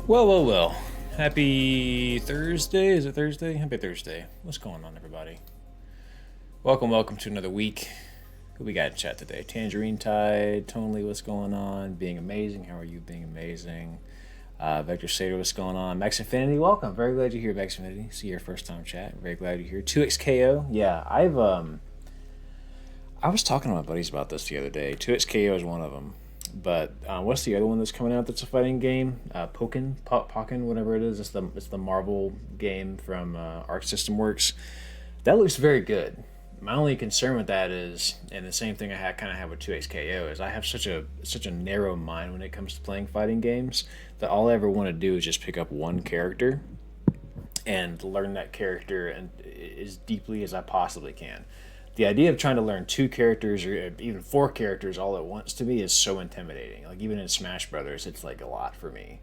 Well, well, well. Happy Thursday. Is it Thursday? Happy Thursday. What's going on, everybody? Welcome to another week. Who we got in chat today? Tangerine Tide, Tonely, what's going on? Being amazing. How are you being amazing? Vector Sater, what's going on? Max Infinity, welcome. Very glad you're here, Max Infinity. See your first time chat. Very glad you're here. 2XKO. Yeah, I was talking to my buddies about this the other day. 2XKO is one of them. But what's the other one that's coming out that's a fighting game? Pokken, whatever it is. It's the Marvel game from Arc System Works. That looks very good. My only concern with that is, and the same thing I kind of have with 2XKO, is I have such a narrow mind when it comes to playing fighting games that all I ever want to do is just pick up one character and learn that character and as deeply as I possibly can. The idea of trying to learn two characters or even four characters all at once to me is so intimidating. Like even in Smash Brothers, it's like a lot for me.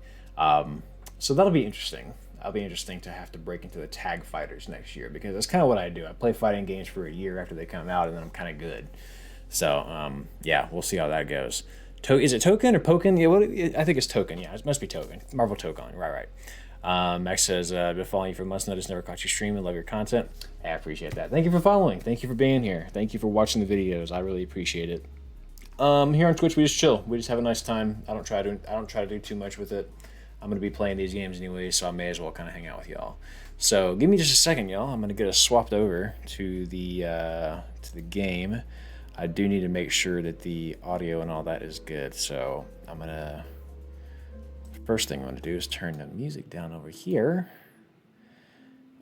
So that'll be interesting. It'll be interesting to have to break into the tag fighters next year because that's kind of what I do. I play fighting games for a year after they come out, and then I'm kind of good. So yeah, we'll see how that goes. Is it Token or Pokken? Yeah, I think it's Token. Yeah, it must be Token. Marvel Token. Right. Max says, I've been following you for months now, just never caught you stream and love your content. I appreciate that. Thank you for following. Thank you for being here. Thank you for watching the videos. I really appreciate it. Here on Twitch, we just chill. We just have a nice time. I don't try to do too much with it. I'm going to be playing these games anyway, so I may as well kind of hang out with y'all. So give me just a second, y'all. I'm going to get us swapped over to the game. I do need to make sure that the audio and all that is good, so I'm going to... First thing I'm going to do is turn the music down over here.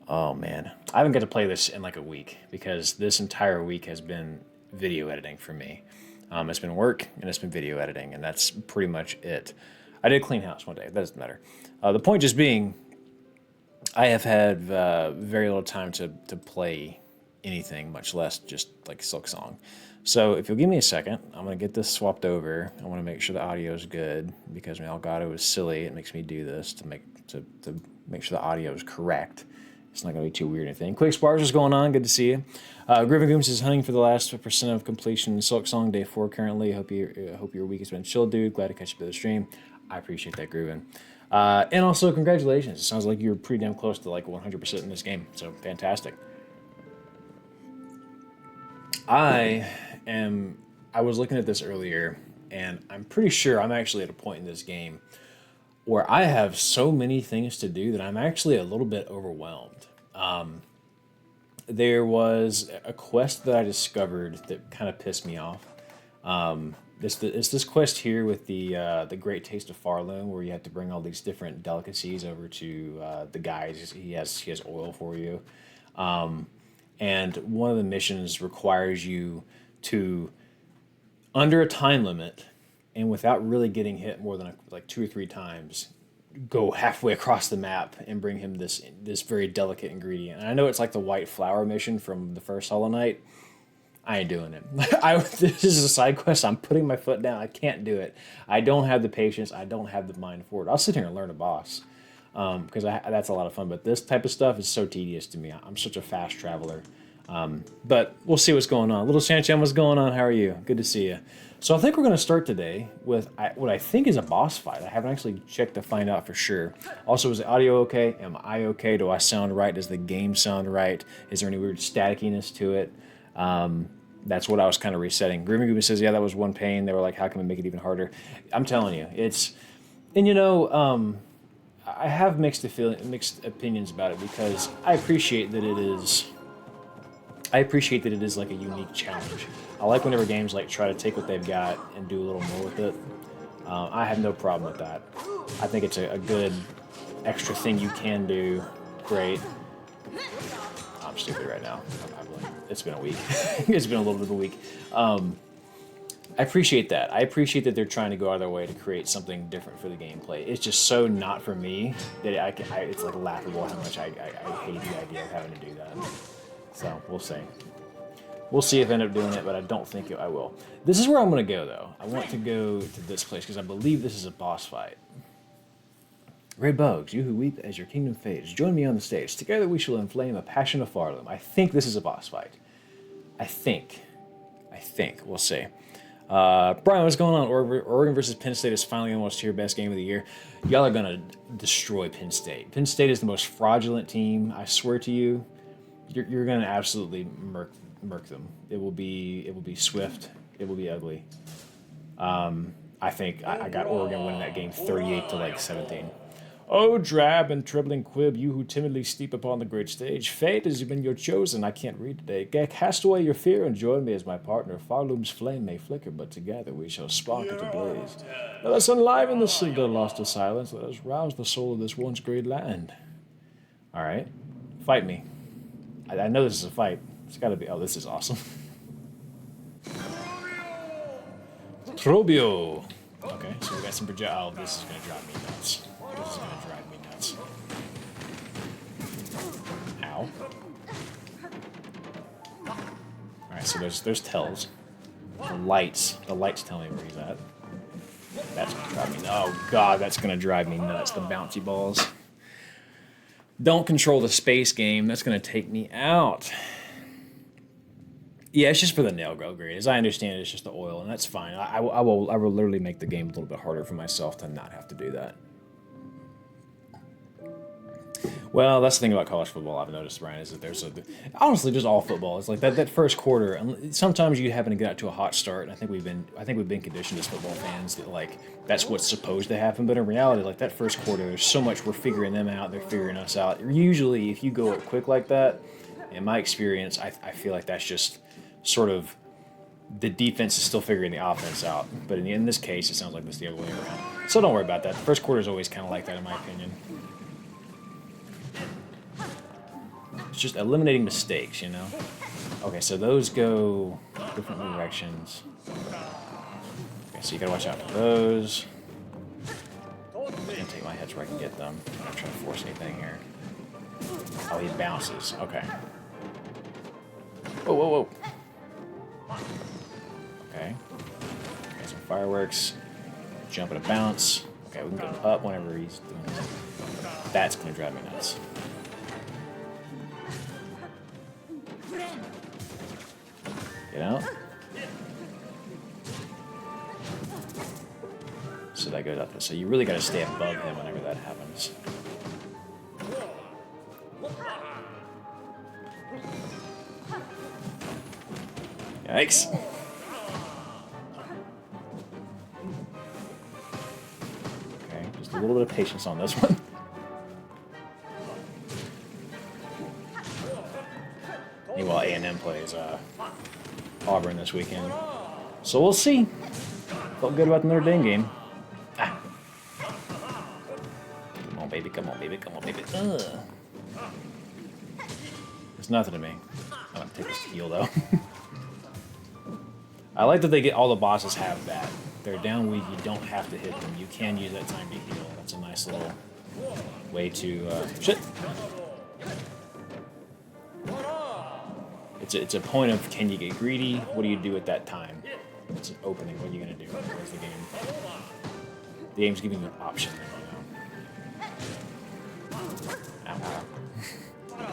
Oh man, I haven't got to play this in like a week because this entire week has been video editing for me. It's been work and it's been video editing, and that's pretty much it. I did clean house one day. That doesn't matter. The point just being, I have had very little time to play anything, much less just like Silksong. So if you'll give me a second, I'm going to get this swapped over. I want to make sure the audio is good because my Elgato is silly. It makes me do this to make sure the audio is correct. It's not going to be too weird or anything. Quick Spars, what's going on? Good to see you. Griffin Gooms is hunting for the last % of completion in Silksong, day 4 currently. Hope your week has been chill, dude. Glad to catch up to the stream. I appreciate that, Griffin. And also, congratulations. It sounds like you're pretty damn close to like 100% in this game. So, fantastic. I was looking at this earlier, and I'm pretty sure I'm actually at a point in this game where I have so many things to do that I'm actually a little bit overwhelmed. There was a quest that I discovered that kind of pissed me off. It's this quest here with the Great Taste of Pharloom, where you have to bring all these different delicacies over to the guys. He has oil for you. And one of the missions requires you to, under a time limit, and without really getting hit more than like 2 or 3 times, go halfway across the map and bring him this very delicate ingredient. And I know it's like the white flower mission from the first Hollow Knight. I ain't doing it. This is a side quest. I'm putting my foot down. I can't do it. I don't have the patience. I don't have the mind for it. I'll sit here and learn a boss. Because that's a lot of fun. But this type of stuff is so tedious to me. I'm such a fast traveler. But we'll see what's going on. Little Sanchez, what's going on? How are you? Good to see you. So I think we're going to start today with what I think is a boss fight. I haven't actually checked to find out for sure. Also, is the audio okay? Am I okay? Do I sound right? Does the game sound right? Is there any weird statickiness to it? That's what I was kind of resetting. Grimmy Gooby says, yeah, that was one pain. They were like, how can we make it even harder? I'm telling you, it's... And I have mixed opinions about it because I appreciate that it is like a unique challenge. I like whenever games like try to take what they've got and do a little more with it. I have no problem with that. I think it's a good extra thing you can do. Great. I'm stupid right now. It's been a week. It's been a little bit of a week. I appreciate that. I appreciate that they're trying to go out of their way to create something different for the gameplay. It's just so not for me that it's like laughable how much I hate the idea of having to do that. So we'll see. We'll see if I end up doing it, but I don't think I will. This is where I'm going to go, though. I want to go to this place because I believe this is a boss fight. Red Bugs, you who weep as your kingdom fades, join me on the stage. Together we shall inflame a passion of Pharloom. I think this is a boss fight. I think. We'll see. Brian, what's going on? Oregon versus Penn State is finally almost here. Best game of the year. Y'all are gonna destroy Penn State. Penn State is the most fraudulent team. I swear to you, you're gonna absolutely murk them. It will be swift. It will be ugly. I think I got Oregon winning that game 38 to like 17. Oh, drab and trembling quib, you who timidly steep upon the great stage, fate has been your chosen. I can't read today. Cast away your fear and join me as my partner. Pharloom's flame may flicker, but together we shall spark into blaze. Let us enliven the signal lost to silence. Let us rouse the soul of this once great land. All right, fight me. I know this is a fight. It's got to be. Oh, this is awesome. Trobio. Okay, so we got some projectile. Oh, this is gonna drive me nuts. This is gonna drive me nuts. Ow. Alright, so there's tells. The lights tell me where he's at. That's gonna drive me nuts. Oh god, that's gonna drive me nuts. The bouncy balls. Don't control the space game. That's gonna take me out. Yeah, it's just for the nail grade. As I understand it, it's just the oil, and that's fine. I will literally make the game a little bit harder for myself to not have to do that. Well, that's the thing about college football I've noticed, Brian, is that honestly just all football. It's like that first quarter. Sometimes you happen to get out to a hot start, and I think we've been conditioned as football fans that like that's what's supposed to happen. But in reality, like that first quarter, there's so much we're figuring them out, they're figuring us out. Usually, if you go up quick like that, in my experience, I feel like that's just sort of the defense is still figuring the offense out. But in this case, it sounds like it's the other way around. So don't worry about that. The first quarter is always kind of like that, in my opinion. It's just eliminating mistakes, you know? Okay, so those go different directions. Okay, so you gotta watch out for those. I'm gonna take my heads where I can get them. I'm not trying to force anything here. Oh, he bounces. Okay. Whoa, whoa, whoa. Okay. Okay, some fireworks. Jump and a bounce. Okay, we can go up whenever he's doing this. That's gonna drive me nuts. Get out. So that goes up there. So you really gotta stay above him whenever that happens. Yikes. Okay, just a little bit of patience on this one. Meanwhile, A&M plays Auburn this weekend. So we'll see. Felt good about the Notre Dame game. Ah. Come on, baby, come on, baby, come on, baby. Ugh. It's nothing to me. I'm gonna take this heal, though. I like that they get all the bosses have that. They're down weak, you don't have to hit them. You can use that time to heal. That's a nice little way to... shit! It's a point of, can you get greedy? What do you do at that time? It's an opening. What are you going to do? Where's the game? The game's giving you an option there, you know. Ow, ow.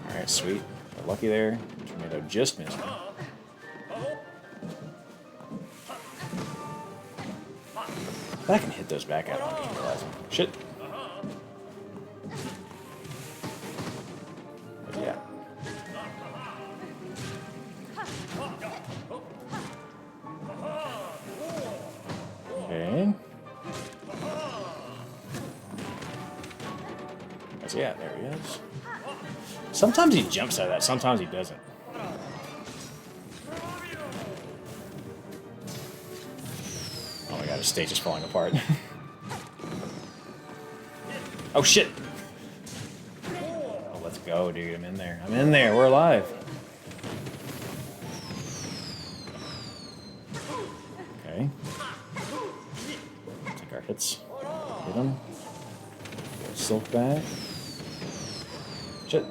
Alright, sweet. Got lucky there. Tornado just missed me. But I can hit those back out. I'm just realizing. Shit. Yeah. Okay. Yeah, there he is. Sometimes he jumps out of that, sometimes he doesn't. Oh my god, his stage is falling apart. Oh shit! Oh, let's go, dude. I'm in there. I'm in there. We're alive. Okay. Take our hits. Hit him. Silk back. Shit.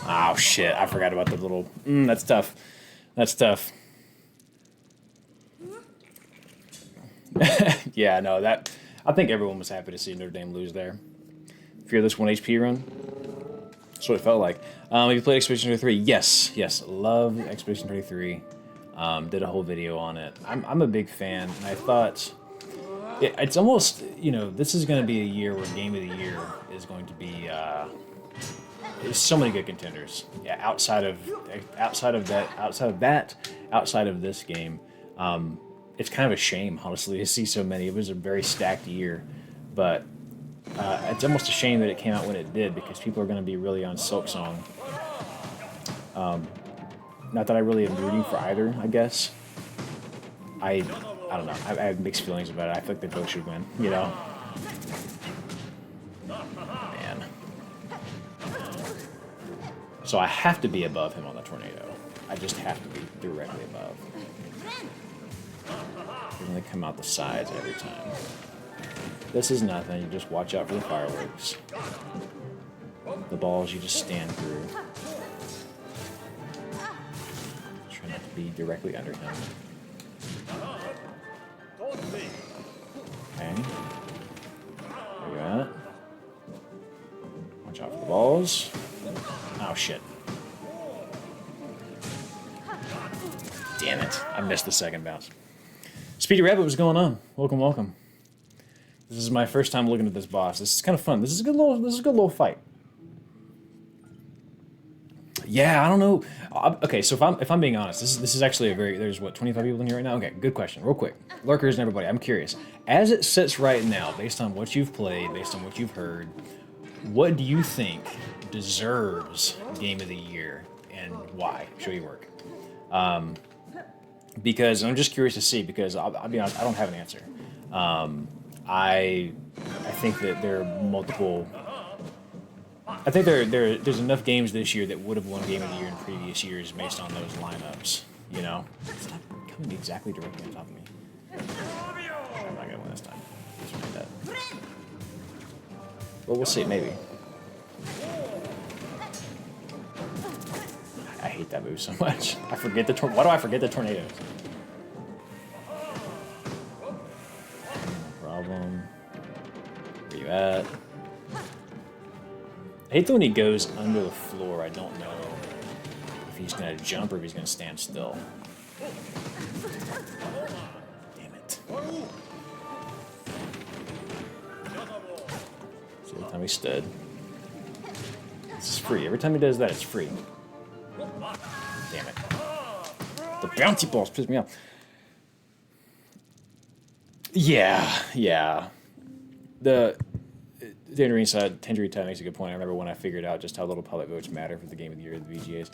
Oh shit, I forgot about the little... that's tough. That's tough. Yeah, no, that... I think everyone was happy to see Notre Dame lose there. Fearless 1 HP run. That's what it felt like. Have you played Expedition 33? Yes, love Expedition 33. Did a whole video on it. I'm a big fan, and I thought it's almost, you know, this is going to be a year where Game of the Year is going to be. There's so many good contenders. Yeah, outside of this game, it's kind of a shame, honestly, to see so many. It was a very stacked year, but it's almost a shame that it came out when it did, because people are going to be really on Silksong. Not that I really am rooting for either, I guess. I don't know. I have mixed feelings about it. I feel like they both should win, you know? Man. So I have to be above him on the tornado. I just have to be directly above. And they come out the sides every time. This is nothing. You just watch out for the fireworks. The balls you just stand through. Try not to be directly under him. Okay. Where you at? Watch out for the balls. Oh, shit. Damn it. I missed the second bounce. Speedy Rabbit, what's going on? Welcome, welcome. This is my first time looking at this boss. This is kind of fun. This is a good little fight. Yeah, I don't know. Okay, so if I'm being honest, this is actually a very, there's what, 25 people in here right now? Okay, good question. Real quick. Lurkers and everybody, I'm curious. As it sits right now, based on what you've played, based on what you've heard, what do you think deserves Game of the Year, and why? Show your work. Because I'm just curious to see, because I'll be honest, I don't have an answer. I think that there are multiple. I think there's enough games this year that would have won Game of the Year in previous years based on those lineups. You know, stop coming exactly directly on top of me. I'm not gonna win this time. Well, we'll see. Maybe. I hate that move so much. I forget the why do I forget the tornadoes? No problem. Where you at? I hate that when he goes under the floor, I don't know if he's going to jump or if he's going to stand still. Damn it. See, every time he stood. This is free. Every time he does that, it's free. Damn it. The bouncy balls piss me off. Yeah. The Tangerine Tide makes a good point. I remember when I figured out just how little public votes matter for the Game of the Year of the VGAs.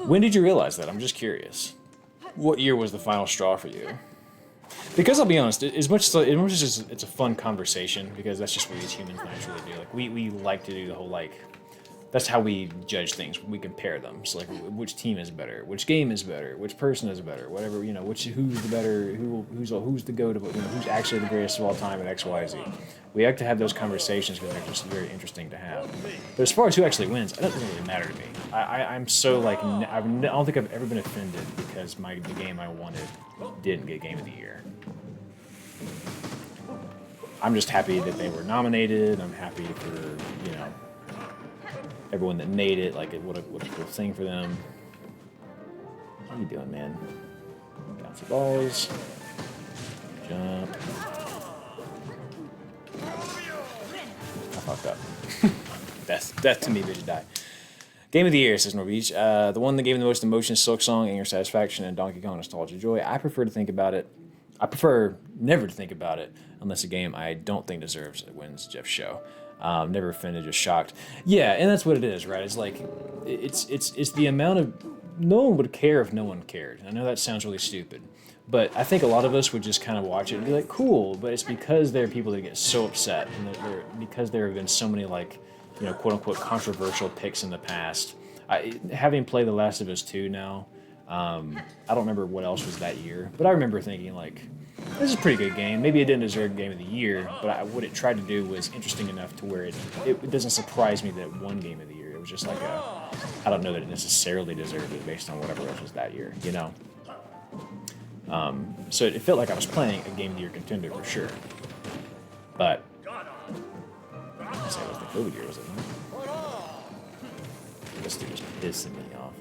When did you realize that? I'm just curious. What year was the final straw for you? Because I'll be honest, as much as it's a fun conversation, because that's just what we as humans naturally do. Like we like to do the whole like. That's how we judge things. We compare them. So like, which team is better? Which game is better? Which person is better? Whatever, you know. Who's the better? Who's the go-to? You know, who's actually the greatest of all time at X, Y, Z? We like to have those conversations because they're just very interesting to have. But as far as who actually wins, it doesn't really matter to me. I'm so like, I don't think I've ever been offended because the game I wanted didn't get Game of the Year. I'm just happy that they were nominated. I'm happy for, you know, everyone that made it, like, what a cool thing for them. What are you doing, man? Bouncy balls. Jump. I fucked up. Death to me, bitch, die. Game of the Year, says Norbeach. The one that gave me the most emotion is Silksong, Anger Satisfaction, and Donkey Kong Nostalgia Joy. I prefer never to think about it unless a game I don't think deserves it wins Jeff's show. Never offended, just shocked. Yeah, and that's what it is, right? It's like, it's the amount of, no one would care if no one cared. I know that sounds really stupid, but I think a lot of us would just kind of watch it and be like, cool, but it's because there are people that get so upset, and because there have been so many, like, you know, quote-unquote controversial picks in the past. Having played The Last of Us 2 now, I don't remember what else was that year, but I remember thinking, like, this is a pretty good game. Maybe it didn't deserve Game of the Year, but what it tried to do was interesting enough to where it doesn't surprise me that it won Game of the Year. It was just like I don't know that it necessarily deserved it based on whatever else was that year, you know? So it felt like I was playing a Game of the Year contender for sure. But, let's say it was the COVID year, was it not? This dude is pissing me off.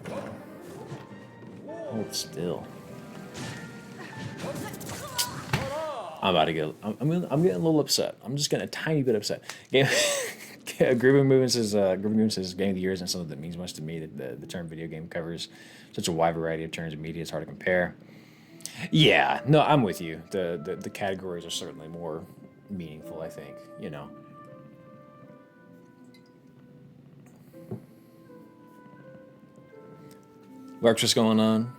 Hold still. I'm about to get. I'm getting a little upset. I'm just getting a tiny bit upset. Game. Grooving Movement says Game of the Year isn't something that means much to me. That the term video game covers such a wide variety of terms of media. It's hard to compare. Yeah, no, I'm with you. The categories are certainly more meaningful, I think. You know. Work's just going on.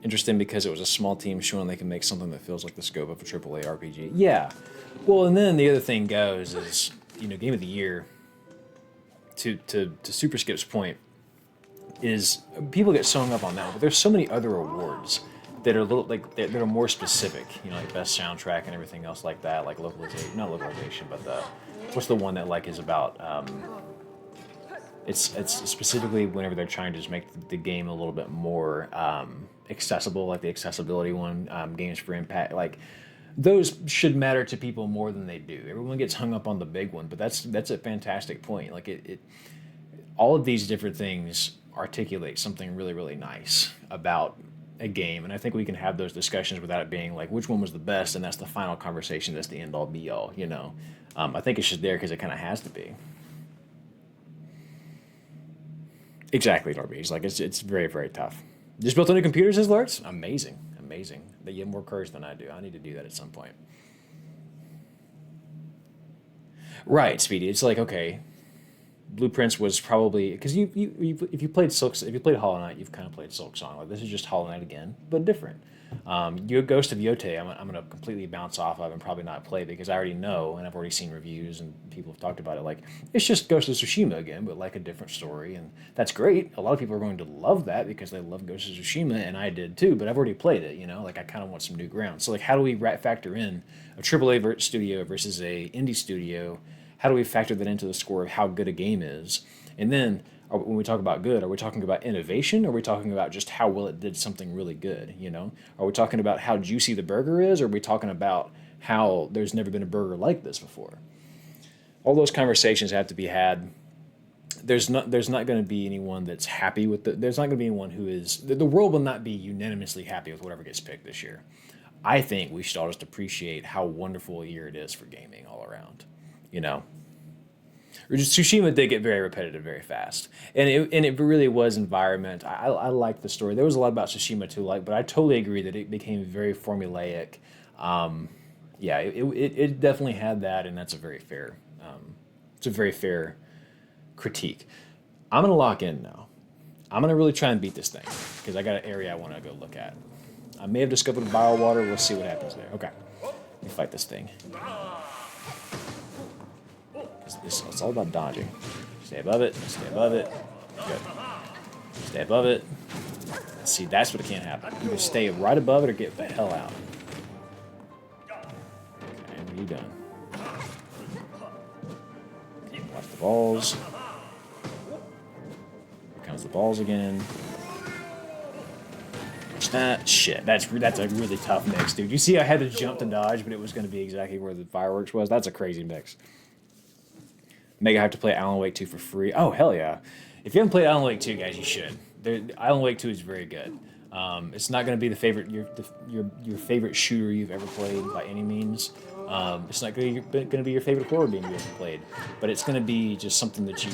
Interesting because it was a small team showing they can make something that feels like the scope of a AAA RPG. Yeah. Well, and then the other thing goes is, you know, Game of the Year, to Super Skip's point, is people get sewn up on that, but there's so many other awards that are that are more specific, you know, like best soundtrack and everything else like that, like not localization, but what's the one that like is about, it's specifically whenever they're trying to just make the game a little bit more accessible, like the accessibility one, Games for Impact, like those should matter to people more than they do. Everyone gets hung up on the big one, but that's a fantastic point. Like it all of these different things articulate something really, really nice about a game, and I think we can have those discussions without it being like which one was the best, and that's the final conversation, that's the end all be all. You know, I think it's just there because it kind of has to be. Exactly, Norby. Like it's very, very tough. Just built on new computers, says Larts. Amazing. But you have more courage than I do. I need to do that at some point. Right, Speedy. It's like, okay, Blueprints was probably because if you played Hollow Knight, you've kind of played Silk Song. Like this is just Hollow Knight again, but different. Your Ghost of Yote, I'm gonna completely bounce off of and probably not play because I already know and I've already seen reviews and people have talked about it. Like it's just Ghost of Tsushima again, but like a different story, and that's great. A lot of people are going to love that because they love Ghost of Tsushima, and I did too. But I've already played it, you know. Like I kind of want some new ground. So like, how do we factor in a AAA studio versus a indie studio? How do we factor that into the score of how good a game is? And then when we talk about good, are we talking about innovation? Or are we talking about just how well it did something really good? You know, are we talking about how juicy the burger is? Or are we talking about how there's never been a burger like this before? All those conversations have to be had. There's not going to be anyone that's happy with there's not going to be anyone who is, the world will not be unanimously happy with whatever gets picked this year. I think we should all just appreciate how wonderful a year it is for gaming all around. You know, Tsushima did get very repetitive very fast, and it really was environment. I liked the story. There was a lot about Tsushima too, but I totally agree that it became very formulaic. Yeah, it definitely had that, and that's a very fair. It's a very fair critique. I'm gonna lock in now. I'm gonna really try and beat this thing because I got an area I want to go look at. I may have discovered bio water. We'll see what happens there. Okay, let me fight this thing. It's all about dodging. Stay above it. Stay above it. Good. Stay above it. See, that's what it can't happen. Either stay right above it or get the hell out. Okay, what are you doing? Okay, watch the balls. Here comes the balls again. Shit, that's a really tough mix, dude. You see I had to jump to dodge, but it was going to be exactly where the fireworks was. That's a crazy mix. Mega hype to play Alan Wake 2 for free. Oh, hell yeah. If you haven't played Alan Wake 2, guys, you should. Alan Wake 2 is very good. It's not going to be your favorite shooter you've ever played by any means. It's not going to be your favorite horror game you've ever played. But it's going to be just something that you...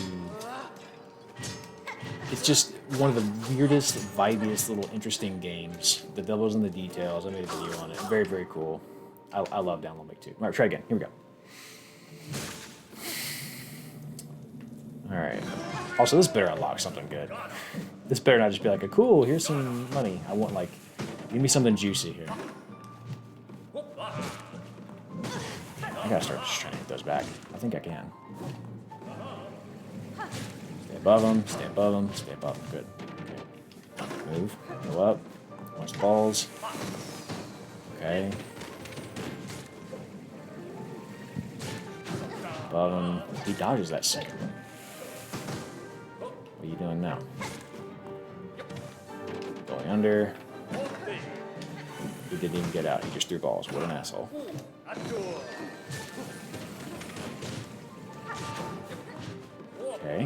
It's just one of the weirdest, vibiest, little interesting games. The devils in the details. I made a video on it. Very, very cool. I love Alan Wake 2. All right, try again. Here we go. Alright. Also, this better unlock something good. This better not just be like, a cool, here's some money. I want, like, give me something juicy here. I gotta start just trying to hit those back. I think I can. Stay above them, stay above them, stay above them. Good. Okay. Move. Go up. Watch the balls. Okay. Above him. He dodges that second. What are you doing now? Going under. He didn't even get out. He just threw balls. What an asshole. Okay.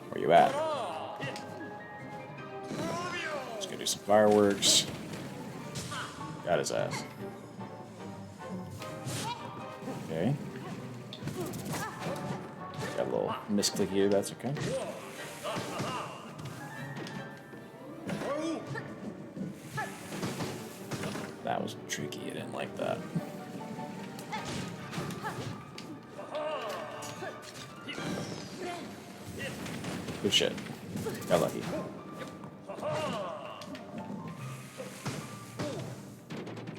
Where you at? Let's go do some fireworks. Got his ass. Okay. Got a little misclick here, that's okay. That was tricky, I didn't like that. Good shit. Got lucky.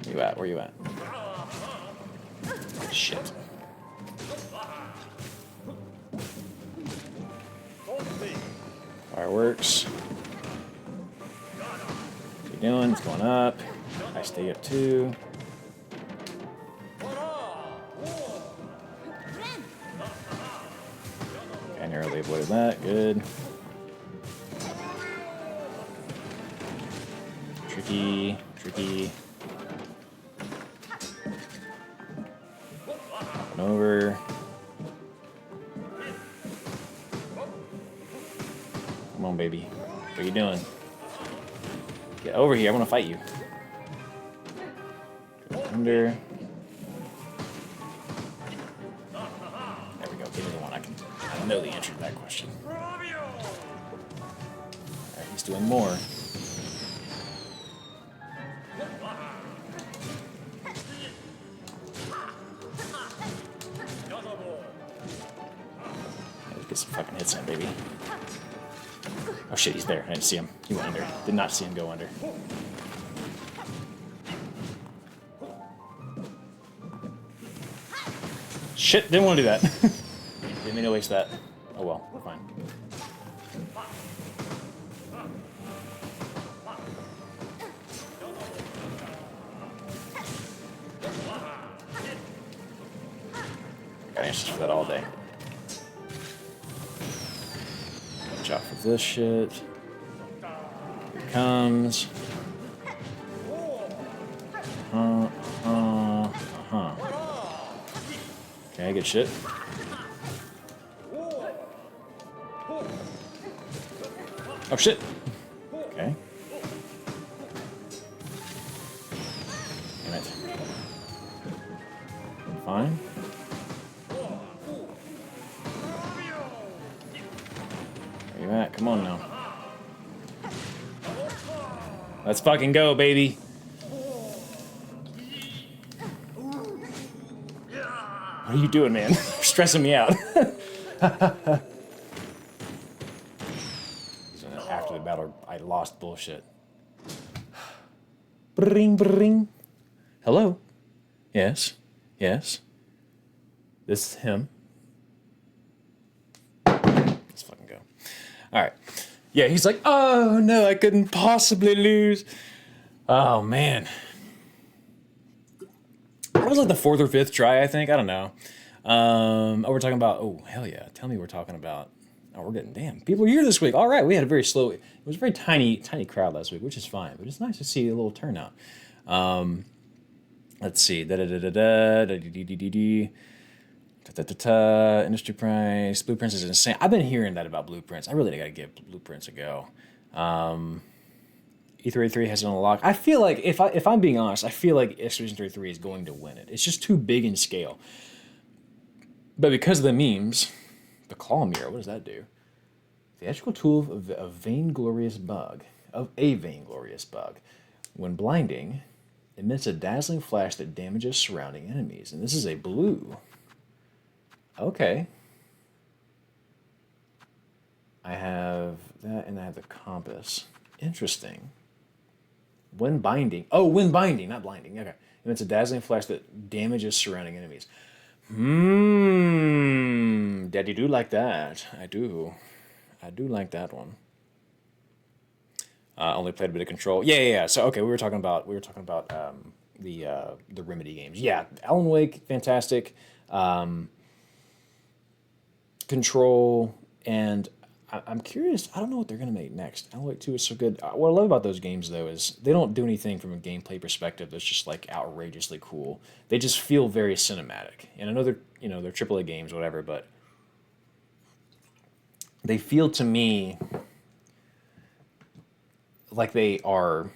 Where you at? Where you at? Shit. Fireworks. What you doing? It's going up. I stay up too. I narrowly avoided that. Good. Tricky. Tricky. Hopping over. Come on, baby. What are you doing? Get over here. I want to fight you. Go under. There we go. Give me the one. I know the answer to that question. Alright, he's doing more. Let's get some fucking hits in, baby. Oh shit, he's there. I didn't see him. He went under. Did not see him go under. Shit, didn't want to do that. Didn't mean to waste that. Oh well, we're fine. Got answers for that all day. Watch out for this shit. Here it comes. Okay, good shit. Oh shit. Okay. Damn it. Fine. Where you at? Come on now. Let's fucking go, baby. What are you doing, man? You're stressing me out. After the battle, I lost bullshit. Bring, bring. Hello? Yes? Yes? This is him. Let's fucking go. Alright. Yeah, he's like, oh no, I couldn't possibly lose. Oh, man. That was like the 4th or 5th try, I think. I don't know. Oh, we're talking about... Oh, hell yeah. Tell me we're talking about... Oh, we're getting... Damn. People are here this week. All right. We had a very slow... It was a very tiny crowd last week, which is fine. But it's nice to see a little turnout. Let's see. Industry price. Blueprints is insane. I've been hearing that about Blueprints. I really got to give Blueprints a go. E383 has it on lock. I feel like, if I'm being honest, I feel like Expedition 33 is going to win it. It's just too big in scale. But because of the memes, the claw mirror, what does that do? Theatrical tool of a vainglorious bug. When blinding, emits a dazzling flash that damages surrounding enemies. And this is a blue. Okay. I have that, and I have the compass. Interesting. When binding. Oh, when binding, not blinding. Okay. And it's a dazzling flash that damages surrounding enemies. Daddy do like that. I do. I do like that one. Only played a bit of Control. Yeah. So okay, we were talking about the Remedy games. Yeah, Alan Wake, fantastic. Control, and I'm curious. I don't know what they're gonna make next. Alan Wake 2 is so good. What I love about those games though is they don't do anything from a gameplay perspective that's just like outrageously cool. They just feel very cinematic. And I know they're AAA games, whatever, but they feel to me like they are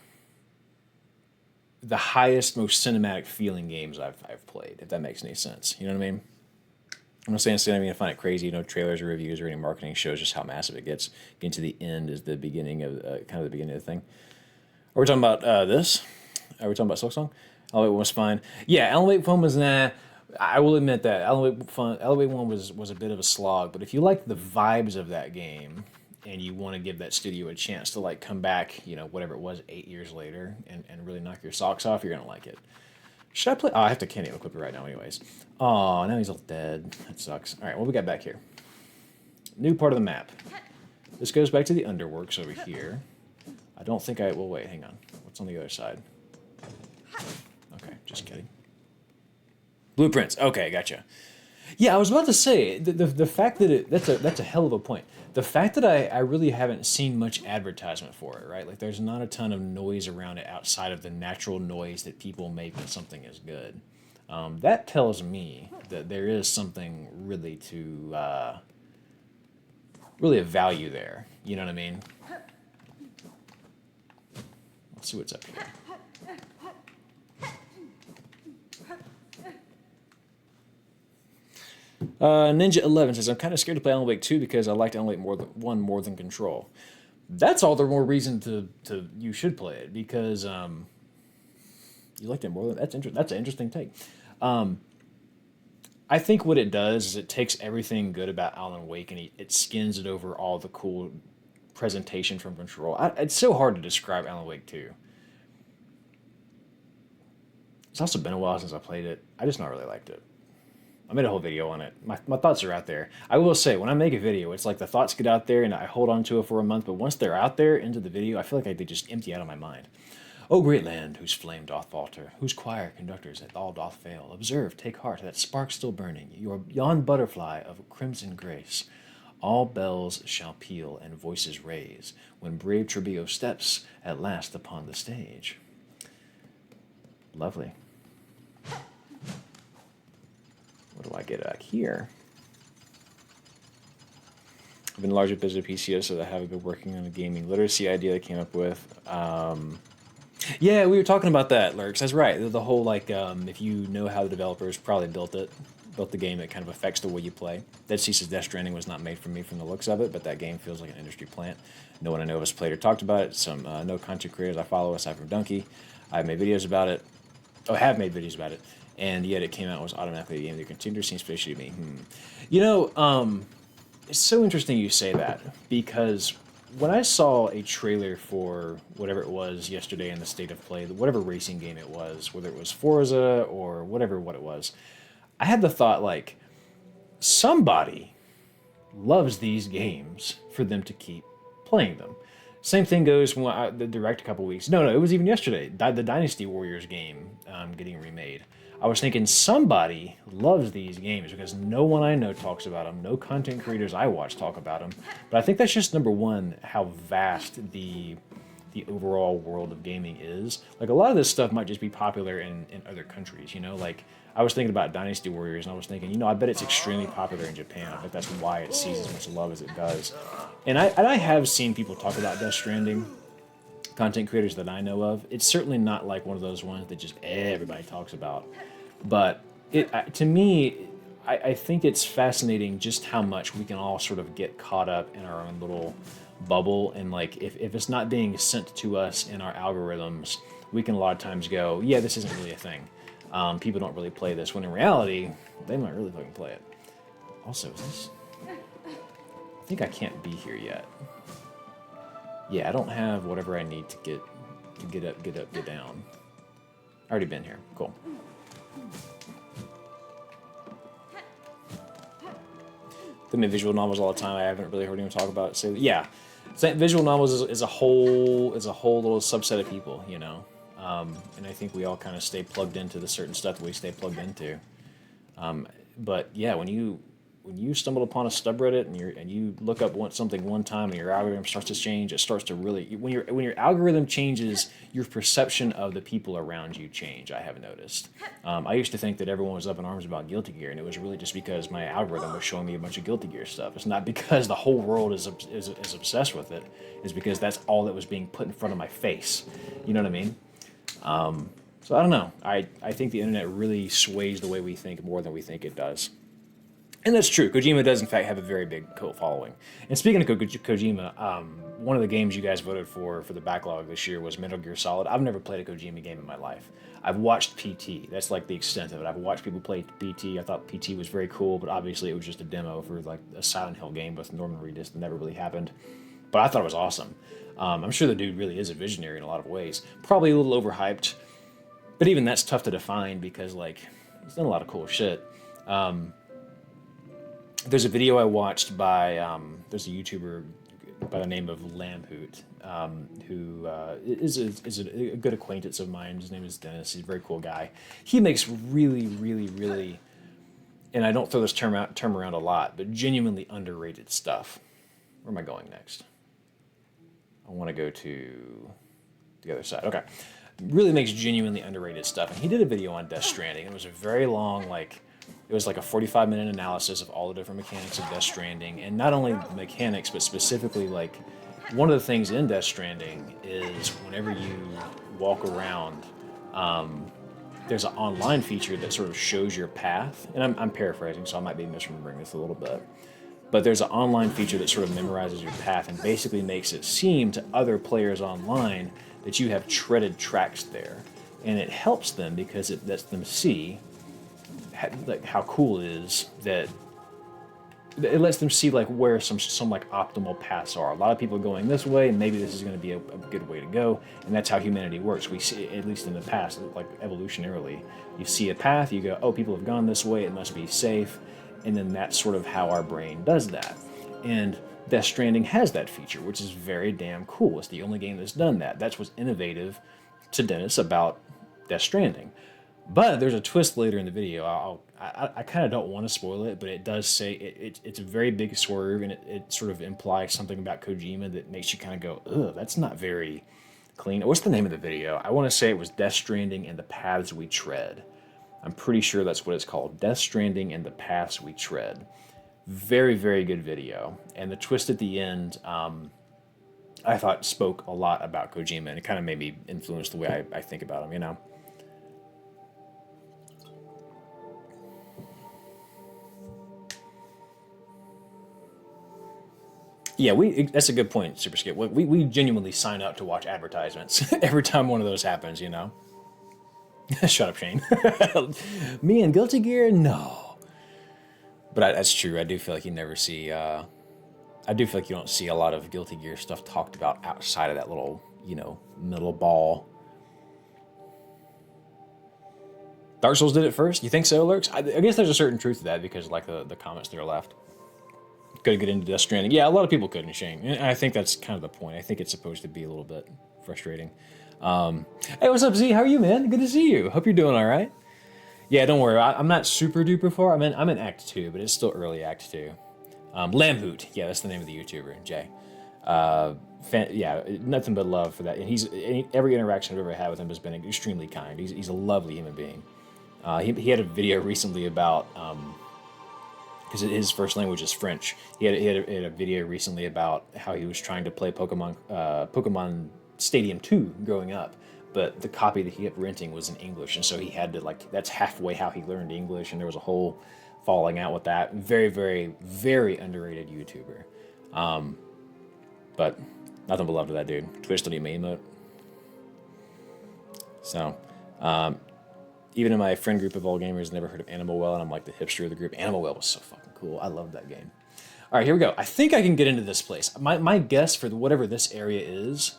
the highest, most cinematic feeling games I've played. If that makes any sense, you know what I mean? I'm not saying it's going to find it crazy, trailers or reviews or any marketing shows just how massive it gets. Getting to the end is the beginning of kind of the beginning of the thing. Are we talking about this? Are we talking about Silksong? Alan Wake 1 was fine. Yeah, Alan Wake 1 was nah. I will admit that Alan Wake 1 was a bit of a slog. But if you like the vibes of that game and you want to give that studio a chance to like come back, whatever it was, 8 years later and really knock your socks off, you're gonna like it. Should I play? Oh, I have to can't even equip it right now anyways. Oh, now he's all dead. That sucks. All right, what we got back here? New part of the map. This goes back to the underworks over here. I don't think I... Well, wait, hang on. What's on the other side? Okay, just kidding. Blueprints. Okay, gotcha. Yeah, I was about to say, the fact that that's a hell of a point. The fact that I really haven't seen much advertisement for it, right? Like, there's not a ton of noise around it outside of the natural noise that people make when something is good. That tells me that there is something really really a value there. You know what I mean? Let's see what's up here. Ninja 11 says, I'm kind of scared to play Alan Wake 2 because I liked Alan Wake 1 more than Control. That's all the more reason to you should play it because you liked it more than... That's an interesting take. I think what it does is it takes everything good about Alan Wake and it skins it over all the cool presentation from Control. It's so hard to describe Alan Wake 2. It's also been a while since I played it. I just not really liked it. I made a whole video on it. My thoughts are out there. I will say, when I make a video, it's like the thoughts get out there and I hold on to it for a month, but once they're out there into the video, I feel like they just empty out of my mind. O great land, whose flame doth falter, whose choir conductors at all doth fail, observe, take heart, that spark still burning, your yon butterfly of crimson grace. All bells shall peal and voices raise, when brave Trebio steps at last upon the stage. Lovely. What do I get back here? I've been largely busy at PCO, so I haven't been working on a gaming literacy idea I came up with. Yeah, we were talking about that, Lurks. That's right. The whole, if you know how the developers probably built the game, it kind of affects the way you play. Dead Cease's Death Stranding was not made for me from the looks of it, but that game feels like an industry plant. No one I know has played or talked about it. Some no content creators I follow, aside from Donkey. I've made videos about it. Oh, have made videos about it. And yet it came out and was automatically a game that continued seems fishy to me. It's so interesting you say that, because when I saw a trailer for whatever it was yesterday in the State of Play, whatever racing game it was, whether it was Forza or what it was, I had the thought, somebody loves these games for them to keep playing them. Same thing goes when the Direct a couple weeks. No, it was even yesterday. The Dynasty Warriors game getting remade. I was thinking somebody loves these games because no one I know talks about them. No content creators I watch talk about them. But I think that's just, number one, how vast the overall world of gaming is. A lot of this stuff might just be popular in other countries, I was thinking about Dynasty Warriors, and I was thinking, I bet it's extremely popular in Japan. I bet that's why it sees as much love as it does. And I have seen people talk about Death Stranding, content creators that I know of. It's certainly not like one of those ones that just everybody talks about. But to me, I think it's fascinating just how much we can all sort of get caught up in our own little bubble. And if it's not being sent to us in our algorithms, we can a lot of times go, yeah, this isn't really a thing. People don't really play this, when in reality, they might really fucking play it. Also, I think I can't be here yet. Yeah, I don't have whatever I need to get up, get down. Already been here. Cool. They make visual novels all the time. I haven't really heard anyone talk about it. So yeah, visual novels is a whole little subset of people, and I think we all kind of stay plugged into the certain stuff that we stay plugged into. But yeah, when you when you stumble upon a subreddit and you look up something one time and your algorithm starts to change, it starts to really when your algorithm changes, your perception of the people around you change. I have noticed. I used to think that everyone was up in arms about Guilty Gear, and it was really just because my algorithm was showing me a bunch of Guilty Gear stuff. It's not because the whole world is obsessed with it. It's because that's all that was being put in front of my face. You know what I mean? So I don't know. I think the internet really sways the way we think more than we think it does. And that's true. Kojima does, in fact, have a very big cult following. And speaking of Kojima, one of the games you guys voted for the backlog this year was Metal Gear Solid. I've never played a Kojima game in my life. I've watched PT. That's like the extent of it. I've watched people play PT. I thought PT was very cool, but obviously it was just a demo for like a Silent Hill game with Norman Reedus that never really happened. But I thought it was awesome. I'm sure the dude really is a visionary in a lot of ways. Probably a little overhyped, but even that's tough to define because like he's done a lot of cool shit. There's a video I watched by there's a YouTuber by the name of Lamhoot who is a good acquaintance of mine. His name is Dennis. He's a very cool guy. He makes really, and I don't throw this term around a lot, but genuinely underrated stuff. Where am I going next? I want to go to the other side. Okay. Really makes genuinely underrated stuff. And he did a video on Death Stranding. It was a very long, it was like a 45-minute analysis of all the different mechanics of Death Stranding. And not only the mechanics, but specifically, like, one of the things in Death Stranding is whenever you walk around, there's an online feature that sort of shows your path. And I'm paraphrasing, so I might be misremembering this a little bit. But there's an online feature that sort of memorizes your path and basically makes it seem to other players online that you have treaded tracks there. And it helps them because it lets them see how cool it is that it lets them see like where some like optimal paths are. A lot of people are going this way, and maybe this is going to be a good way to go. And that's how humanity works. We see, at least in the past, like evolutionarily, you see a path, you go, oh, people have gone this way, it must be safe. And then that's sort of how our brain does that. And Death Stranding has that feature, which is very damn cool. It's the only game that's done that. That's what's innovative to Dennis about Death Stranding. But there's a twist later in the video. I kind of don't want to spoil it, but it does say it's a very big swerve, and it sort of implies something about Kojima that makes you kind of go, ugh, that's not very clean. What's the name of the video? I want to say it was Death Stranding and the Paths We Tread. I'm pretty sure that's what it's called. Death Stranding and the Paths We Tread. Very, very good video. And the twist at the end, I thought spoke a lot about Kojima, and it kind of made me influence the way I think about him, you know? Yeah, that's a good point, Super Skip. We genuinely sign up to watch advertisements every time one of those happens, you know? Shut up, Shane. Me and Guilty Gear? No. But that's true. I do feel like you never see... I do feel like you don't see a lot of Guilty Gear stuff talked about outside of that little, middle ball. Dark Souls did it first? You think so, Lurks? I guess there's a certain truth to that because, like, the comments there left. Could get into Death Stranding. Yeah, a lot of people couldn't, Shane. And I think that's kind of the point. I think it's supposed to be a little bit frustrating. Hey, what's up, Z? How are you, man? Good to see you. Hope you're doing all right. Yeah, don't worry. I'm not super duper far. I'm in Act 2, but it's still early Act 2. Lamhoot. Yeah, that's the name of the YouTuber, Jay. Yeah, nothing but love for that. And every interaction I've ever had with him has been extremely kind. He's a lovely human being. He had a video recently about... because his first language is French. He had a video recently about how he was trying to play Pokemon Stadium 2 growing up, but the copy that he kept renting was in English, and so he had to, that's halfway how he learned English, and there was a whole falling out with that. Very, very, very underrated YouTuber. But nothing but love to that dude. Twist on the emote. So, even in my friend group of all gamers, never heard of Animal Well, and I'm like the hipster of the group. Animal Well was so fucking cool. I loved that game. All right, here we go. I think I can get into this place. My guess for whatever this area is...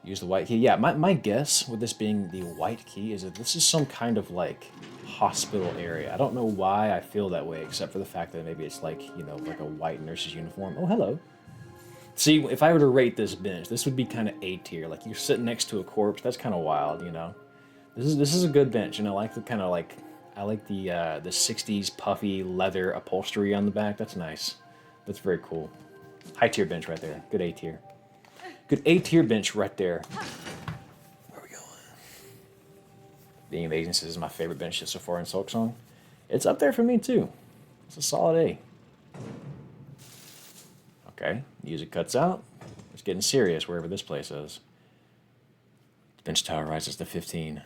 Use the white key. Yeah, my guess with this being the white key is that this is some kind of, hospital area. I don't know why I feel that way, except for the fact that maybe it's like a white nurse's uniform. Oh, hello. See, if I were to rate this bench, this would be kind of A tier. Like, you're sitting next to a corpse. That's kind of wild, This is a good bench, and I like the kind of, like the '60s puffy leather upholstery on the back. That's nice. That's very cool. High tier bench right there. Good A tier. Good A tier bench right there. Where are we going? Being Amazing says is my favorite bench so far in Silk Song. It's up there for me too. It's a solid A. Okay, music cuts out. It's getting serious wherever this place is. Bench tower rises to 15.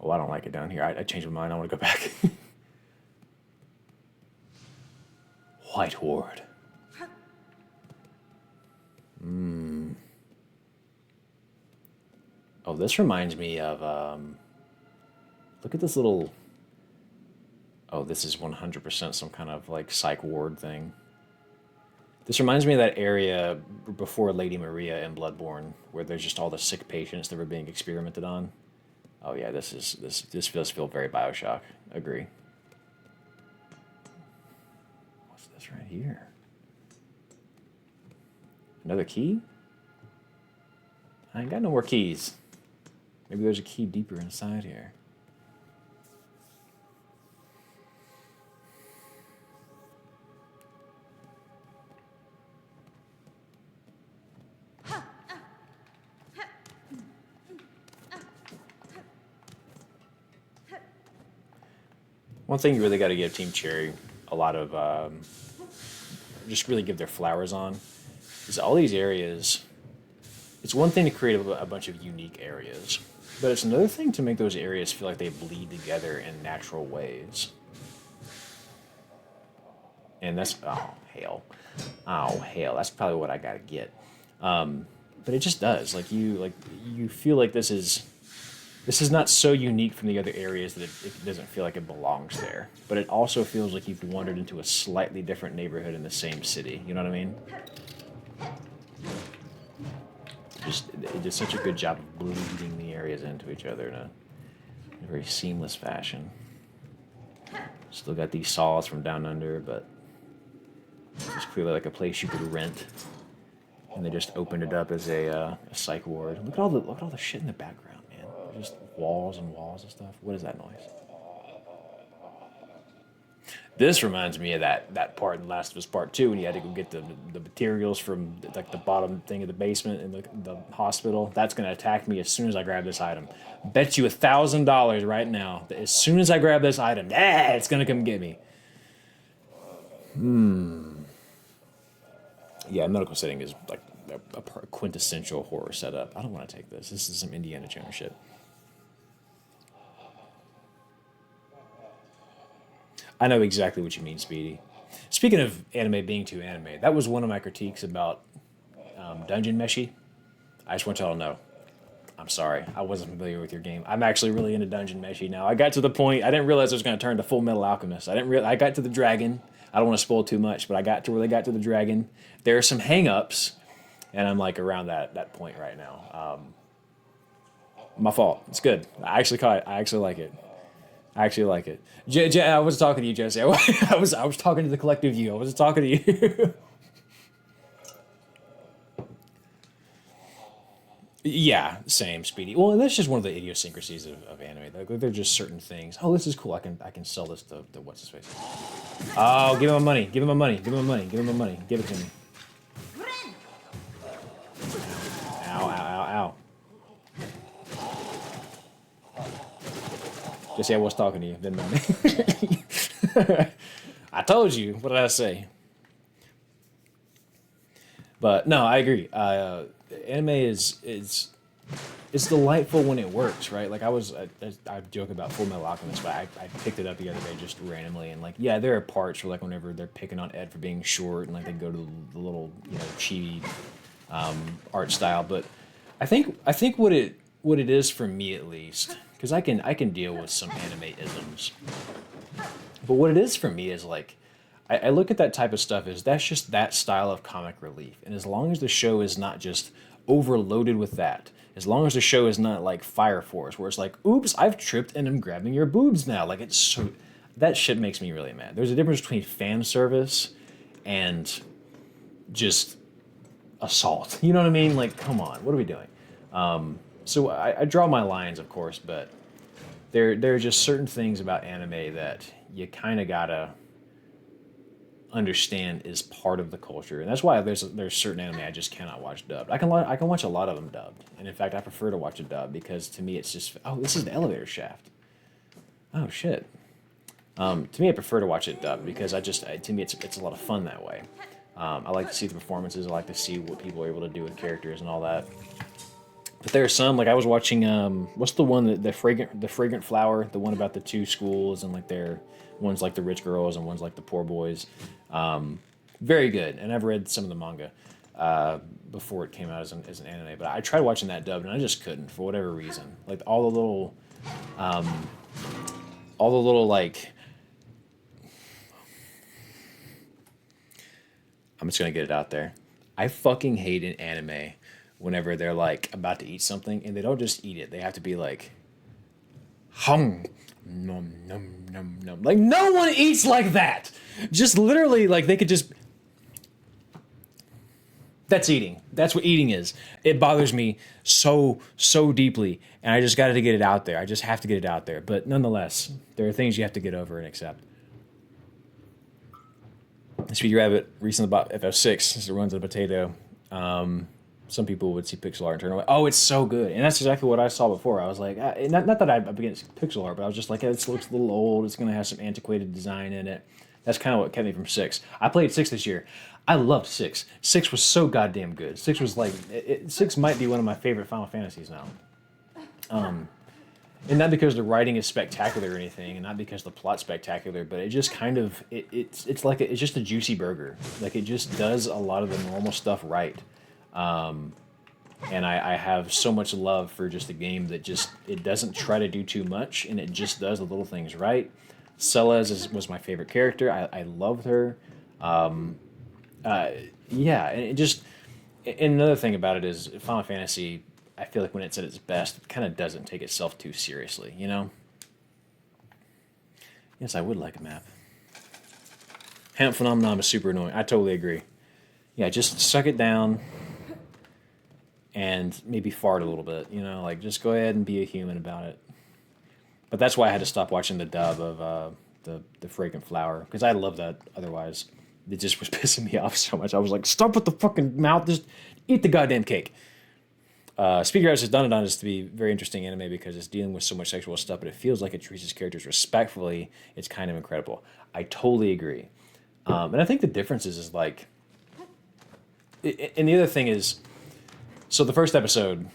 Oh, I don't like it down here. I changed my mind. I want to go back. White Horde. Oh, this reminds me of, look at this little, oh, this is 100% some kind of like psych ward thing. This reminds me of that area before Lady Maria in Bloodborne, where there's just all the sick patients that were being experimented on. Oh yeah, this does feel very BioShock. Agree. What's this right here? Another key? I ain't got no more keys. Maybe there's a key deeper inside here. One thing you really got to give Team Cherry a lot of, just really give their flowers on, is all these areas. It's one thing to create a bunch of unique areas, but it's another thing to make those areas feel like they bleed together in natural ways. And that's, oh hell, that's probably what I gotta get. But it just does, you feel like this is not so unique from the other areas that it doesn't feel like it belongs there. But it also feels like you've wandered into a slightly different neighborhood in the same city. You know what I mean? It does such a good job of bleeding the areas into each other in a very seamless fashion. Still got these saws from down under, but it's clearly like a place you could rent. And they just opened it up as a psych ward. Look at all the shit in the background, man. Just walls and walls and stuff. What is that noise? This reminds me of that part in Last of Us Part 2 when you had to go get the materials from like the bottom thing of the basement in the hospital. That's going to attack me as soon as I grab this item. Bet you $1,000 right now that as soon as I grab this item, it's going to come get me. Yeah, medical setting is like a quintessential horror setup. I don't want to take this. This is some Indiana Jones shit. I know exactly what you mean, Speedy. Speaking of anime being too anime, that was one of my critiques about Dungeon Meshi. I just want y'all to know. I'm sorry. I wasn't familiar with your game. I'm actually really into Dungeon Meshi now. I got to the point, I didn't realize I was going to turn to Full Metal Alchemist. I got to the dragon. I don't want to spoil too much, but I got to where they got to the dragon. There are some hang-ups, and I'm like around that point right now. My fault. It's good. I actually caught it. I actually like it. I was talking to you, Jesse. I was talking to the collective you. I was talking to you. Yeah, same, Speedy. Well, and that's just one of the idiosyncrasies of anime. They're just certain things. Oh, this is cool. I can sell this to what's his face. Oh, give him my money. Give him my money. Give him my money. Give him my money. Give it to me. Ow, ow, ow, ow. Jesse, I was talking to you. Didn't mind me. I told you. What did I say? But no, I agree. Anime is it's delightful when it works, right? Like I joke about Full Metal Alchemist, but I picked it up the other day just randomly, and like yeah, there are parts where like whenever they're picking on Ed for being short, and like they go to the little chibi art style, but I think what it is for me at least, because I can deal with some anime isms, but what it is for me is like. I look at that type of stuff as that's just that style of comic relief. And as long as the show is not just overloaded with that, as long as the show is not like Fire Force, where it's like, oops, I've tripped and I'm grabbing your boobs now. Like it's so, that shit makes me really mad. There's a difference between fan service and just assault. You know what I mean? Like, come on, what are we doing? So I draw my lines, of course, but there are just certain things about anime that you kind of gotta understand is part of the culture, and that's why there's certain anime I just cannot watch dubbed. I can watch a lot of them dubbed, and in fact, I prefer to watch it dubbed because to me it's just, oh, this is the elevator shaft. Oh shit. To me, I prefer to watch it dubbed because to me it's a lot of fun that way. I like to see the performances. I like to see what people are able to do with characters and all that. But there are some, like I was watching what's the one that the fragrant flower, the one about the two schools and like their one's like the rich girls and one's like the poor boys. Very good, and I've read some of the manga before it came out as an anime. But I tried watching that dubbed and I just couldn't for whatever reason. Like all the little like, I'm just gonna get it out there. I fucking hate an anime whenever they're like about to eat something and they don't just eat it. They have to be like, hum, num, num, num, num. Like no one eats like that. Just literally like they could just. That's eating. That's what eating is. It bothers me so deeply, and I just got to get it out there. I just have to get it out there. But nonetheless, there are things you have to get over and accept. Speedy Rabbit recently bought FF6. It runs on a potato. Some people would see pixel art and turn away. Oh, it's so good, and that's exactly what I saw before. I was like, not that I'm against pixel art, but I was just like, this looks a little old. It's gonna have some antiquated design in it. That's kind of what kept me from 6. I played 6 this year. I loved 6. 6 was so goddamn good. 6 was like 6 might be one of my favorite Final Fantasies now. And not because the writing is spectacular or anything, and not because the plot's spectacular, but it just kind of it's like it's just a juicy burger. Like it just does a lot of the normal stuff right. And I have so much love for just a game that just it doesn't try to do too much, and it just does the little things right. Celes was my favorite character. I loved her. Yeah, and it just. And another thing about it is Final Fantasy. I feel like when it's at its best, it kind of doesn't take itself too seriously, you know? Yes, I would like a map. Hamp phenomenon is super annoying. I totally agree. Yeah, just suck it down and maybe fart a little bit, you know? Like, just go ahead and be a human about it. But that's why I had to stop watching the dub of the Fragrant Flower, because I love that otherwise. It just was pissing me off so much. I was like, stop with the fucking mouth, just eat the goddamn cake. Speaker House has done it on is to be very interesting anime because it's dealing with so much sexual stuff, but it feels like it treats its characters respectfully. It's kind of incredible. I totally agree. And I think the difference is like, and the other thing is, so the first episode,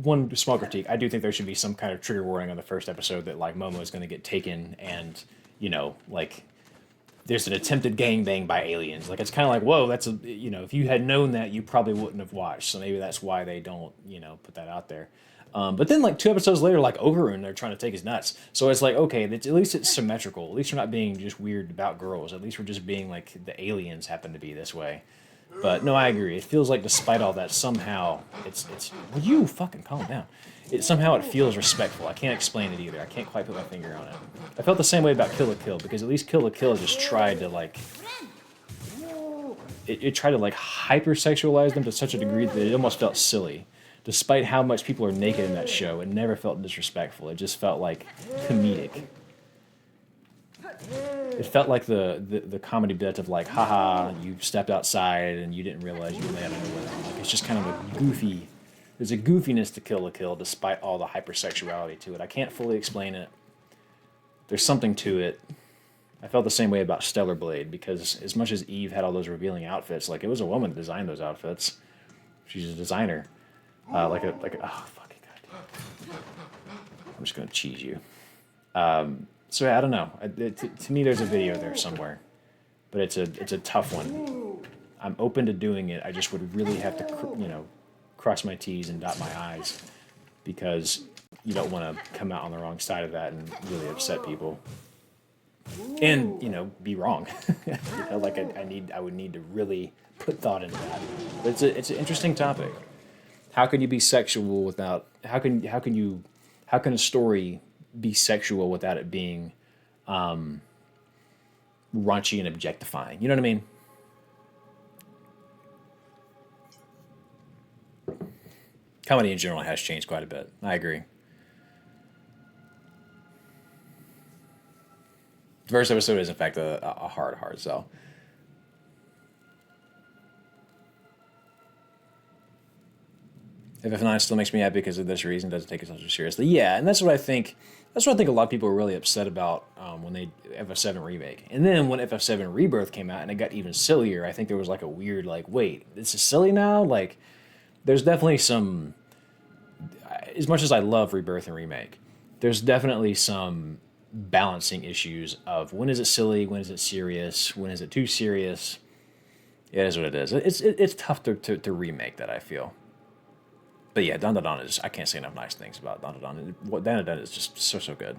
one small critique, I do think there should be some kind of trigger warning on the first episode that like Momo is going to get taken and, you know, like, there's an attempted gangbang by aliens. Like, it's kind of like, whoa, that's a, you know, if you had known that, you probably wouldn't have watched. So maybe that's why they don't, you know, put that out there. But then, like, 2 episodes later, like, Ogurun, they're trying to take his nuts. So it's like, okay, at least it's symmetrical. At least we're not being just weird about girls. At least we're just being, like, the aliens happen to be this way. But, no, I agree. It feels like, despite all that, somehow it's will you fucking calm down? Somehow it feels respectful. I can't explain it either. I can't quite put my finger on it. I felt the same way about Kill la Kill, because at least Kill la Kill just tried to, like... It tried to, like, hypersexualize them to such a degree that it almost felt silly. Despite how much people are naked in that show, it never felt disrespectful. It just felt, like, comedic. It felt like the comedy bit of, like, haha, you stepped outside and you didn't realize you really had underwear on. Like, it's just kind of a goofy... There's a goofiness to Kill la Kill despite all the hypersexuality to it. I can't fully explain it. There's something to it. I felt the same way about Stellar Blade, because as much as Eve had all those revealing outfits, like, it was a woman that designed those outfits. She's a designer. Oh, fucking goddamn. I'm just gonna cheese you. So yeah, I don't know. To me, there's a video there somewhere, but it's a tough one. I'm open to doing it. I just would really have to, you know, cross my T's and dot my I's, because you don't want to come out on the wrong side of that and really upset people. And, you know, be wrong. You know, like I would need to really put thought into that. But it's an interesting topic. How can you be sexual without how can a story be sexual without it being raunchy and objectifying? You know what I mean? Comedy in general has changed quite a bit. I agree. The first episode is, in fact, a hard sell. FF9 still makes me happy because of this reason. Doesn't take itself too seriously. Yeah, and that's what I think. That's what I think a lot of people were really upset about when they FF7 remake. And then when FF7 Rebirth came out and it got even sillier, I think there was like a weird like, wait, this is silly now? Like, there's definitely some. As much as I love Rebirth and Remake, there's definitely some balancing issues of when is it silly, when is it serious, when is it too serious. It is what it is. It's tough to remake that, I feel. But yeah, Dandadan is, I can't say enough nice things about Dandadan. What Dandadan is just so good.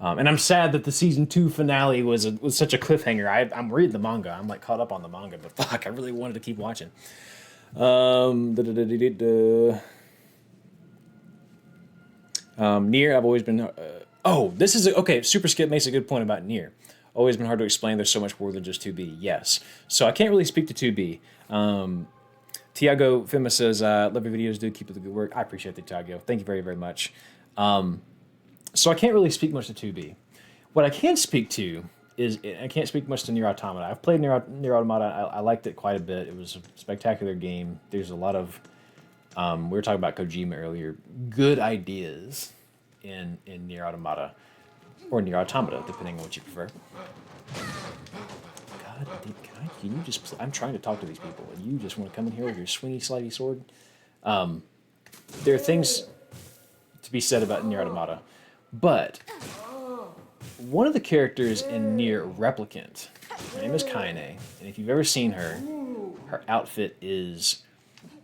And I'm sad that the season 2 finale was such a cliffhanger. I'm reading the manga. I'm like caught up on the manga, but fuck, I really wanted to keep watching. Nier, I've always been. This is okay. Super Skip makes a good point about Nier. Always been hard to explain. There's so much more than just 2B. Yes. So I can't really speak to 2B. Tiago Fima says, love your videos, dude. Keep up the good work. I appreciate that, Tiago. Thank you very, very much. So I can't really speak much to 2B. What I can speak to is, I can't speak much to Nier Automata. I've played Nier Automata. I liked it quite a bit. It was a spectacular game. There's a lot of, we were talking about Kojima earlier, good ideas in Nier Automata, or Nier Automata, depending on what you prefer. Can you just? I'm trying to talk to these people, and you just want to come in here with your swingy, slidey sword. There are things to be said about Nier Automata, but one of the characters in Nier Replicant, her name is Kaine, and if you've ever seen her, her outfit is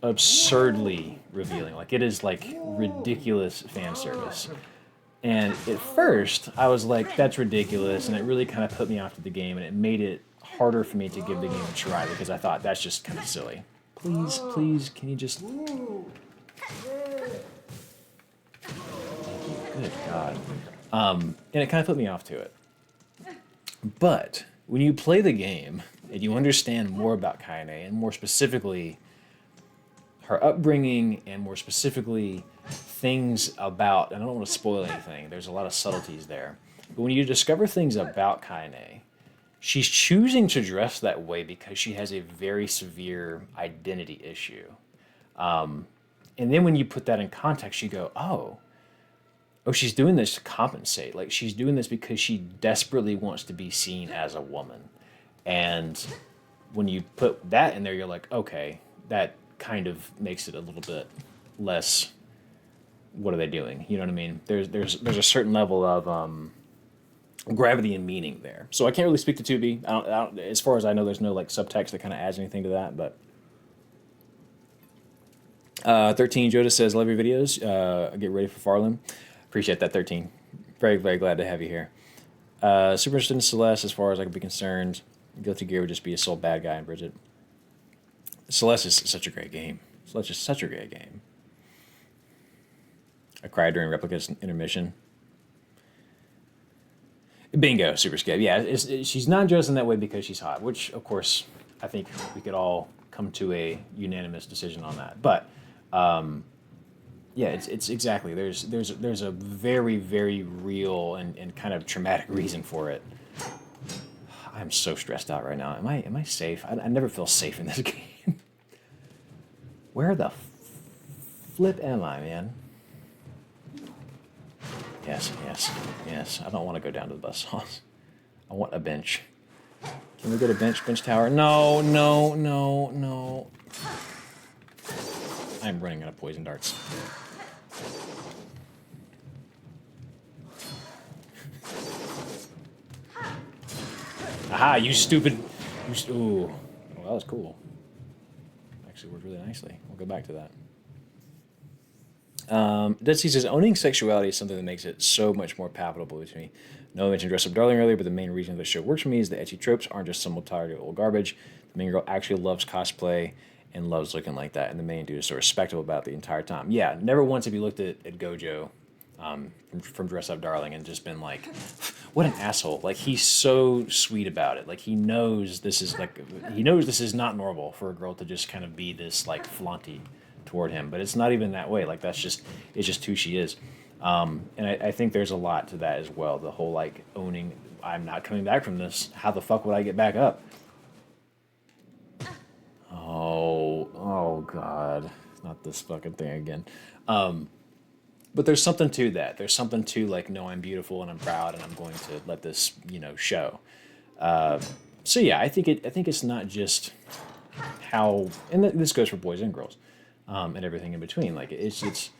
absurdly revealing. Like, it is like ridiculous fan service. And at first, I was like, that's ridiculous, and it really kind of put me off to the game, and it made it harder for me to give the game a try because I thought that's just kind of silly. Please, can you just... Good God. And it kind of put me off to it. But when you play the game and you understand more about Kaine, and more specifically her upbringing, and more specifically things about, and I don't want to spoil anything, there's a lot of subtleties there, but when you discover things about Kaine, she's choosing to dress that way because she has a very severe identity issue. And then when you put that in context, you go, oh, she's doing this to compensate. Like, she's doing this because she desperately wants to be seen as a woman. And when you put that in there, you're like, okay, that kind of makes it a little bit less, what are they doing? You know what I mean? There's a certain level of gravity and meaning there. So I can't really speak to 2B. I don't, as far as I know, there's no like subtext that kind of adds anything to that. But 13 Joda says, love your videos. Get ready for Pharloom. Appreciate that, 13. Very, very glad to have you here. Super interested in Celeste as far as I can be concerned. Guilty Gear would just be a sole bad guy in Bridget. Celeste is such a great game. Celeste is such a great game. I cried during Replica's intermission. Bingo, Super Skip. Yeah, she's not dressed in that way because she's hot, which, of course, I think we could all come to a unanimous decision on that. But, yeah, it's exactly. There's a very, very real and kind of traumatic reason for it. I'm so stressed out right now. Am I safe? I never feel safe in this game. Where the flip am I, man? Yes. I don't want to go down to the bus sauce. I want a bench. Can we go to bench tower? No. I'm running out of poison darts. Aha, you stupid. Ooh. Well, that was cool. Actually worked really nicely. We'll go back to that. Dead Sea says, owning sexuality is something that makes it so much more palatable to me. No, I mentioned Dress Up Darling earlier, but the main reason the show works for me is the ecchi tropes aren't just some tired old garbage. The main girl actually loves cosplay and loves looking like that, and the main dude is so respectable about it the entire time. Yeah, never once have you looked at Gojo from Dress Up Darling and just been like, what an asshole. Like, he's so sweet about it. Like, he knows this is not normal for a girl to just kind of be this like flaunty toward him, but it's not even that way. Like, it's just who she is. And I think there's a lot to that as well. The whole like owning, I'm not coming back from this. How the fuck would I get back up? Oh God, not this fucking thing again. But there's something to that. There's something to like, no, I'm beautiful and I'm proud and I'm going to let this, show. So yeah, I think it's not just how, and this goes for boys and girls, and everything in between. Like it's.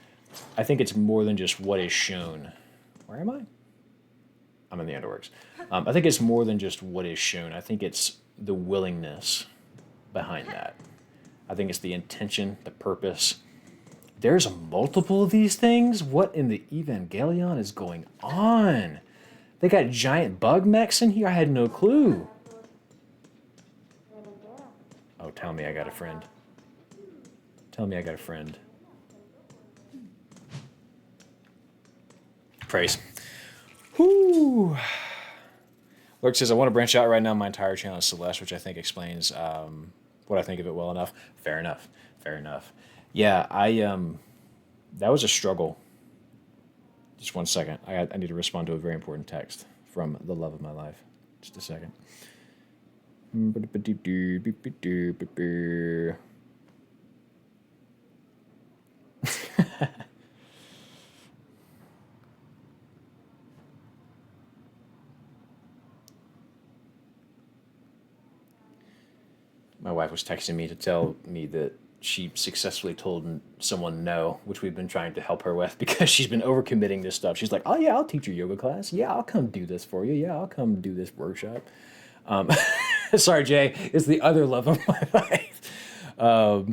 I think it's more than just what is shown. Where am I? I'm in the underworks. I think it's more than just what is shown. I think it's the willingness behind that. I think it's the intention, the purpose. There's a multiple of these things? What in the Evangelion is going on? They got giant bug mechs in here? I had no clue. Oh, tell me I got a friend. Tell me I got a friend. Praise. Whoo! Lurk says, I want to branch out right now. My entire channel is Celeste, which I think explains what I think of it well enough. Fair enough. Fair enough. Yeah, that was a struggle. Just one second. I need to respond to a very important text from the love of my life. Just a second. My wife was texting me to tell me that she successfully told someone no, which we've been trying to help her with because she's been overcommitting this stuff. She's like, oh yeah, I'll teach your yoga class. Yeah, I'll come do this for you. Yeah, I'll come do this workshop. Sorry, Jay. It's the other love of my life. But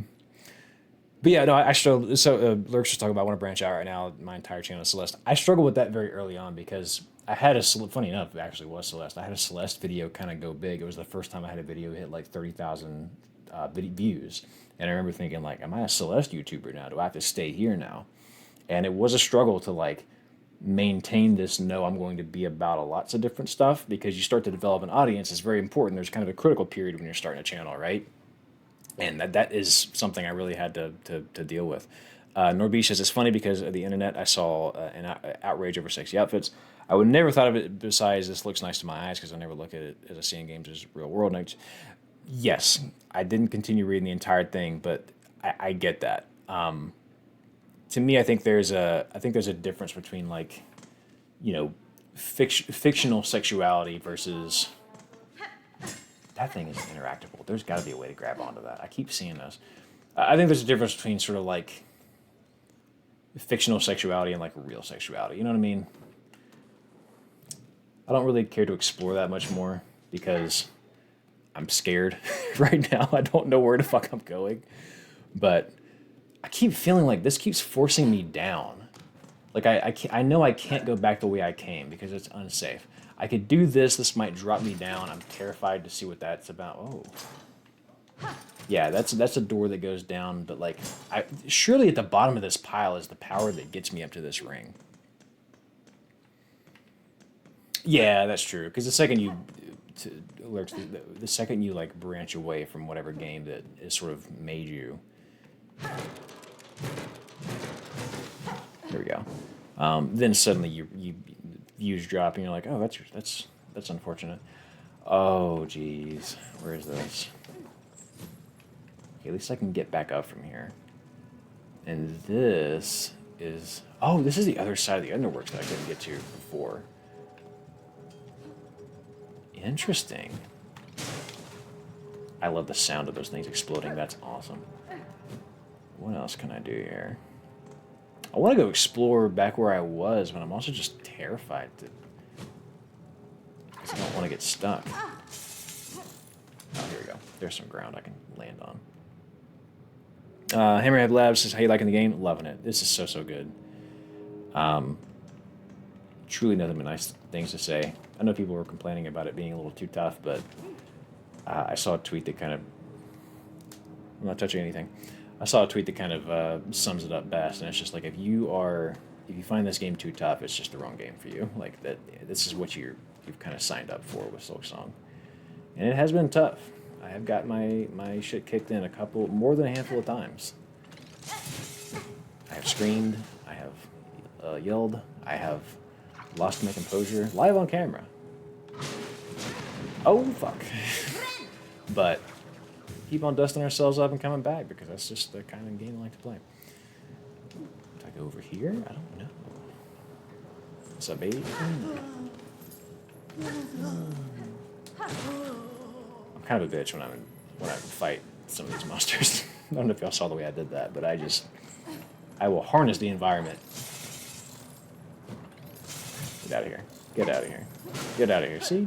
yeah, no, I struggle. So Lurk's just talking about I want to branch out right now. My entire channel is Celeste. I struggled with that very early on because I had funny enough, it actually was Celeste. I had a Celeste video kind of go big. It was the first time I had a video hit like 30,000 views. And I remember thinking like, am I a Celeste YouTuber now? Do I have to stay here now? And it was a struggle to like maintain this, no, I'm going to be about lots of different stuff because you start to develop an audience. It's very important. There's kind of a critical period when you're starting a channel, right? And that is something I really had to deal with. Norby says, it's funny because of the internet, I saw an outrage over sexy outfits. I would never thought of it besides this looks nice to my eyes because I never look at it as a seeing games as real world. And yes, I didn't continue reading the entire thing, but I get that. To me, I think there's a difference between like, fictional sexuality versus that thing is interactable. There's got to be a way to grab onto that. I keep seeing those. I think there's a difference between sort of like fictional sexuality and like real sexuality. You know what I mean? I don't really care to explore that much more because I'm scared right now. I don't know where the fuck I'm going. But I keep feeling like this keeps forcing me down. Like I know I can't go back the way I came because it's unsafe. I could do this. This might drop me down. I'm terrified to see what that's about. Oh. Yeah, that's a door that goes down. But like, surely at the bottom of this pile is the power that gets me up to this ring. Yeah, that's true. Because the second the second you like branch away from whatever game that has sort of made you. There we go. Then suddenly you views drop and you're like, oh, that's unfortunate. Oh, geez, where is this? Okay, at least I can get back up from here. And this is the other side of the underworks that I couldn't get to before. Interesting. I love the sound of those things exploding. That's awesome. What else can I do here? I want to go explore back where I was, but I'm also just terrified because I don't want to get stuck. Oh, here we go. There's some ground I can land on. Hammerhead Labs says, how you liking the game? Loving it. This is so good. Truly nothing but nice things to say. I know people were complaining about it being a little too tough, but I saw a tweet that kind of... I'm not touching anything. I saw a tweet that kind of sums it up best, and it's just like if you find this game too tough, it's just the wrong game for you. Like that, this is what you've kind of signed up for with Silksong, and it has been tough. I have got my shit kicked in more than a handful of times. I have screamed. I have yelled. I have lost my composure live on camera. Oh, fuck. But keep on dusting ourselves up and coming back because that's just the kind of game I like to play. Do I go over here? I don't know. What's up, baby? I'm kind of a bitch when I fight some of these monsters. I don't know if y'all saw the way I did that, but I will harness the environment. Get out of here. Get out of here. Get out of here. See?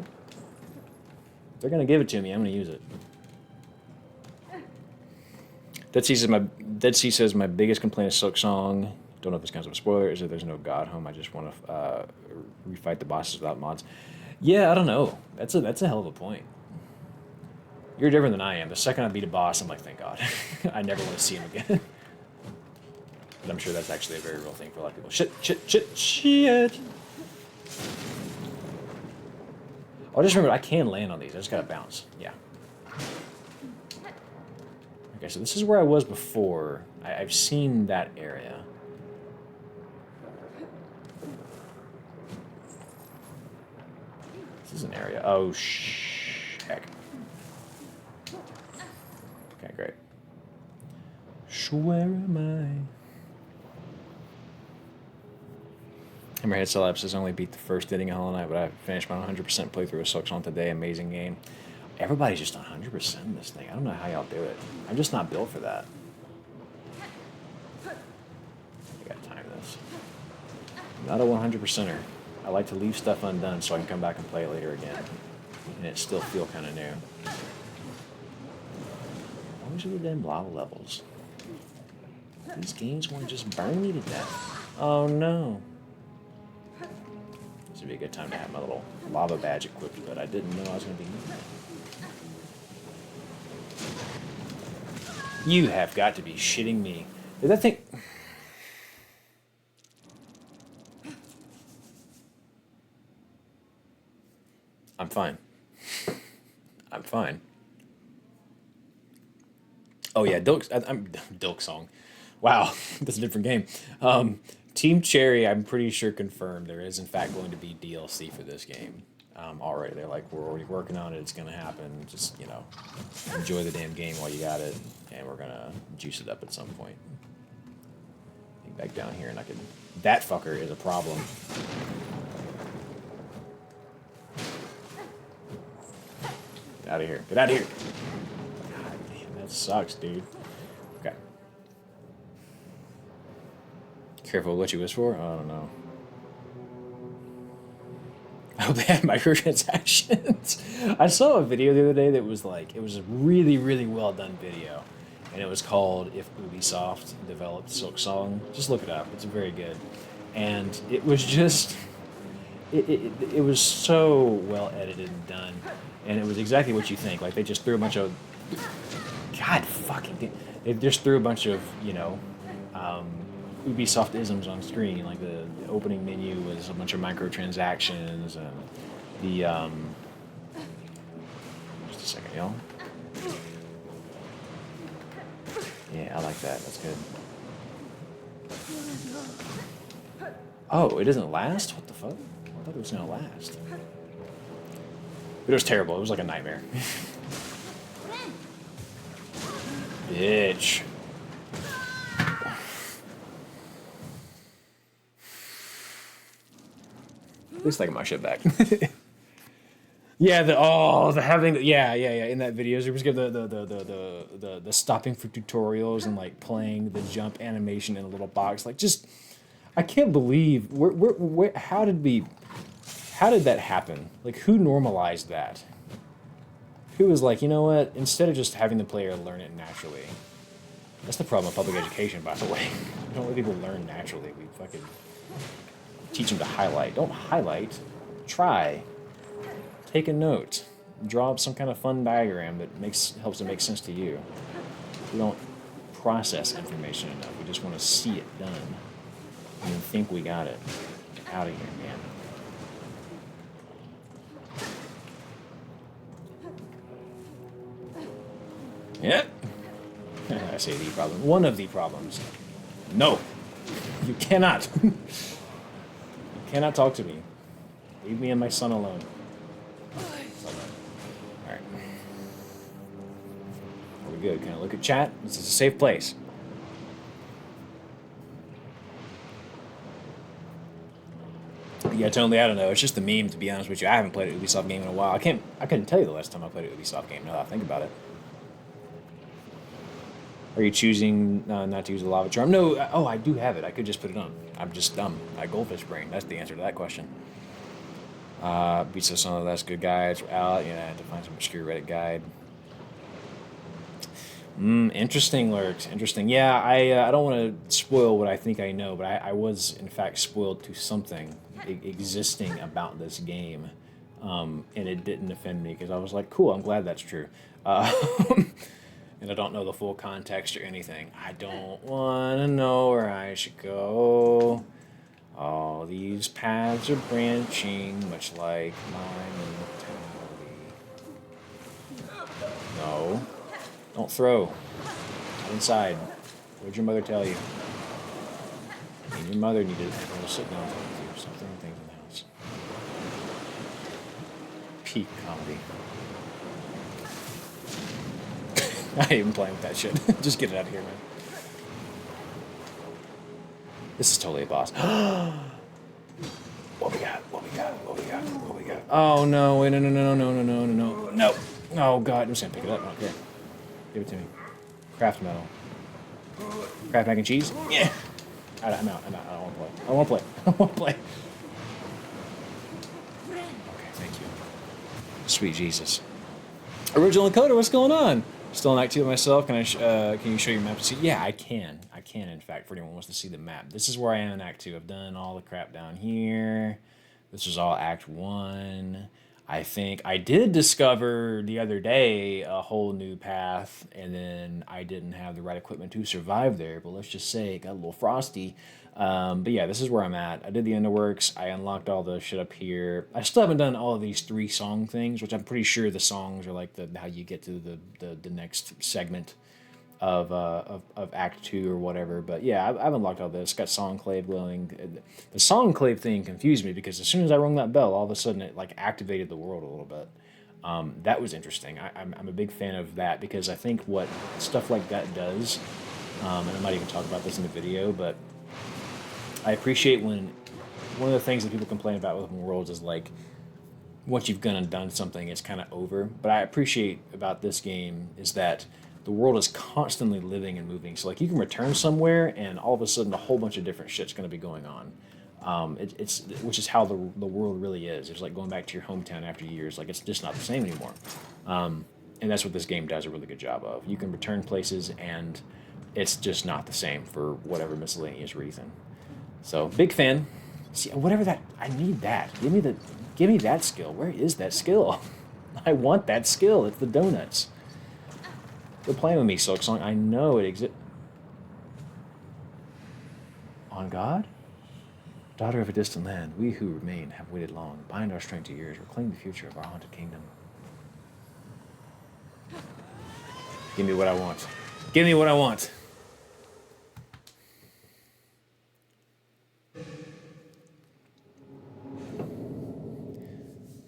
They're going to give it to me. I'm going to use it. Dead Sea says my biggest complaint is Silk Song. Don't know if this counts as a spoiler. Is that there's no God Home. I just want to refight the bosses without mods. Yeah, I don't know. That's a hell of a point. You're different than I am. The second I beat a boss, I'm like, thank God. I never want to see him again. But I'm sure that's actually a very real thing for a lot of people. Shit. Oh, just remember, I can land on these. I just gotta bounce. Yeah. Okay, so this is where I was before. I've seen that area. This is an area. Oh, heck. Okay, great. Where am I? Hammerhead Celeb says I only beat the first inning of Hollow Knight, but I finished my 100% playthrough of Silk Song today. Amazing game. Everybody's just 100% in this thing. I don't know how y'all do it. I'm just not built for that. I gotta time this. I'm not a 100%er. I like to leave stuff undone so I can come back and play it later again. And it still feel kind of new. Always are the damn lava levels. These games want to just burn me to death. Oh no. This would be a good time to have my little lava badge equipped, but I didn't know I was going to be needing it. You have got to be shitting me. Did that thing... I'm fine. I'm fine. Oh yeah, I'm Dilk Song. Wow, that's a different game. Team Cherry, I'm pretty sure confirmed there is in fact going to be DLC for this game. Already, they're like, we're already working on it. It's gonna happen. Just enjoy the damn game while you got it, and we're gonna juice it up at some point. Get back down here, and I can. That fucker is a problem. Get out of here! Get out of here! God damn, that sucks, dude. Okay. Careful what you wish for? I don't know. I hope they have microtransactions. I saw a video the other day that was like, it was a really, really well done video. And it was called If Ubisoft Developed Silk Song. Just look it up. It's very good. And it was just, it was so well edited and done. And it was exactly what you think. Like they just threw a bunch of, God fucking, they just threw a bunch of, Ubisoft isms on screen, like the opening menu was a bunch of microtransactions and the just a second, y'all. Yeah, I like that. That's good. Oh, it doesn't last? What the fuck? I thought it was gonna last. But it was terrible. It was like a nightmare. Bitch. At least I get my shit back. Yeah, in that video, they was give the stopping for tutorials and like playing the jump animation in a little box. Like, just I can't believe how did that happen? Like, who normalized that? Who was like, you know what? Instead of just having the player learn it naturally. That's the problem with public education, by the way. We don't let people learn naturally. We fucking teach them to highlight. Don't highlight. Try. Take a note. Draw up some kind of fun diagram that helps it make sense to you. We don't process information enough. We just want to see it done. And then think we got it. Get out of here, man. Yep. I say the problem. One of the problems. No. You cannot. Cannot talk to me. Leave me and my son alone. Alright. Are we good? Can I look at chat? This is a safe place. Yeah, totally. I don't know. It's just a meme, to be honest with you. I haven't played an Ubisoft game in a while. I couldn't tell you the last time I played an Ubisoft game. Now that I think about it. Are you choosing not to use the lava charm? No. Oh, I do have it. I could just put it on. I'm just dumb. I goldfish brain. That's the answer to that question. Beats us on the last good guides. Out. Yeah, I had to find some obscure Reddit guide. Interesting, Lurks. Interesting. Yeah, I don't want to spoil what I think I know, but I was, in fact, spoiled to something existing about this game. And it didn't offend me because I was like, cool, I'm glad that's true. And I don't know the full context or anything. I don't want to know where I should go. All these paths are branching, much like my mentality. No. Don't throw. Not inside. What did your mother tell you? I mean, your mother needed to sit down with you. Something things in the house. Peak comedy. I ain't even playing with that shit. Just get it out of here, man. This is totally a boss. What we got? What we got? What we got? What we got? Oh no! Wait, no! No! Oh god! I'm just gonna pick it up. Okay. Give it to me. Craft metal. Craft mac and cheese? Yeah! I'm out. I don't want to play. I don't want to play. Okay, thank you. Sweet Jesus. Original encoder, what's going on? Still in Act 2 myself. Can you show your map to see? Yeah, I can. I can, in fact, for anyone who wants to see the map. This is where I am in Act 2. I've done all the crap down here. This is all Act 1. I think I did discover the other day a whole new path, and then I didn't have the right equipment to survive there, but let's just say it got a little frosty. But yeah, this is where I'm at. I did the underworks. I unlocked all the shit up here. I still haven't done all of these 3 song things, which I'm pretty sure the songs are like how you get to the next segment of Act 2 or whatever. But yeah, I've unlocked all this. Got Songclave glowing. The Songclave thing confused me because as soon as I rung that bell, all of a sudden it like activated the world a little bit. That was interesting. I'm a big fan of that because I think what stuff like that does, and I might even talk about this in the video, but I appreciate when one of the things that people complain about with open worlds is like once you've gone and done something, it's kind of over. But I appreciate about this game is that the world is constantly living and moving. So like you can return somewhere and all of a sudden a whole bunch of different shit's going to be going on. It's which is how the world really is. It's like going back to your hometown after years. Like it's just not the same anymore. And that's what this game does a really good job of. You can return places and it's just not the same for whatever miscellaneous reason. So big fan. See, whatever that, I need that. Give me that skill. Where is that skill? I want that skill. It's the donuts. Quit playing with me, Silk Song. I know it exists. On God? Daughter of a distant land, we who remain have waited long. Bind our strength to yours. Reclaim the future of our haunted kingdom. Give me what I want. Give me what I want.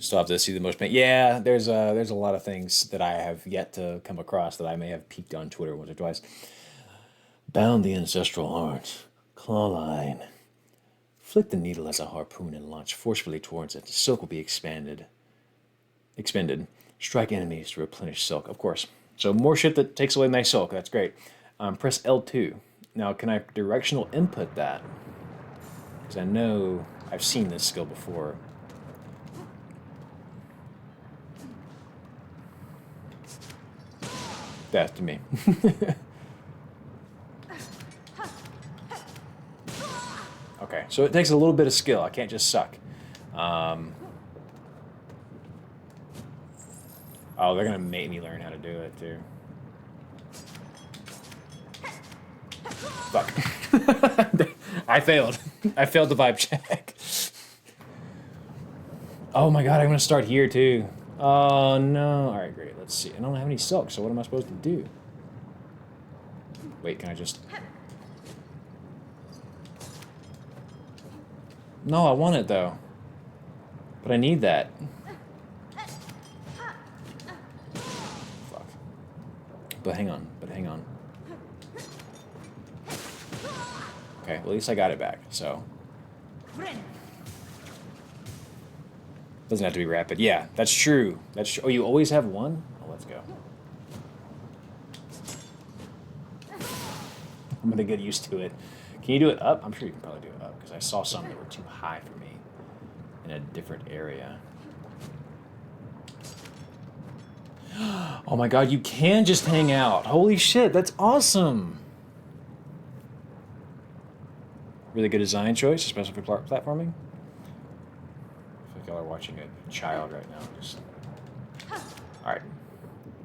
Still have to see the most paint. Yeah, there's a lot of things that I have yet to come across that I may have peeked on Twitter once or twice. Bound the ancestral heart, claw line. Flick the needle as a harpoon and launch forcefully towards it. The silk will be expended. Strike enemies to replenish silk, of course. So more shit that takes away my silk. That's great. Press L2. Now, can I directional input that? Because I know I've seen this skill before. Death to me. Okay, so it takes a little bit of skill. I can't just suck. Oh, they're gonna make me learn how to do it too. Fuck. I failed. I failed the vibe check. Oh my god, I'm gonna start here too. Oh no. Alright, great. Let's see. I don't have any silk, so what am I supposed to do? Wait, can I just... No, I want it though. But I need that. Fuck. But hang on. Okay, well, at least I got it back, so. Doesn't have to be rapid. Yeah, that's true. Oh, you always have one? Oh, let's go. I'm gonna get used to it. Can you do it up? I'm sure you can probably do it up, because I saw some that were too high for me in a different area. Oh my god, you can just hang out. Holy shit, that's awesome. Really good design choice, especially for platforming. I feel like y'all are watching a child right now. Alright.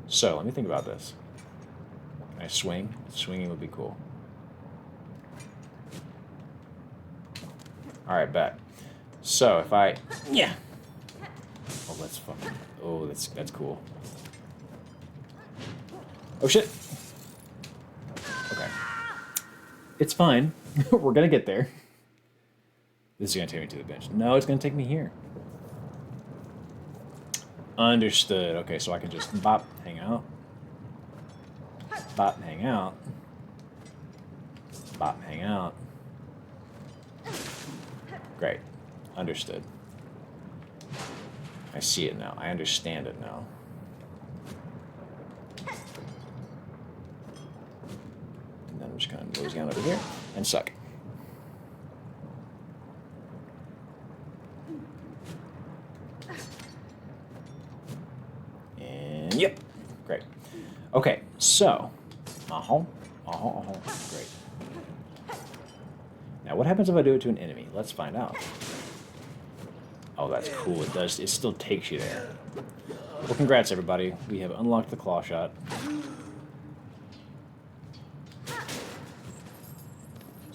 So, let me think about this. Can I swing? Swinging would be cool. Alright, bet. So, if I... Yeah! Oh, let's fucking... Oh, that's cool. Oh, shit! Okay. It's fine. We're gonna get there. This is gonna take me to the bench. No, it's gonna take me here. Understood. Okay, so I can just bop, hang out. Bop, hang out. Bop, hang out. Great. Understood. I see it now. I understand it now. And then I'm just gonna mosey on over here and suck. And yep. Great. Okay, so. Great. Now, what happens if I do it to an enemy? Let's find out. Oh, that's cool. It does. It still takes you there. Well, congrats, everybody. We have unlocked the claw shot. Let's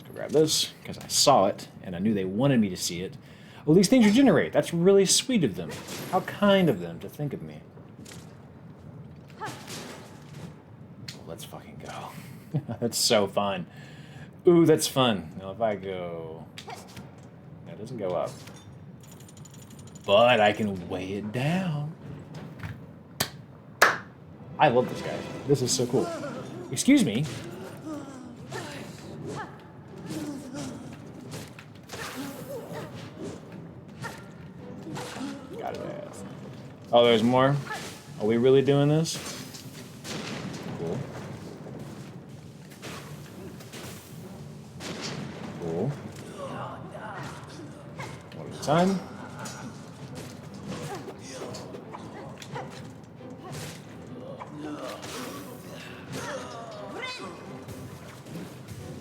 go grab this, because I saw it, and I knew they wanted me to see it. Oh, these things regenerate. That's really sweet of them. How kind of them to think of me. Oh, let's fucking go. That's so fun. Ooh, that's fun. Now, if I go... That doesn't go up. But I can weigh it down. I love this guy. This is so cool. Excuse me. Got it. Oh, there's more? Are we really doing this? Cool. Cool. One at a time.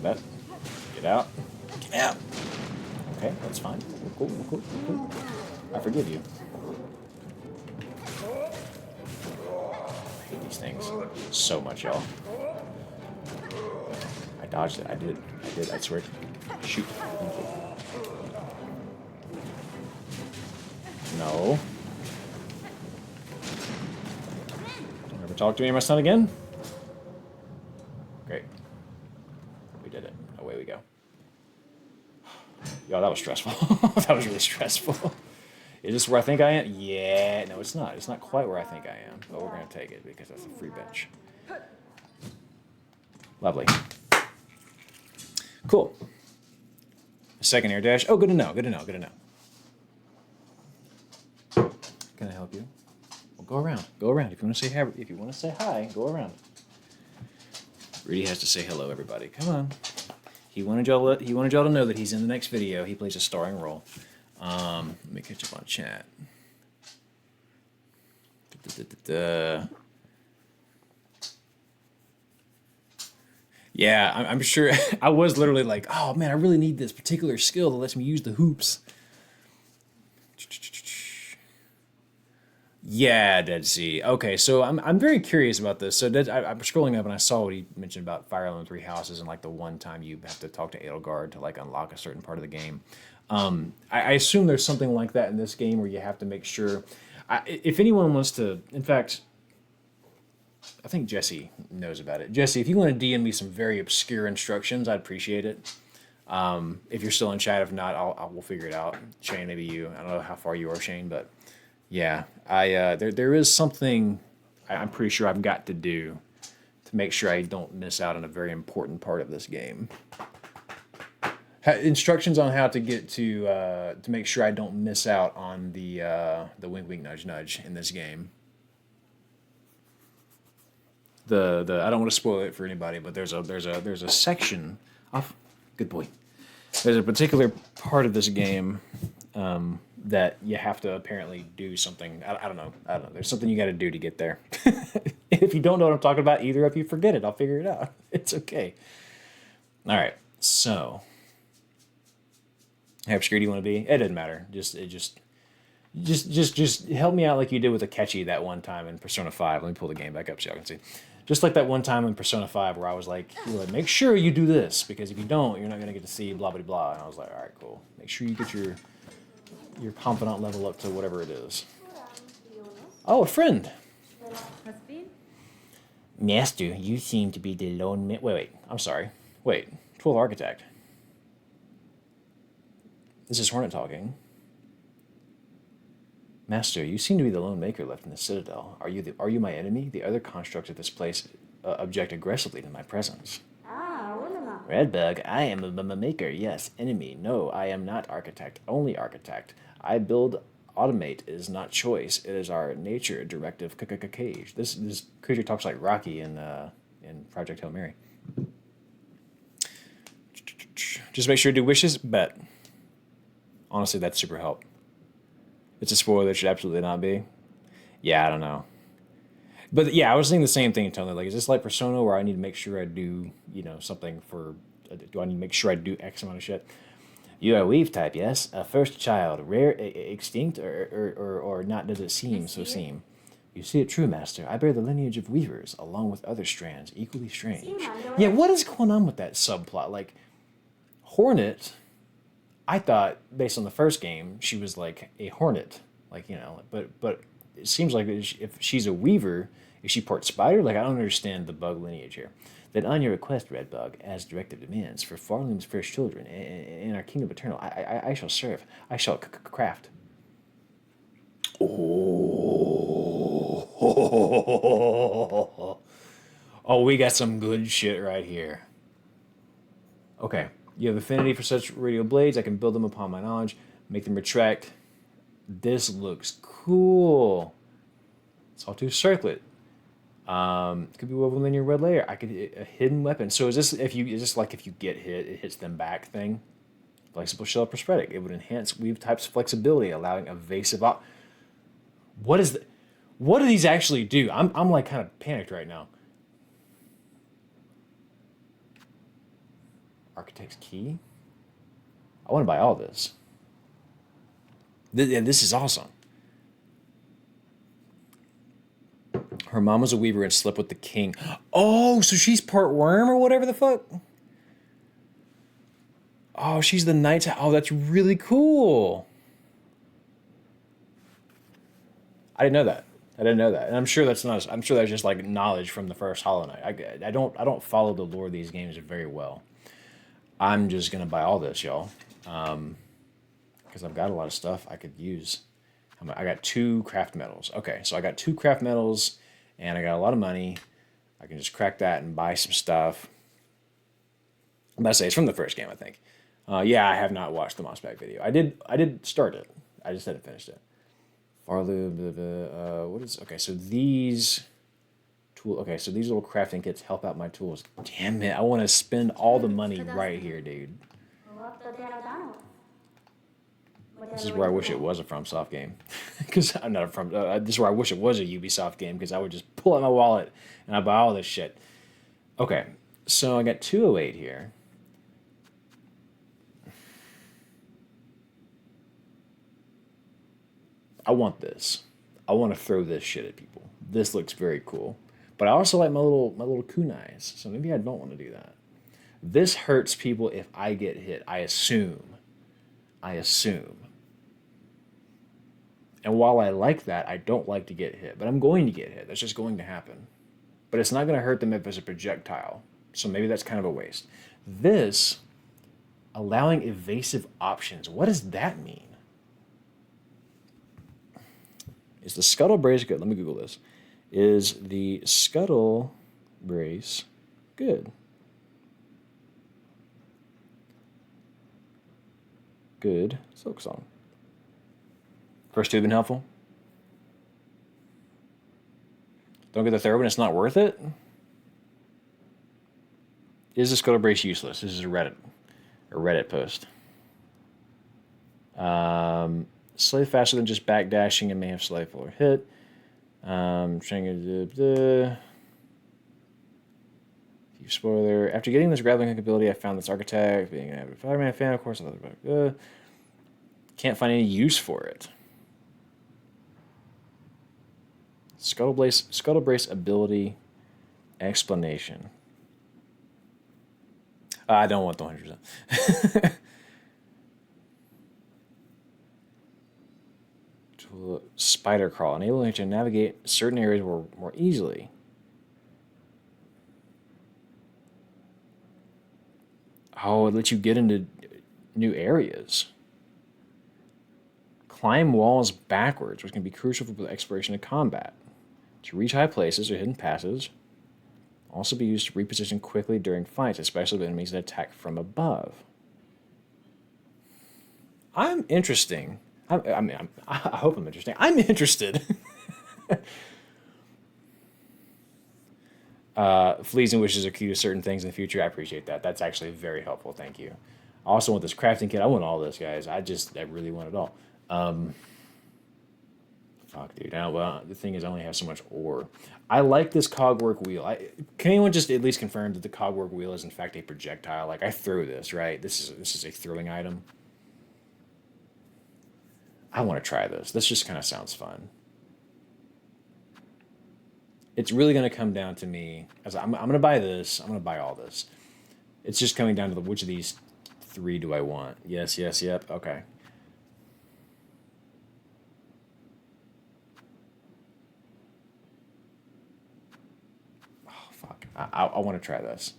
That. Get out. Get out. Okay, that's fine. Cool. I forgive you. I hate these things so much, y'all. I dodged it. I did. I swear. Shoot. No. Don't ever talk to me or my son again. Great. We did it. Away we go. Yo, that was stressful. That was really stressful. Is this where I think I am? Yeah. No, it's not. It's not quite where I think I am. But we're going to take it because that's a free bench. Lovely. Cool. Second air dash. Oh, good to know. Good to know. Good to know. Can I help you? Well, go around. Go around. If you want to say hi, go around. Rudy has to say hello, everybody. Come on. He wanted y'all to know that he's in the next video. He plays a starring role. Let me catch up on chat. Yeah, I'm sure. I was literally like, oh man, I really need this particular skill that lets me use the hoops. Yeah, Dead Sea. Okay, so I'm very curious about this. So I'm scrolling up and I saw what he mentioned about Pharloom 3 houses and like the one time you have to talk to Edelgard to like unlock a certain part of the game. I assume there's something like that in this game where you have to make sure. If anyone wants to, in fact, I think Jesse knows about it. Jesse, if you want to DM me some very obscure instructions, I'd appreciate it. If you're still in chat, if not, we'll figure it out. Shane, maybe you. I don't know how far you are, Shane, but yeah, there is something I'm pretty sure I've got to do to make sure I don't miss out on a very important part of this game. Instructions on how to get to make sure I don't miss out on the wink wink nudge nudge in this game. The I don't want to spoil it for anybody, but there's a section of good boy. There's a particular part of this game that you have to apparently do something. I don't know. There's something you got to do to get there. If you don't know what I'm talking about, either of you forget it. I'll figure it out. It's okay. All right. So, how obscure do you want to be? It doesn't matter. Just help me out like you did with Akechi that one time in Persona 5. Let me pull the game back up so y'all can see. Just like that one time in Persona 5 where I was like, make sure you do this, because if you don't, you're not going to get to see blah, blah, blah. And I was like, all right, cool. Make sure you get your confidant level up to whatever it is. Oh, a friend. Master, you seem to be the lone man. Wait, I'm sorry. Wait, 12th Architect. This is Hornet talking. Master, you seem to be the lone maker left in the Citadel. Are you my enemy? The other constructs of this place object aggressively to my presence. Redbug, I am a maker. Yes, enemy. No, I am not architect. Only architect. I build. Automate is not choice. It is our nature. Directive. Cage. This creature talks like Rocky in Project Hail Mary. Just make sure to do wishes. Bet. Honestly, that's super help. It's a spoiler that should absolutely not be. Yeah, I don't know. But yeah, I was thinking the same thing, Tony. Like, is this like Persona where I need to make sure I do, something for... do I need to make sure I do X amount of shit? You are a weave type, yes? A first child, rare, extinct, or not does it seem so seem? You see it true, Master. I bear the lineage of weavers, along with other strands, equally strange. Yeah, what is going on with that subplot? Like, Hornet... I thought, based on the first game, she was like a hornet, but it seems like if she's a weaver, is she part spider? Like, I don't understand the bug lineage here. Then on your request, Redbug, as directive demands, for Pharloom's first children, in our kingdom eternal, I shall serve, I shall craft. Oh, we got some good shit right here. Okay. You have affinity for such radial blades. I can build them upon my knowledge, make them retract. This looks cool. Sawtooth circlet. Could be woven in your red layer. I could a hidden weapon. So is this if you get hit, it hits them back thing? Flexible shell prosthetic. It would enhance weave type's flexibility, allowing evasive. What is the? What do these actually do? I'm like kind of panicked right now. Architect's key. I want to buy all this. And this is awesome. Her mom was a weaver and slept with the king. Oh, so she's part worm or whatever the fuck? Oh, she's the night. Oh, that's really cool. I didn't know that. And I'm sure that's not. I'm sure that's just like knowledge from the first Hollow Knight. I don't follow the lore of these games very well. I'm just gonna buy all this, y'all, because I've got a lot of stuff I could use. I got 2 craft metals. Okay, so I got 2 craft metals, and I got a lot of money. I can just crack that and buy some stuff. I'm about to say it's from the first game, I think. Yeah, I have not watched the Mossback video. I did start it. I just hadn't finished it. Pharloom, what is... Okay, so these... Okay, so these little crafting kits help out my tools. Damn it, I want to spend all the money right here, dude. This is where I wish it was a FromSoft game. Because I'm not a From... this is where I wish it was a Ubisoft game, because I would just pull out my wallet and I'd buy all this shit. Okay, so I got 208 here. I want this. I want to throw this shit at people. This looks very cool. But I also like my little kunais, so maybe I don't want to do that. This hurts people if I get hit, I assume. And while I like that, I don't like to get hit. But I'm going to get hit. That's just going to happen. But it's not going to hurt them if it's a projectile. So maybe that's kind of a waste. This Allowing evasive options. What does that mean? Is the scuttle brace good? Let me Google this. Is the scuttle brace good? Good silk song. First two been helpful? Don't get the third one, it's not worth it? Is the scuttle brace useless? This is a Reddit post. Slay faster than just backdashing and may have slight fuller hit. Trying to spoiler. After getting this grappling hook ability, I found this architect being an avid Fireman fan, of course. Can't find any use for it. Scuttle brace ability explanation. I don't want the 100%. Spider crawl, enabling you to navigate certain areas more easily. Oh, it lets you get into new areas. Climb walls backwards, which can be crucial for the exploration of combat. To reach high places or hidden passages. Also be used to reposition quickly during fights, especially with enemies that attack from above. I'm interesting. I hope I'm interesting. I'm interested. Fleas and wishes are key to certain things in the future. I appreciate that. That's actually very helpful. Thank you. I also want this crafting kit. I want all this, guys. I really want it all. Fuck, dude. Well, the thing is, I only have so much ore. I like this cogwork wheel. Can anyone just at least confirm that the cogwork wheel is in fact a projectile? Like, I threw this, right? This is a throwing item. I want to try this. This just kind of sounds fun. It's really going to come down to me. As I'm going to buy this. I'm going to buy all this. It's just coming down to which of these three do I want? Yes, yes, yep. Okay. Oh, fuck. I want to try this.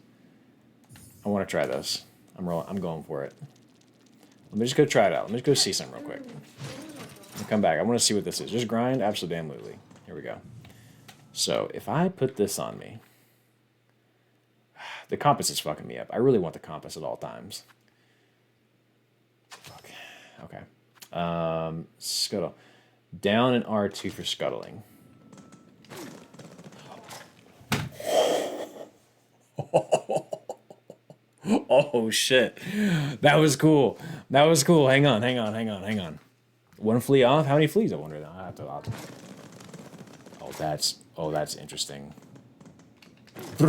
I want to try this. I'm going for it. Let me just go try it out. Let me just go see something real quick. I'll come back. I want to see what this is. Just grind? Absolutely. Here we go. So, if I put this on me... The compass is fucking me up. I really want the compass at all times. Fuck. Okay. Scuttle. Down and R2 for scuttling. Oh, shit. That was cool. That was cool. Hang on. One flea off? How many fleas, I wonder? I have to... Oh, that's interesting. Get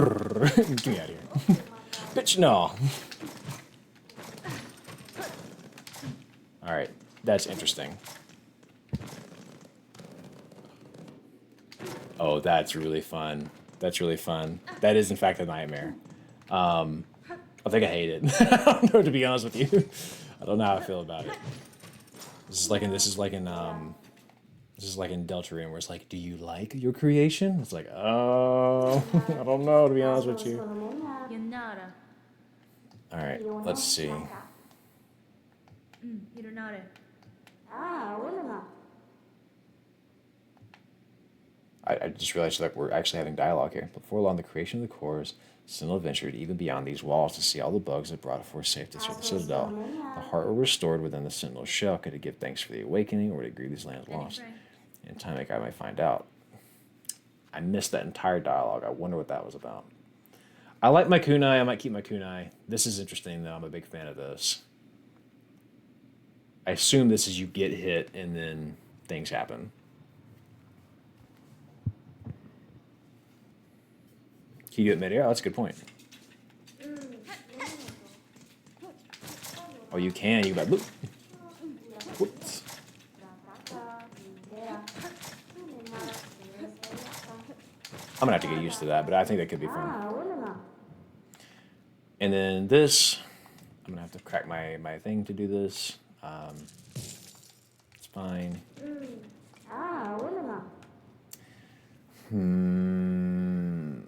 me out of here. Bitch, no. Alright, that's interesting. Oh, that's really fun. That is, in fact, a nightmare. I think I hate it. I don't know, to be honest with you. I don't know how I feel about it. This is like in Deltarune, where it's like, do you like your creation? It's like, oh, I don't know, to be honest with you. All right, let's see. I just realized that we're actually having dialogue here. Before long, the creation of the cores, Sentinel ventured even beyond these walls to see all the bugs that brought forth safety through the Citadel. The heart were restored within the Sentinel's shell. Could it give thanks for the awakening, or would it grieve these lands lost? In time, I might find out. I missed that entire dialogue. I wonder what that was about. I like my kunai. I might keep my kunai. This is interesting, though. I'm a big fan of this. I assume this is you get hit and then things happen. Can you do it midair? Oh, that's a good point. Oh, you can. You got. Whoops. I'm gonna have to get used to that, but I think that could be fun. And then this, I'm gonna have to crack my thing to do this. It's fine.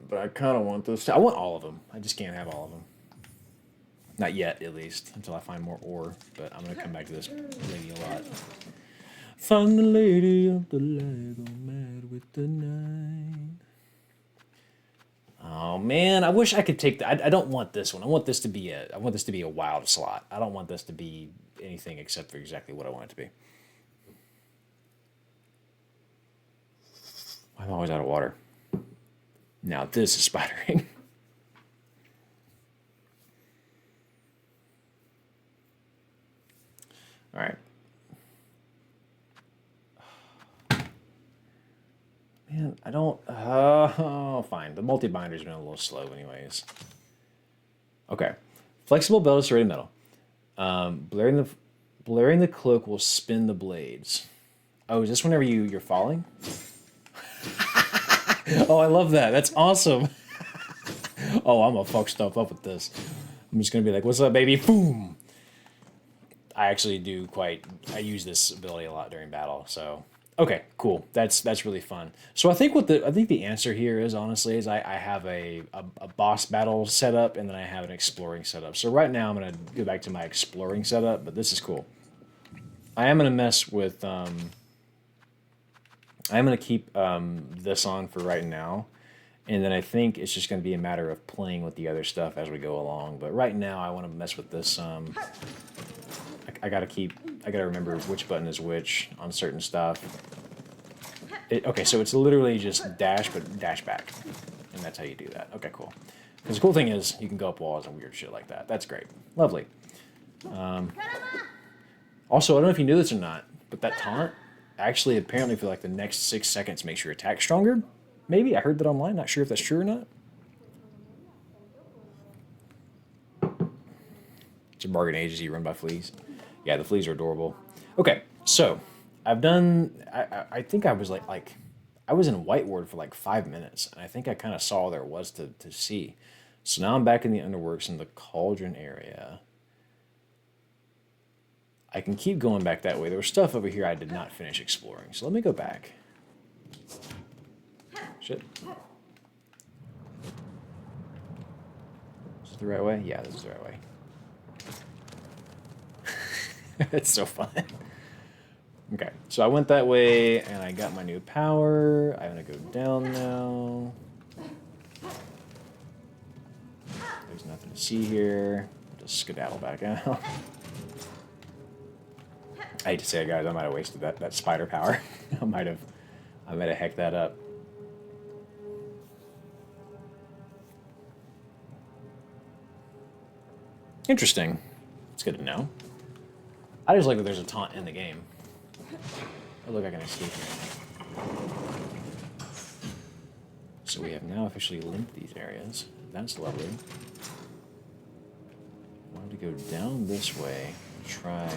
But I kind of want those. I want all of them. I just can't have all of them. Not yet, at least, until I find more ore. But I'm gonna come back to this lady a lot. Find the lady of the Lego mad with the night. Oh man, I wish I could take that. I don't want this one. I want this to be a wild slot. I don't want this to be anything except for exactly what I want it to be. I'm always out of water. Now this is spidering. All right. Man, I don't... Oh, fine. The multi-binder's been a little slow anyways. Okay. Flexible belt of serrated metal. Blaring the cloak will spin the blades. Oh, is this whenever you're falling? Oh, I love that. That's awesome. Oh, I'm gonna fuck stuff up with this. I'm just gonna be like, what's up, baby? Boom! I actually I use this ability a lot during battle, so... Okay, cool. That's really fun. So I think the answer here is, honestly, is I have a boss battle setup, and then I have an exploring setup. So right now I'm gonna go back to my exploring setup, but this is cool. I am gonna mess with I am gonna keep this on for right now, and then I think it's just gonna be a matter of playing with the other stuff as we go along. But right now I want to mess with this. I gotta remember which button is which on certain stuff. Okay, so it's literally just dash, but dash back. And that's how you do that. Okay, cool. Because the cool thing is, you can go up walls and weird shit like that. That's great. Lovely. Also, I don't know if you knew this or not, but that taunt, actually, apparently for like the next 6 seconds makes your attack stronger. Maybe, I heard that online. Not sure if that's true or not. It's a bargain agency run by fleas. Yeah, the fleas are adorable. Okay, so I've done. I think I was I was in White Ward for like 5 minutes, and I think I kind of saw all there was to see. So now I'm back in the Underworks in the Cauldron area. I can keep going back that way. There was stuff over here I did not finish exploring, so let me go back. Shit. Is this the right way? Yeah, this is the right way. It's so fun. Okay, so I went that way, and I got my new power. I'm going to go down now. There's nothing to see here. Just skedaddle back out. I hate to say it, guys. I might have wasted that spider power. I might have hecked that up. Interesting. It's good to know. I just like that there's a taunt in the game. Oh, look, I can escape here. So we have now officially linked these areas. That's lovely. I wanted to go down this way. Try...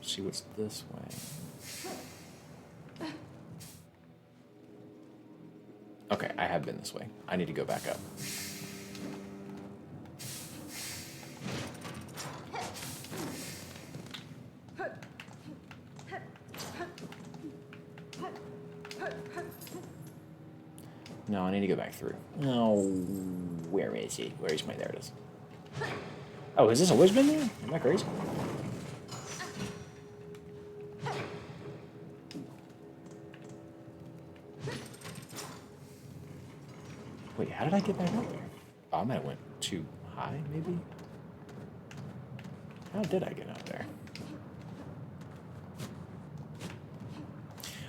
see what's this way. Okay, I have been this way. I need to go back up. No, I need to go back through. Oh, where is he? Where is my... There it is. Oh, has this always been there? Am I crazy? Wait, how did I get back up there? Oh, I might have went too high, maybe? How did I get up there?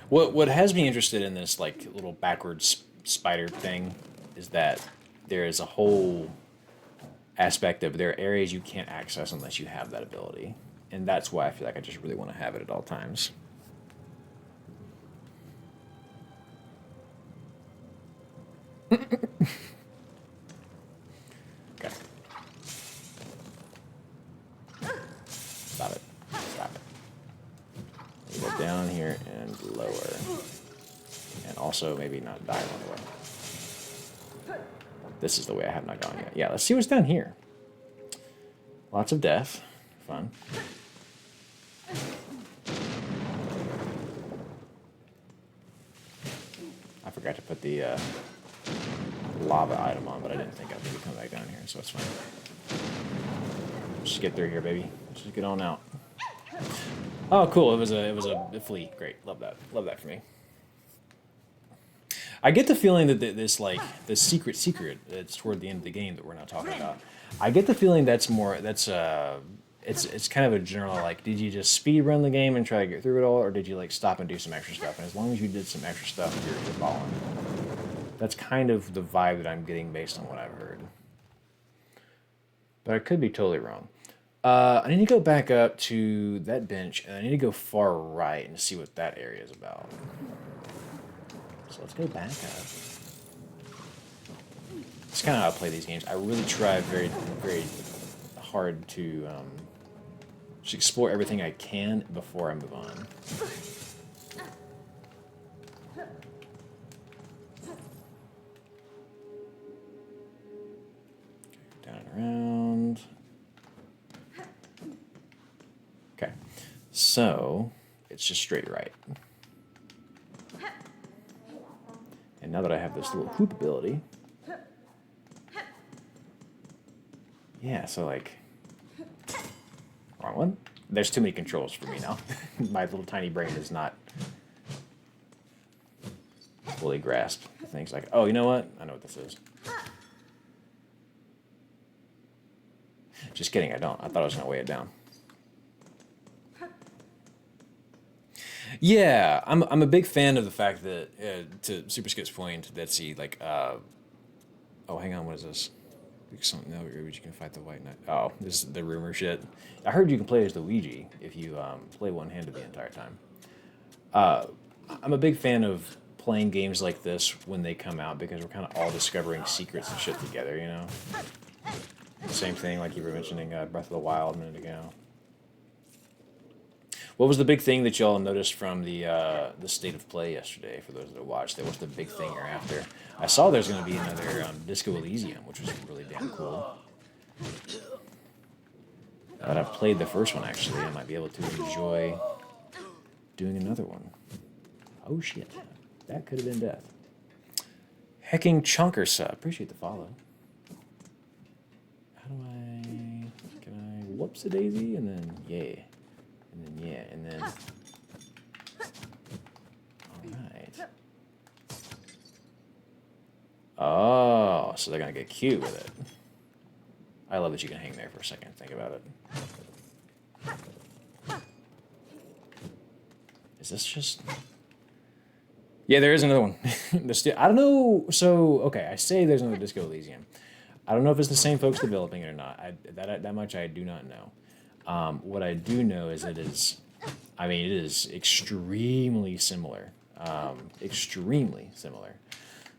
What has me interested in this like little backwards spider thing is that there is a whole aspect of there are areas you can't access unless you have that ability. And that's why I feel like I just really want to have it at all times. Okay. Stop it. Stop it. Go down here and lower. And also maybe not die on the way. This is the way I have not gone yet. Yeah, let's see what's down here. Lots of death. Fun. I forgot to put the lava item on, but I didn't think I would come back down here, so it's fine. Let's just get through here, baby. Let's just get on out. Oh, cool. It was a flea. Great. Love that. Love that for me. I get the feeling that this secret that's toward the end of the game that we're not talking about. I get the feeling that's it's kind of a general, like, did you just speed run the game and try to get through it all, or did you like stop and do some extra stuff? And as long as you did some extra stuff, you're balling. That's kind of the vibe that I'm getting based on what I've heard. But I could be totally wrong. I need to go back up to that bench, and I need to go far right and see what that area is about. So let's go back up. It's kind of how I play these games. I really try very, very hard to just explore everything I can before I move on. Down and around. Okay, so it's just straight right. And now that I have this little hoop ability, yeah, so like, wrong one. There's too many controls for me now. My little tiny brain is not fully grasped things like, oh, you know what? I know what this is. Just kidding, I don't. I thought I was going to weigh it down. Yeah, I'm a big fan of the fact that, to Super Skip's point, that oh, hang on, what is this? Something else, you can fight the White Knight. Oh, this is the rumor shit. I heard you can play as the Ouija if you play one-handed the entire time. I'm a big fan of playing games like this when they come out because we're kind of all discovering secrets and shit together, you know? Same thing like you were mentioning Breath of the Wild a minute ago. What was the big thing that y'all noticed from the state of play yesterday? For those that watched it, what's the big thing you're after? I saw there's going to be another Disco Elysium, which was really damn cool. But I've played the first one actually. I might be able to enjoy doing another one. Oh shit, that could have been death. Hecking Chunker sub, appreciate the follow. How do I? Can I whoops a daisy and then yeah. And then, yeah, and then... Alright. Oh, so they're going to get cute with it. I love that you can hang there for a second. Think about it. Is this just... Yeah, there is another one. I don't know... So, okay, I say there's another Disco Elysium. I don't know if it's the same folks developing it or not. That much I do not know. What I do know is it is extremely similar. Extremely similar.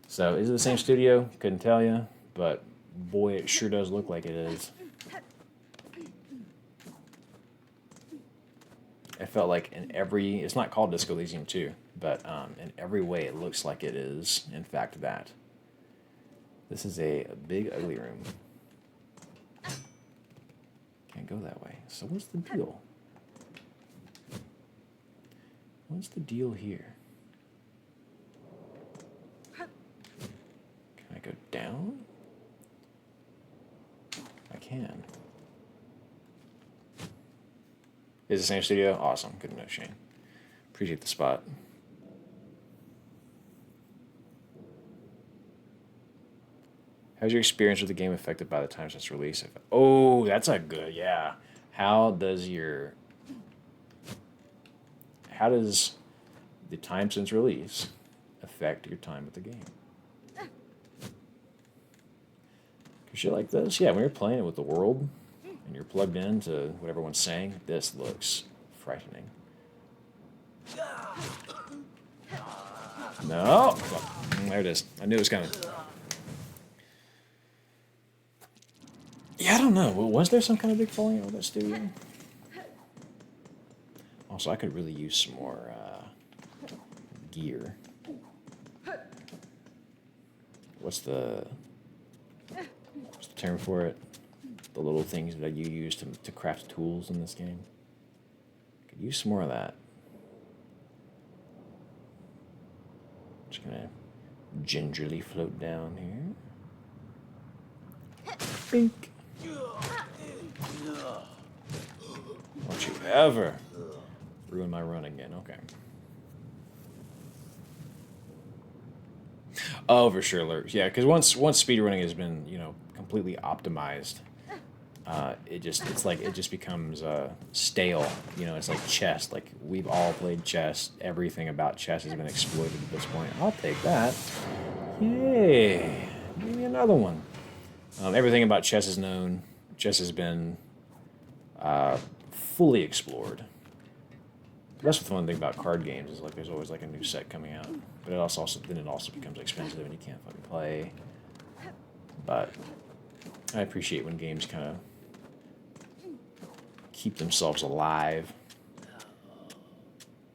So, is it the same studio? Couldn't tell you, but boy, it sure does look like it is. I felt like it's not called Disco Elysium 2, but in every way it looks like it is, in fact, that. This is a big, ugly room. Can't go that way. So what's the deal? What's the deal here? Can I go down? I can. Is it the same studio? Awesome. Good to know, Shane. Appreciate the spot. How's your experience with the game affected by the time since release? Oh, that's a good, yeah. How does the time since release affect your time with the game? Cause shit like this, yeah, when you're playing it with the world and you're plugged in to what everyone's saying, this looks frightening. No! Oh, there it is. I knew it was coming. Yeah, I don't know. Was there some kind of big falling out of that studio? Also, I could really use some more gear. What's the term for it? The little things that you use to craft tools in this game. Could use some more of that. Just gonna gingerly float down here. Bink. ever ruin my run again. Okay. Oh, for sure, lurks. Yeah, because once speedrunning has been completely optimized, it just becomes stale. It's like chess. Like we've all played chess. Everything about chess has been exploited at this point. I'll take that. Yay! Give me another one. Everything about chess is known. Chess has been fully explored. That's the fun thing about card games is like there's always like a new set coming out, but it also becomes expensive and you can't fucking play. But I appreciate when games kind of keep themselves alive.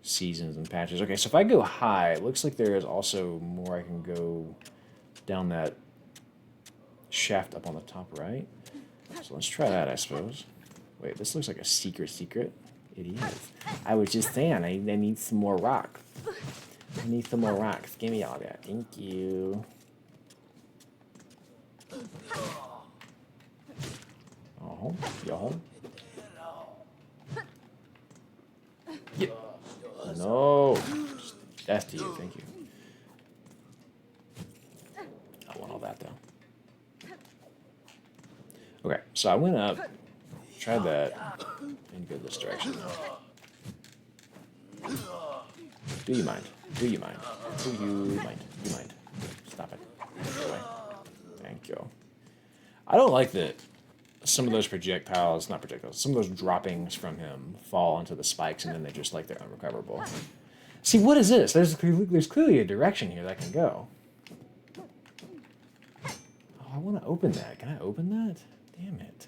Seasons and patches. Okay, so if I go high, it looks like there is also more I can go down that shaft up on the top right. So let's try that, I suppose. Wait, this looks like a secret. It is. I was just saying, I need some more rock. I need some more rocks. Give me all that. Thank you. Oh, y'all. Yeah. No. That's to you. Thank you. I want all that, though. Okay, so I went up, tried that, and go this direction. Do you mind? Do you mind? Do you mind? Do you mind? Stop it. Go away. Thank you. I don't like that some of those projectiles, not projectiles, some of those droppings from him fall onto the spikes and then they're just like they're unrecoverable. See, what is this? There's clearly a direction here that can go. Oh, I want to open that. Can I open that? Damn it.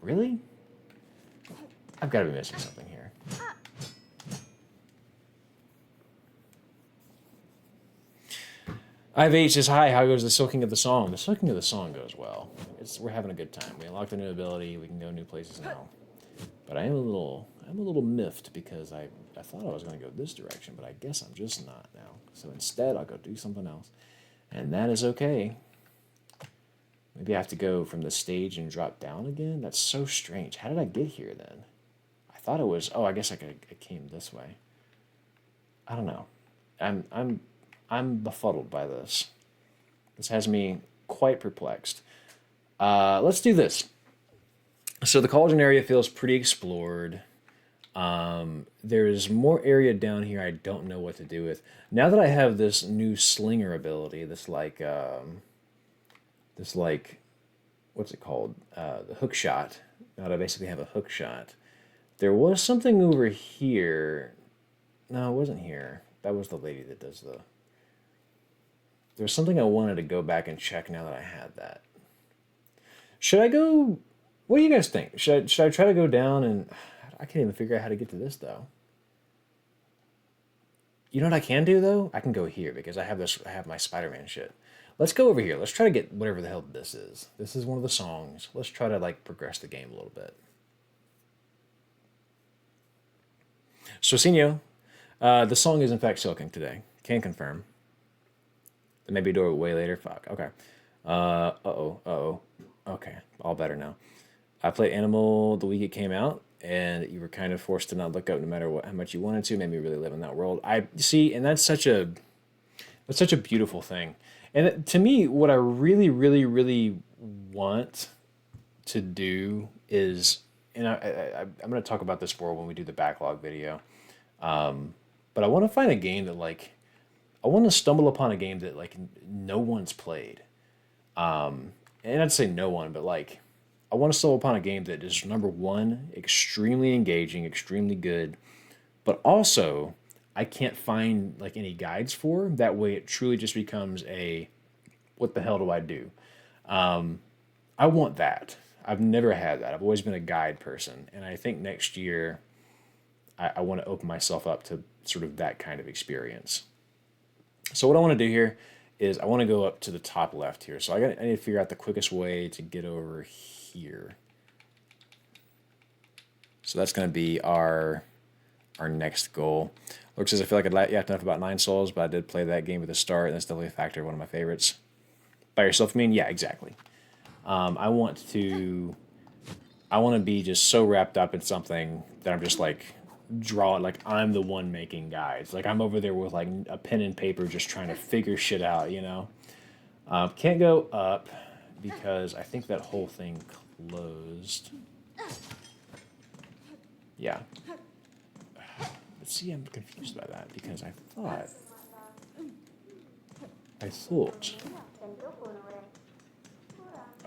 Really? I've got to be missing something here. IVH says, hi, how goes the soaking of the song? The soaking of the song goes well. We're having a good time. We unlocked a new ability. We can go new places now. But I'm a little miffed because I thought I was going to go this direction, but I guess I'm just not now. So instead, I'll go do something else. And that is okay. Maybe I have to go from the stage and drop down again? That's so strange. How did I get here then? I thought it was, I guess I came this way. I don't know. I'm befuddled by this. This has me quite perplexed. Let's do this. So the cauldron area feels pretty explored. There's more area down here I don't know what to do with. Now that I have this new slinger ability, this what's it called? The hook shot. Now that I basically have a hook shot. There was something over here. No, it wasn't here. That was the lady that does the... There's something I wanted to go back and check now that I had that. Should I go... What do you guys think? Should I try to go down and... I can't even figure out how to get to this, though. You know what I can do, though? I can go here, because I have my Spider-Man shit. Let's go over here. Let's try to get whatever the hell this is. This is one of the songs. Let's try to, progress the game a little bit. Socinio, the song is, in fact, soaking today. Can confirm. There may be a door way later. Fuck. Okay. Okay. All better now. I played Animal the week it came out, and you were kind of forced to not look up no matter how much you wanted to. Made me really live in that world. I see, and that's such a beautiful thing. And to me, what I really, really, really want to do is, and I'm going to talk about this more when we do the backlog video, but I want to find a game that, I want to stumble upon a game that, no one's played. And I'd say no one, but, I want to stumble upon a game that is, number one, extremely engaging, extremely good, but also I can't find, any guides for. That way it truly just becomes a, what the hell do I do? I want that. I've never had that. I've always been a guide person, and I think next year I want to open myself up to sort of that kind of experience. So what I want to do here is I want to go up to the top left here. So I need to figure out the quickest way to get over here. So that's going to be our next goal. Looks as I feel like I'd yapped enough about 9 Souls, but I did play that game at the start, and that's definitely a factor, one of my favorites. By yourself, I mean? Yeah, exactly. I want to I want to be just so wrapped up in something that I'm just like draw it like I'm the one making guides. Like I'm over there with like a pen and paper just trying to figure shit out, you know? Can't go up because I think that whole thing closed. Yeah. But see, I'm confused by that because I thought I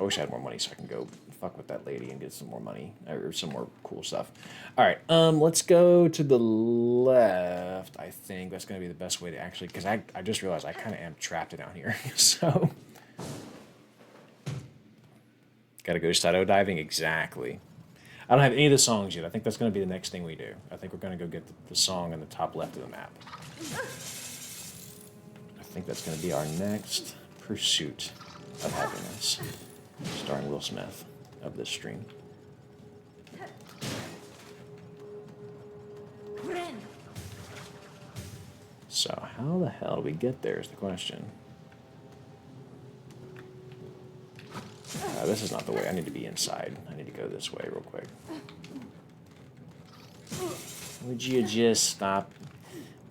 wish I had more money so I can go fuck with that lady and get some more money or some more cool stuff. All right, let's go to the left. I think that's gonna be the best way to actually, because I just realized I kind of am trapped down here. So, gotta go shadow diving exactly. I don't have any of the songs yet. I think that's gonna be the next thing we do. I think we're gonna go get the song in the top left of the map. I think that's gonna be our next pursuit of happiness. Starring Will Smith of this stream. So how the hell do we get there is the question. This is not the way. I need to be inside. I need to go this way real quick. Would you just stop?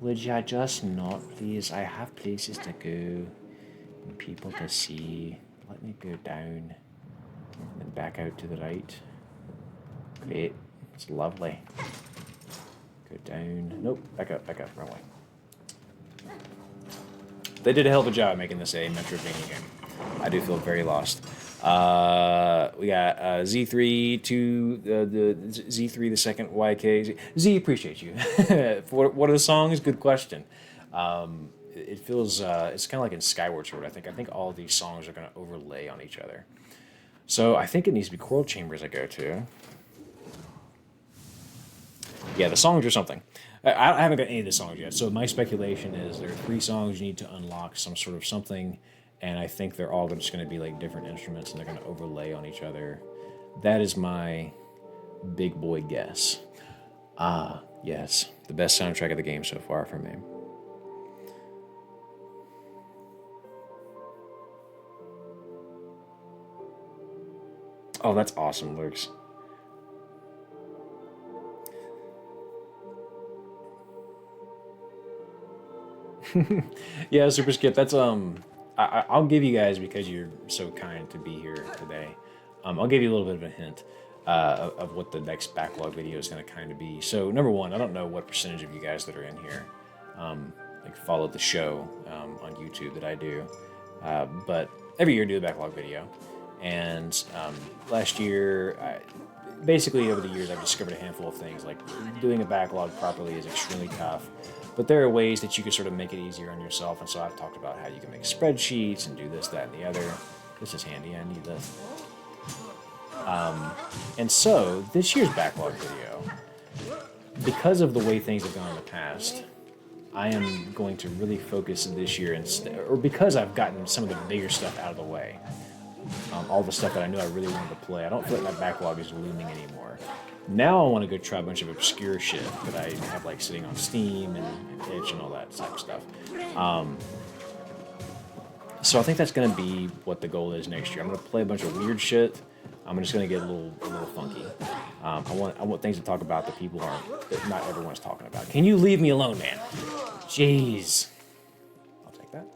Would you just not, please? I have places to go and people to see. Let me go down and then back out to the right. Great. It's lovely. Go down. Nope. Back up. Wrong way. They did a hell of a job making this a Metroidvania game. I do feel very lost. We got Z3 to the Z3 the second YK. Z, appreciate you. What are the songs? Good question. It feels it's kind of like in Skyward Sword. I think all of these songs are going to overlay on each other. So I think it needs to be Coral Chambers I go to. Yeah, the songs are something. I haven't got any of the songs yet. So my speculation is there are 3 songs you need to unlock some sort of something, and I think they're all just going to be like different instruments, and they're going to overlay on each other. That is my big boy guess. Yes, the best soundtrack of the game so far for me. Oh, that's awesome, Lurks. Yeah, Super Skip. That's I'll give you guys, because you're so kind to be here today. I'll give you a little bit of a hint of what the next backlog video is going to kind of be. So number one, I don't know what percentage of you guys that are in here like follow the show on YouTube that I do, but every year I do a backlog video, and last year, basically over the years, I've discovered a handful of things. Like doing a backlog properly is extremely tough. But there are ways that you can sort of make it easier on yourself, and so I've talked about how you can make spreadsheets and do this, that, and the other. This is handy, I need this. And so, this year's backlog video, because of the way things have gone in the past, I am going to really focus this year, or because I've gotten some of the bigger stuff out of the way, all the stuff that I knew I really wanted to play, I don't feel like my backlog is looming anymore. Now I want to go try a bunch of obscure shit that I have like sitting on Steam and Itch and all that type of stuff. So I think that's going to be what the goal is next year. I'm going to play a bunch of weird shit. I'm just going to get a little funky. I want things to talk about that people aren't, that not everyone's talking about. Can you leave me alone, man? Jeez. I'll take that.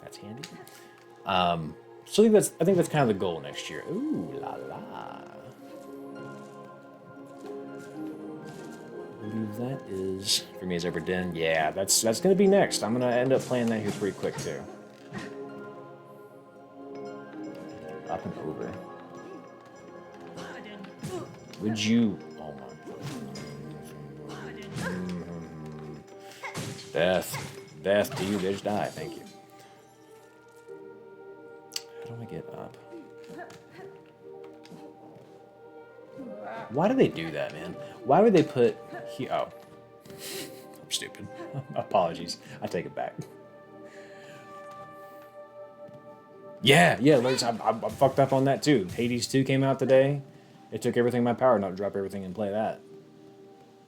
That's handy. So I think that's kind of the goal next year. Ooh la la. I believe that is for me as Everdeen. Yeah, that's gonna be next. I'm gonna end up playing that here pretty quick too. Up and over. Would you? Oh my. Death to you. Just die. Thank you. How do I get up? Why do they do that, man? Why would they put here? Oh, I'm stupid. Apologies. I take it back. Yeah, I'm fucked up on that too. Hades 2 came out today. It took everything in my power not to drop everything and play that.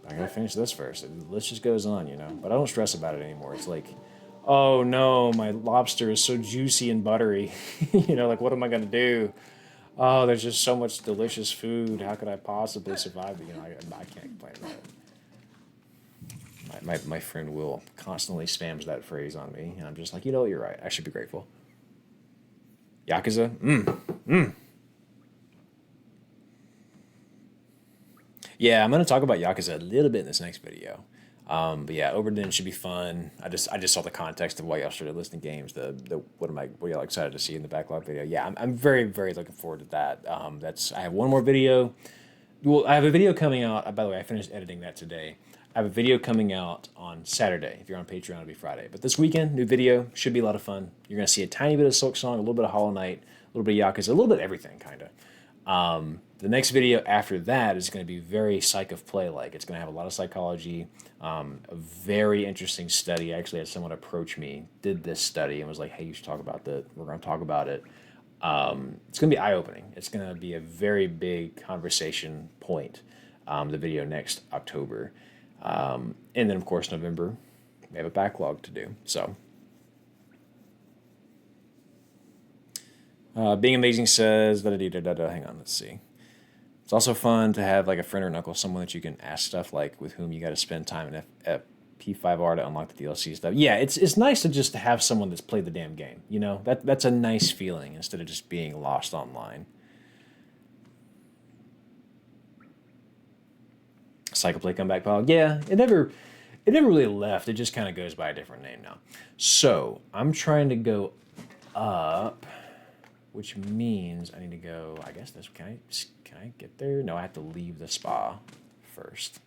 I gotta finish this first. The list just goes on, you know. But I don't stress about it anymore. It's like, oh no, my lobster is so juicy and buttery. You know, like what am I gonna do? Oh, there's just so much delicious food. How could I possibly survive? You know, I can't complain about it. My friend Will constantly spams that phrase on me, and I'm just like, you know what, you're right. I should be grateful. Yakuza? Yeah, I'm gonna talk about Yakuza a little bit in this next video. But yeah, Oberdin should be fun. I just saw the context of why y'all started listing games. What y'all excited to see in the backlog video? Yeah, I'm very very looking forward to that. I have one more video. Well, I have a video coming out. By the way, I finished editing that today. I have a video coming out on Saturday. If you're on Patreon, it'll be Friday. But this weekend, new video, should be a lot of fun. You're gonna see a tiny bit of Silk Song, a little bit of Hollow Knight, a little bit of Yakuza, a little bit of everything, kind of. The next video after that is going to be very psych of play like. It's going to have a lot of psychology, a very interesting study. I actually had someone approach me, did this study, and was like, hey, you should talk about that. We're going to talk about it. It's going to be eye-opening. It's going to be a very big conversation point, the video next October. And then, of course, November, we have a backlog to do. So, Being Amazing says, hang on, let's see. It's also fun to have like a friend or an uncle, someone that you can ask stuff like with whom you got to spend time in P5R to unlock the DLC stuff. Yeah, it's nice to just have someone that's played the damn game. You know, that's a nice feeling instead of just being lost online. Psychoplay Comeback Pile. Yeah, it never really left. It just kind of goes by a different name now. So I'm trying to go up, which means I need to go. I guess this can I get there? No, I have to leave the spa first.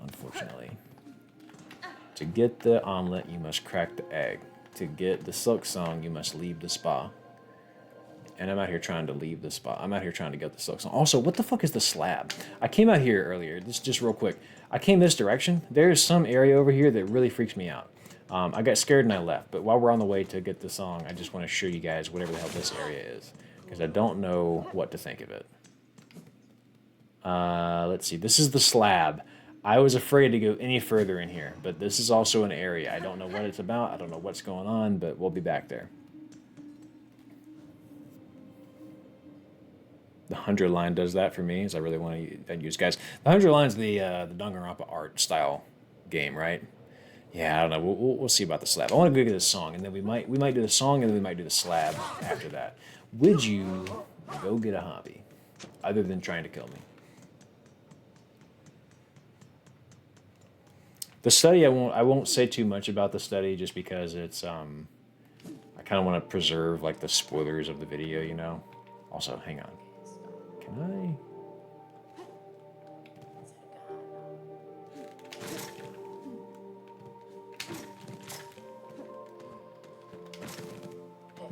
Unfortunately, to get the omelet, you must crack the egg. To get the Silk Song, you must leave the spa. And I'm out here trying to leave the spa. I'm out here trying to get the Silk Song. Also, what the fuck is the slab? I came out here earlier. This just real quick. I came this direction. There's some area over here that really freaks me out. I got scared and I left. But while we're on the way to get the song, I just want to show you guys whatever the hell this area is, because I don't know what to think of it. Let's see. This is the slab. I was afraid to go any further in here, but this is also an area. I don't know what it's about. I don't know what's going on, but we'll be back there. The 100 line does that for me, as I really want to use, guys. The 100 line's the Danganronpa art style game, right? Yeah, I don't know. We'll see about the slab. I want to go get this song, and then we might do the song, and then we might do the slab after that. Would you go get a hobby other than trying to kill me? The study, I won't say too much about the study, just because it's I kind of want to preserve like the spoilers of the video, you know. Also, hang on. Can I?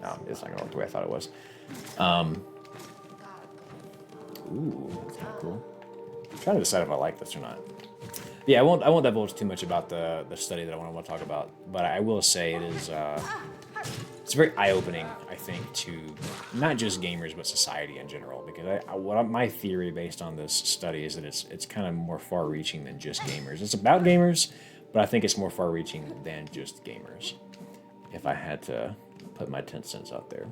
No, it's not gonna work the way I thought it was. Ooh, that's kind of cool. I'm trying to decide if I like this or not. Yeah, I won't divulge too much about the study that I want to talk about, but I will say it is it's very eye-opening, I think, to not just gamers but society in general. Because my theory based on this study is that it's kind of more far-reaching than just gamers. It's about gamers, but I think it's more far-reaching than just gamers. If I had to put my 10 cents out there.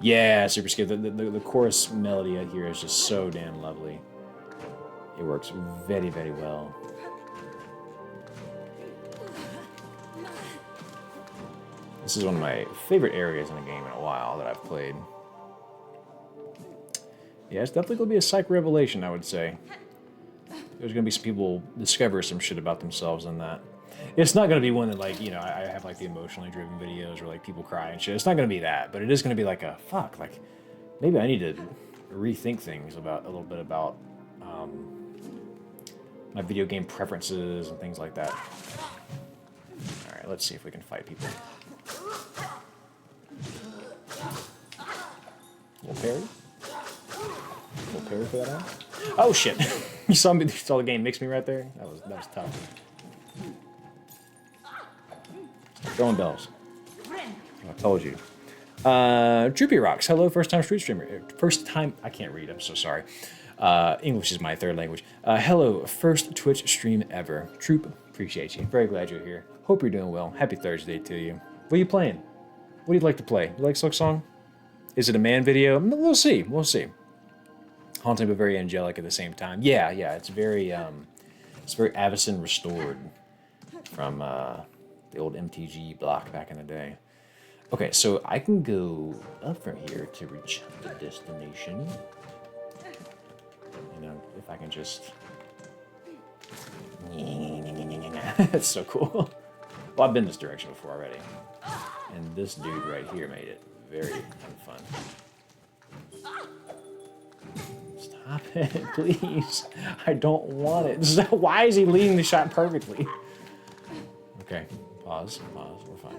Yeah, super skip. The chorus melody out here is just so damn lovely. It works very, very well. This is one of my favorite areas in a game in a while that I've played. Yeah, it's definitely going to be a psych revelation, I would say. There's going to be some people discover some shit about themselves in that. It's not going to be one that, like, you know, I have, like, the emotionally driven videos where, like, people cry and shit. It's not going to be that, but it is going to be like a, fuck, like, maybe I need to rethink things about, a little bit about, my video game preferences and things like that. Alright, let's see if we can fight people. Little parry? Little parry for that one? Oh shit! You saw the game mix me right there? That was tough. Throwing bells. I told you. Droopy Rocks. Hello, first time street streamer. First time, I can't read, I'm so sorry. English is my third language. Hello, first Twitch stream ever. Troop, appreciate you. Very glad you're here. Hope you're doing well. Happy Thursday to you. What are you playing? What do you like to play? You like Silksong? Is it a man video? We'll see. We'll see. Haunting but very angelic at the same time. Yeah, yeah. It's very Avicen restored from the old MTG block back in the day. Okay, so I can go up from here to reach the destination. You know, if I can just... That's so cool. Well, I've been this direction before already. And this dude right here made it very fun. Stop it, please. I don't want it. Why is he leading the shot perfectly? Okay, pause. We're fine.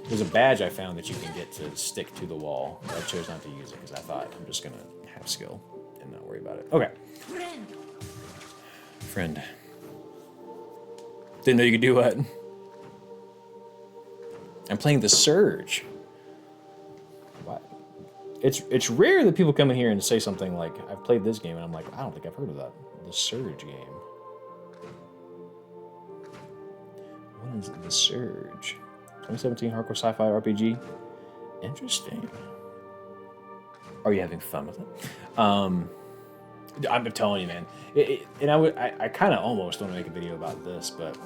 There's a badge I found that you can get to stick to the wall, but I chose not to use it because I thought I'm just gonna have skill and not worry about it. Okay. Friend. Didn't know you could do what? I'm playing the Surge. What? It's rare that people come in here and say something like, I've played this game, and I'm like, I don't think I've heard of that. The Surge game. What is the Surge? 2017 hardcore sci-fi RPG. Interesting. Are you having fun with it? I'm telling you, man. I kind of almost want to make a video about this, but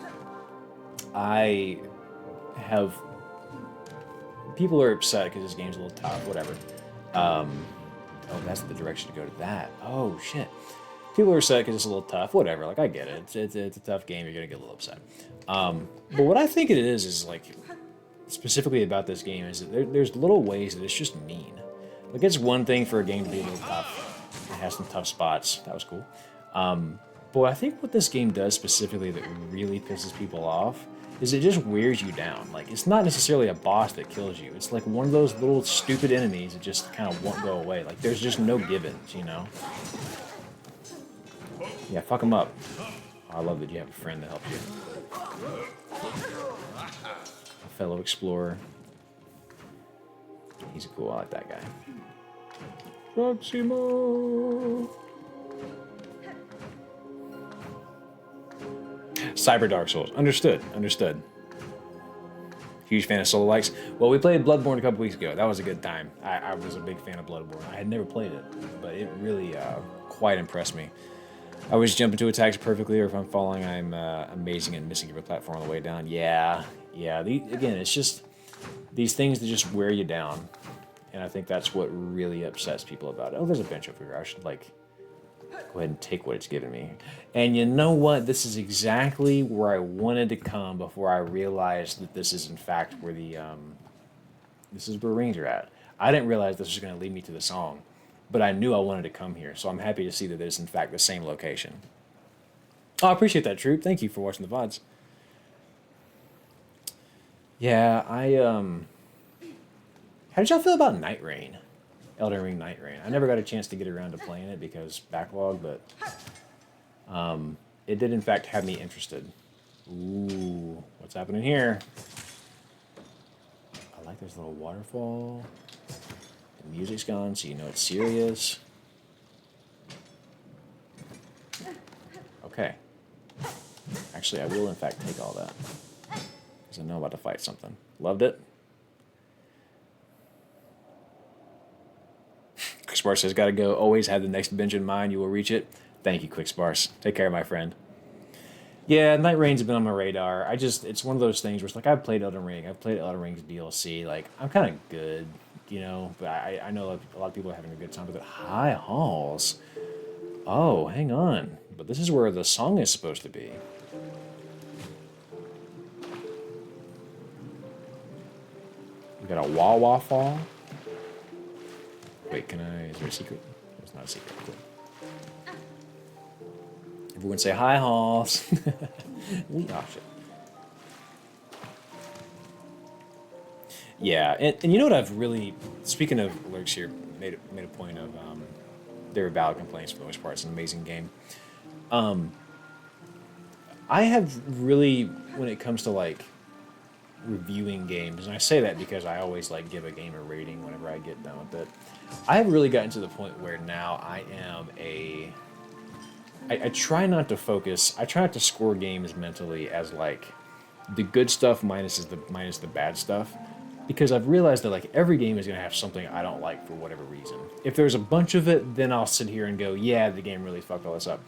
I have... People are upset because this game's a little tough, whatever. Oh, that's the direction to go to that. Oh, shit. People are upset because it's a little tough, whatever. Like, I get it. It's a tough game. You're going to get a little upset. But what I think it is like, specifically about this game, is that there's little ways that it's just mean. Like, it's one thing for a game to be a little tough. It has some tough spots. That was cool. But I think what this game does specifically that really pisses people off is it just wears you down. Like, it's not necessarily a boss that kills you. It's like one of those little stupid enemies that just kind of won't go away. Like, there's just no givens, you know? Yeah, fuck them up. Oh, I love that you have a friend that helps you. A fellow explorer. He's cool. I like that guy. Proximo. Cyber Dark Souls. Understood. Huge fan of solo likes. Well, we played Bloodborne a couple weeks ago. That was a good time. I was a big fan of Bloodborne. I had never played it, but it really quite impressed me. I always jump into attacks perfectly, or if I'm falling, I'm amazing and missing every platform on the way down. Yeah. Again, it's just these things that just wear you down. And I think that's what really upsets people about it. Oh, there's a bench over here. I should, like, go ahead and take what it's giving me. And you know what? This is exactly where I wanted to come before I realized that this is, in fact, where this is where rings are at. I didn't realize this was going to lead me to the song, but I knew I wanted to come here. So I'm happy to see that it's, in fact, the same location. Oh, I appreciate that, Troop. Thank you for watching the VODs. Yeah, how did y'all feel about Night Rain? Elden Ring Night Rain. I never got a chance to get around to playing it because backlog, but it did in fact have me interested. Ooh, what's happening here? I like this little waterfall. The music's gone, so you know it's serious. Okay. Actually, I will in fact take all that because I know I'm about to fight something. Loved it. Quicksparse says, gotta go. Always have the next binge in mind. You will reach it. Thank you, Quicksparse. Take care, my friend. Yeah, Night Rain's been on my radar. It's one of those things where it's like, I've played Elden Ring. I've played Elden Ring's DLC. Like, I'm kind of good, you know, but I know a lot of people are having a good time with it. High Halls. Oh, hang on. But this is where the song is supposed to be. We got a Wawa Fall. Wait, is there a secret? It's not a secret. Cool. Everyone say hi, Halls. Oh, shit. Yeah, and you know what I've really, speaking of lyrics here, made a point of, they were valid complaints for the most part. It's an amazing game. I have really, when it comes to like reviewing games, and I say that because I always like give a game a rating whenever I get done with it. I have really gotten to the point where now I try not to focus, I try not to score games mentally as like, the good stuff minus the bad stuff, because I've realized that like every game is gonna have something I don't like for whatever reason. If there's a bunch of it, then I'll sit here and go, yeah, the game really fucked all this up.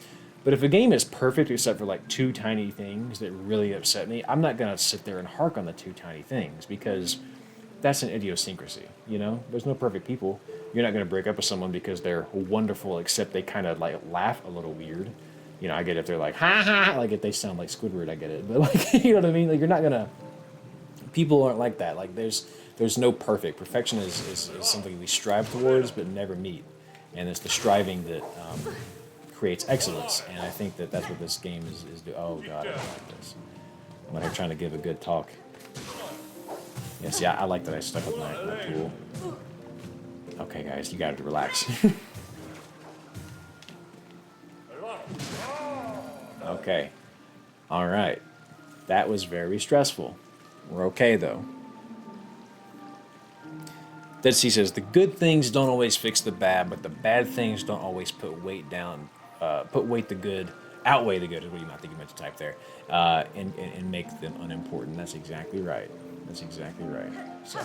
But if a game is perfect except for like two tiny things that really upset me, I'm not gonna sit there and hark on the two tiny things because that's an idiosyncrasy. You know, there's no perfect people. You're not gonna break up with someone because they're wonderful, except they kind of like laugh a little weird. You know, I get it if they're like ha ha, like if they sound like Squidward, I get it. But like, you know what I mean? Like you're not gonna. People aren't like that. Like there's no perfect. Perfection is something we strive towards but never meet, and it's the striving that creates excellence. And I think that that's what this game is do. Oh god, I don't like this. I'm out here trying to give a good talk. Yes, yeah, I like that I stuck with my tool. Okay, guys, you gotta relax. Okay. All right. That was very stressful. We're okay, though. Dead Sea says, the good things don't always fix the bad, but the bad things don't always put weight down, outweigh the good is what I think you meant to type there, and make them unimportant. That's exactly right. That's exactly right. So,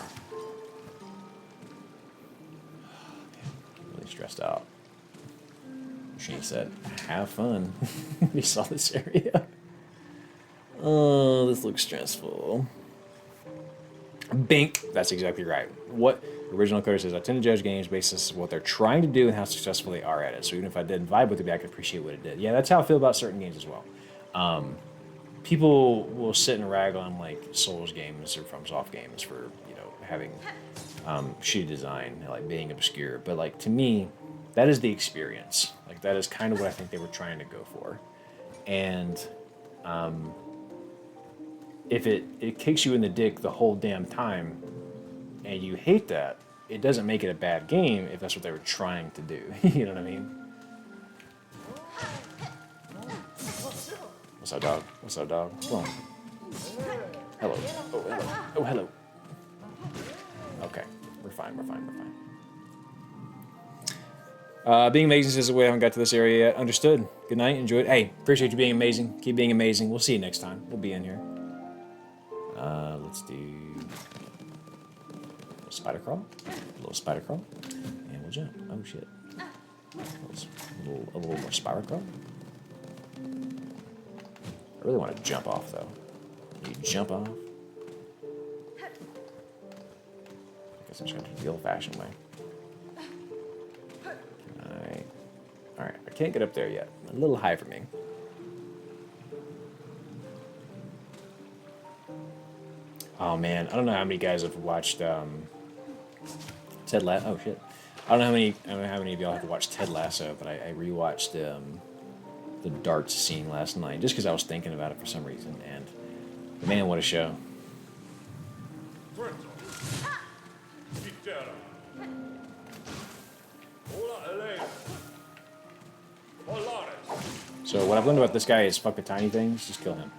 really stressed out. She said, have fun. We saw this area. Oh, this looks stressful. Bink. That's exactly right. What the original coder says, I tend to judge games based on what they're trying to do and how successful they are at it. So even if I didn't vibe with it, I could appreciate what it did. Yeah, that's how I feel about certain games as well. People will sit and rag on like Souls games or FromSoft games for, you know, having shitty design, like being obscure. But like to me, that is the experience. Like that is kind of what I think they were trying to go for. And if it kicks you in the dick the whole damn time and you hate that, it doesn't make it a bad game if that's what they were trying to do. You know what I mean? What's up, dog? What's up, dog? Come on. Hello. Oh, hello. Oh, hello. Okay. We're fine. Being amazing says the way I haven't got to this area yet. Understood. Good night. Enjoyed. Hey, appreciate you being amazing. Keep being amazing. We'll see you next time. We'll be in here. Let's do a little spider crawl. And we'll jump. Oh shit. A little more spider crawl. I really want to jump off though. You jump off. I guess I'm just gonna do the old-fashioned way. Alright, I can't get up there yet. A little high for me. Oh man, I don't know how many guys have watched Ted Lasso. Oh shit. I don't know how many of y'all have watched Ted Lasso, but I rewatched the darts scene last night just because I was thinking about it for some reason, and man, what a show. So what I've learned about this guy is fuck the tiny things, just kill him.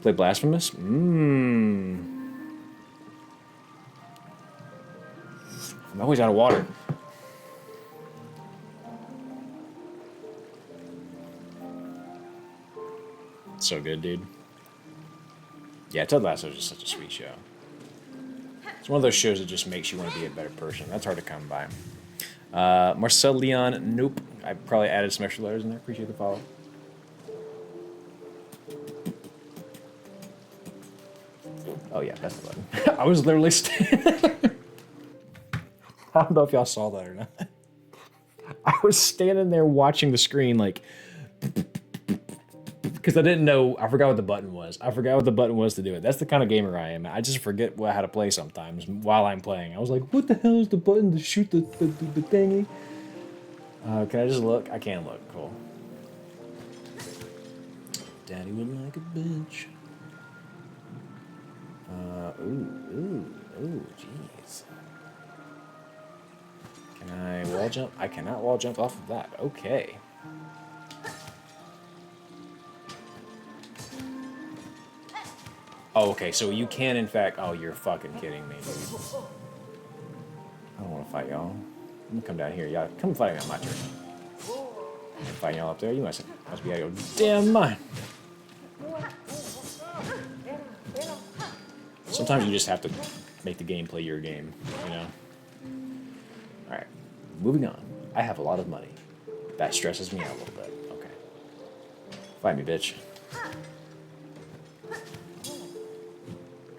Play Blasphemous? I'm always out of water. So good, dude. Yeah, Ted Lasso is just such a sweet show. It's one of those shows that just makes you want to be a better person. That's hard to come by. Marcel Leon, nope. I probably added some extra letters in there. Appreciate the follow. Oh yeah, that's the button. I was literally standing. I don't know if y'all saw that or not. I was standing there watching the screen like, because I didn't know. I forgot what the button was. I forgot what the button was to do it. That's the kind of gamer I am. I just forget how to play sometimes while I'm playing. I was like, what the hell is the button to shoot the thingy? Can I just look? I can look. Cool. Daddy would like a bitch. Ooh, jeez. Can I wall jump? I cannot wall jump off of that. Okay. Oh, okay, so you can, in fact... Oh, you're fucking kidding me, dude. I don't want to fight y'all. I'm gonna come down here. Y'all come fight me on my turn. I'm fighting y'all up there. You must be out of your damn mind. Sometimes you just have to make the game play your game, you know? Alright, moving on. I have a lot of money. That stresses me out a little bit. Okay. Fight me, bitch.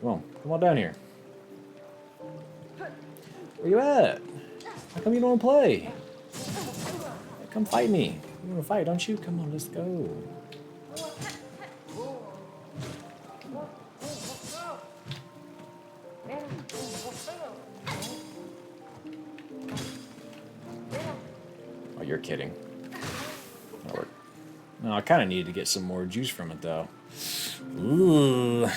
Come on down here. Where you at? How come you don't want to play? Hey, come fight me. You want to fight, don't you? Come on, let's go. Oh, you're kidding. That'll work. No, I kind of needed to get some more juice from it, though. Ooh.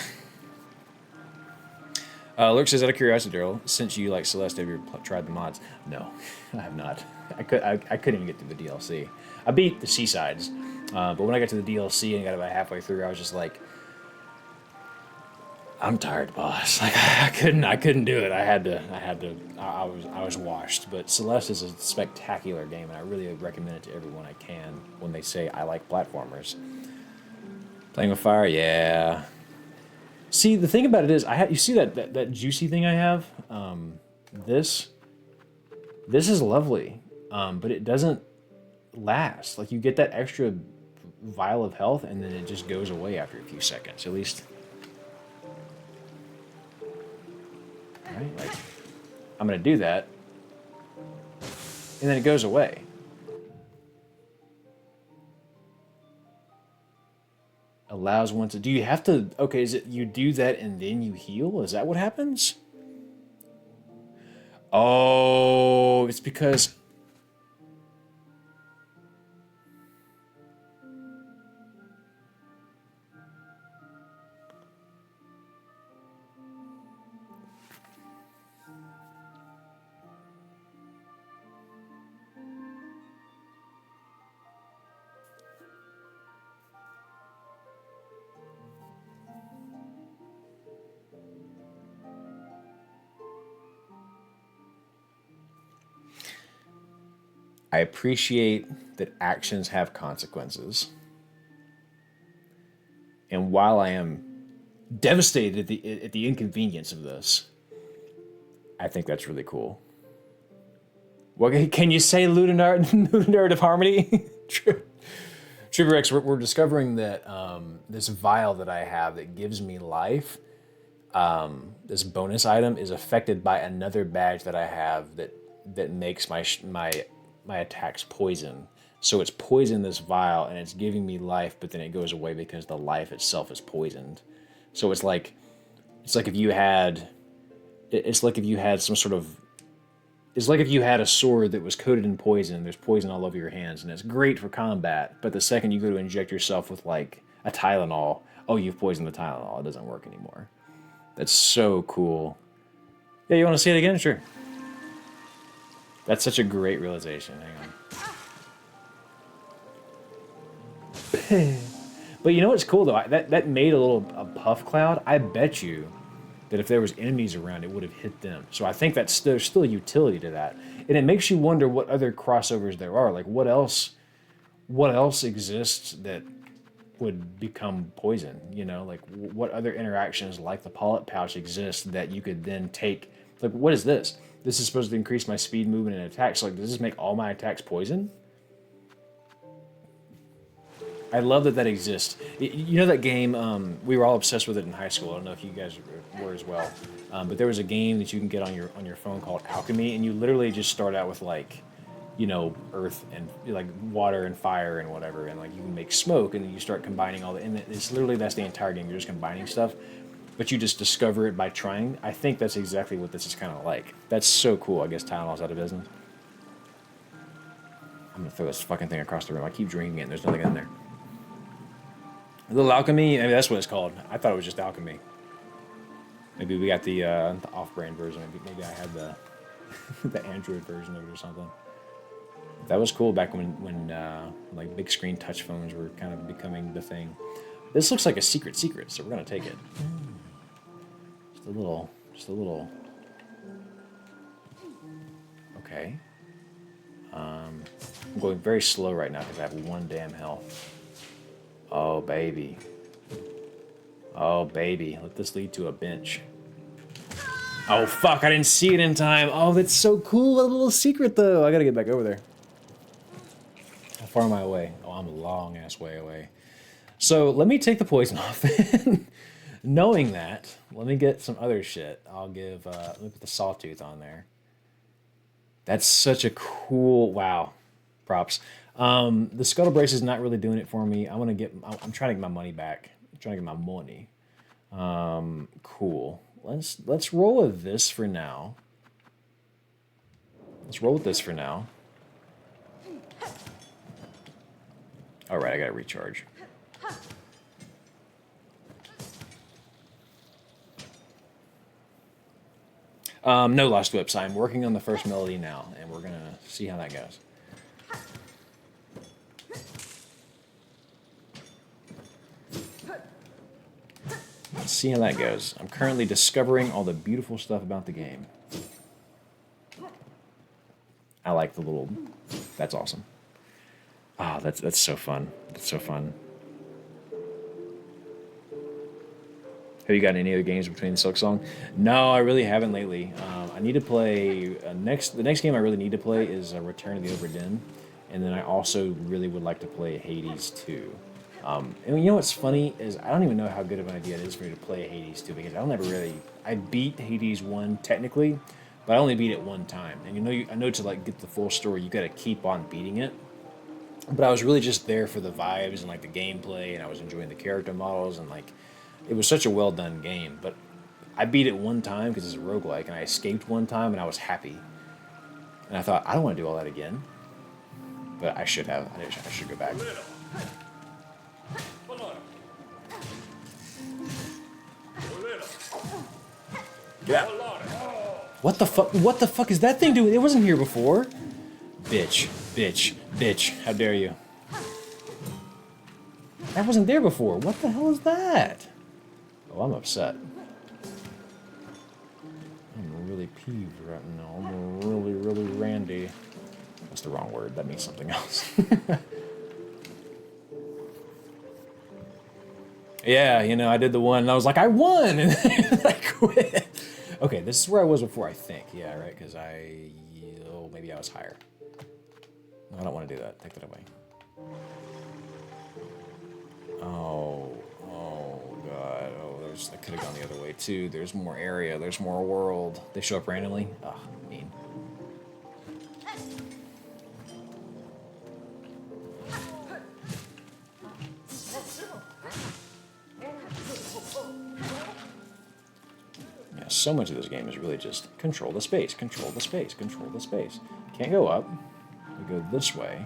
Lurk says, out of curiosity, Daryl, since you like Celeste, have you tried the mods? No, I have not. I couldn't even get through the DLC. I beat the Seasides, but when I got to the DLC and got about halfway through, I was just like, I'm tired, boss. Like I couldn't do it. I was washed. But Celeste is a spectacular game, and I really recommend it to everyone I can when they say I like platformers. Playing with fire, yeah. See, the thing about it is, you see that juicy thing I have? This is lovely, but it doesn't last. Like, you get that extra vial of health, and then it just goes away after a few seconds, at least. Right? Like, I'm going to do that, and then it goes away. Allows one to... Do you have to... Okay, is it you do that and then you heal? Is that what happens? Oh, it's because... I appreciate that actions have consequences. And while I am devastated at the inconvenience of this, I think that's really cool. What can you say, Ludonarrative Harmony? Trivirex, we're discovering that this vial that I have that gives me life, this bonus item, is affected by another badge that I have that makes my attacks poison. So it's poisoned this vial and it's giving me life, but then it goes away because the life itself is poisoned. So it's like if you had some sort of... It's like if you had a sword that was coated in poison, there's poison all over your hands, and it's great for combat, but the second you go to inject yourself with like a Tylenol, oh, you've poisoned the Tylenol, it doesn't work anymore. That's so cool. Yeah, you want to see it again? Sure. That's such a great realization. Hang on. But you know what's cool, though? That made a puff cloud. I bet you that if there was enemies around, it would have hit them. So I think there's still a utility to that. And it makes you wonder what other crossovers there are. Like, what else exists that would become poison? You know, like, what other interactions like the polyp pouch exist that you could then take? Like, what is this? This is supposed to increase my speed, movement, and attacks. Like, does this make all my attacks poison? I love that exists. You know that game, we were all obsessed with it in high school. I don't know if you guys were as well. But there was a game that you can get on your phone called Alchemy, and you literally just start out with, like, you know, earth and, like, water and fire and whatever, and, like, you can make smoke, and then you start combining all the... And it's literally, that's the entire game. You're just combining stuff. But you just discover it by trying. I think that's exactly what this is kind of like. That's so cool. I guess Tylenol's out of business. I'm going to throw this fucking thing across the room. I keep drinking it and there's nothing in there. A little alchemy? Maybe that's what it's called. I thought it was just alchemy. Maybe we got the off-brand version. Maybe I had the the Android version of it or something. That was cool back when like big screen touch phones were kind of becoming the thing. This looks like a secret, so we're gonna take it. Just a little. Okay. I'm going very slow right now because I have one damn health. Oh baby. Oh baby, let this lead to a bench. Oh, fuck, I didn't see it in time. Oh, that's so cool. A little secret, though. I gotta get back over there. How far am I away? Oh, I'm a long-ass way away. So, let me take the poison off. Knowing that, let me get some other shit. I'll give, let me put the sawtooth on there. That's such a cool, wow. Props. The scuttle brace is not really doing it for me. I'm trying to get my money back. I'm trying to get my money. Cool. Let's roll with this for now. Let's roll with this for now. All right, I gotta recharge. No lost whips. I'm working on the first melody now, and we're gonna see how that goes. Let's see how that goes. I'm currently discovering all the beautiful stuff about the game. I like the little... That's awesome. Ah, that's so fun. That's so fun. Have you gotten any other games between Silk Song? No, I really haven't lately. I need to play... the next game I really need to play is Return of the Obra Dinn. And then I also really would like to play Hades 2. And you know what's funny is I don't even know how good of an idea it is for me to play Hades 2 because I'll never really... I beat Hades 1 technically, but I only beat it one time. And I know to like get the full story, you got to keep on beating it. But I was really just there for the vibes and like the gameplay, and I was enjoying the character models, and like it was such a well done game. But I beat it one time because it's a roguelike, and I escaped one time, and I was happy. And I thought, I don't want to do all that again. But I should have. I should go back. Get out. What the fuck? What the fuck is that thing doing? It wasn't here before. Bitch, bitch, bitch. How dare you? That wasn't there before. What the hell is that? Oh, I'm upset. I'm really peeved right now. I'm really, really randy. That's the wrong word. That means something else. Yeah, you know, I did the one, and I was like, I won! And then I quit. Okay, this is where I was before, I think. Yeah, right, because maybe I was higher. No, I don't want to do that. Take that away. Oh, God. Oh, I could have gone the other way, too. There's more area. There's more world. They show up randomly? Ah, mean. Yeah, so much of this game is really just control the space, control the space, control the space. Can't go up. We go this way.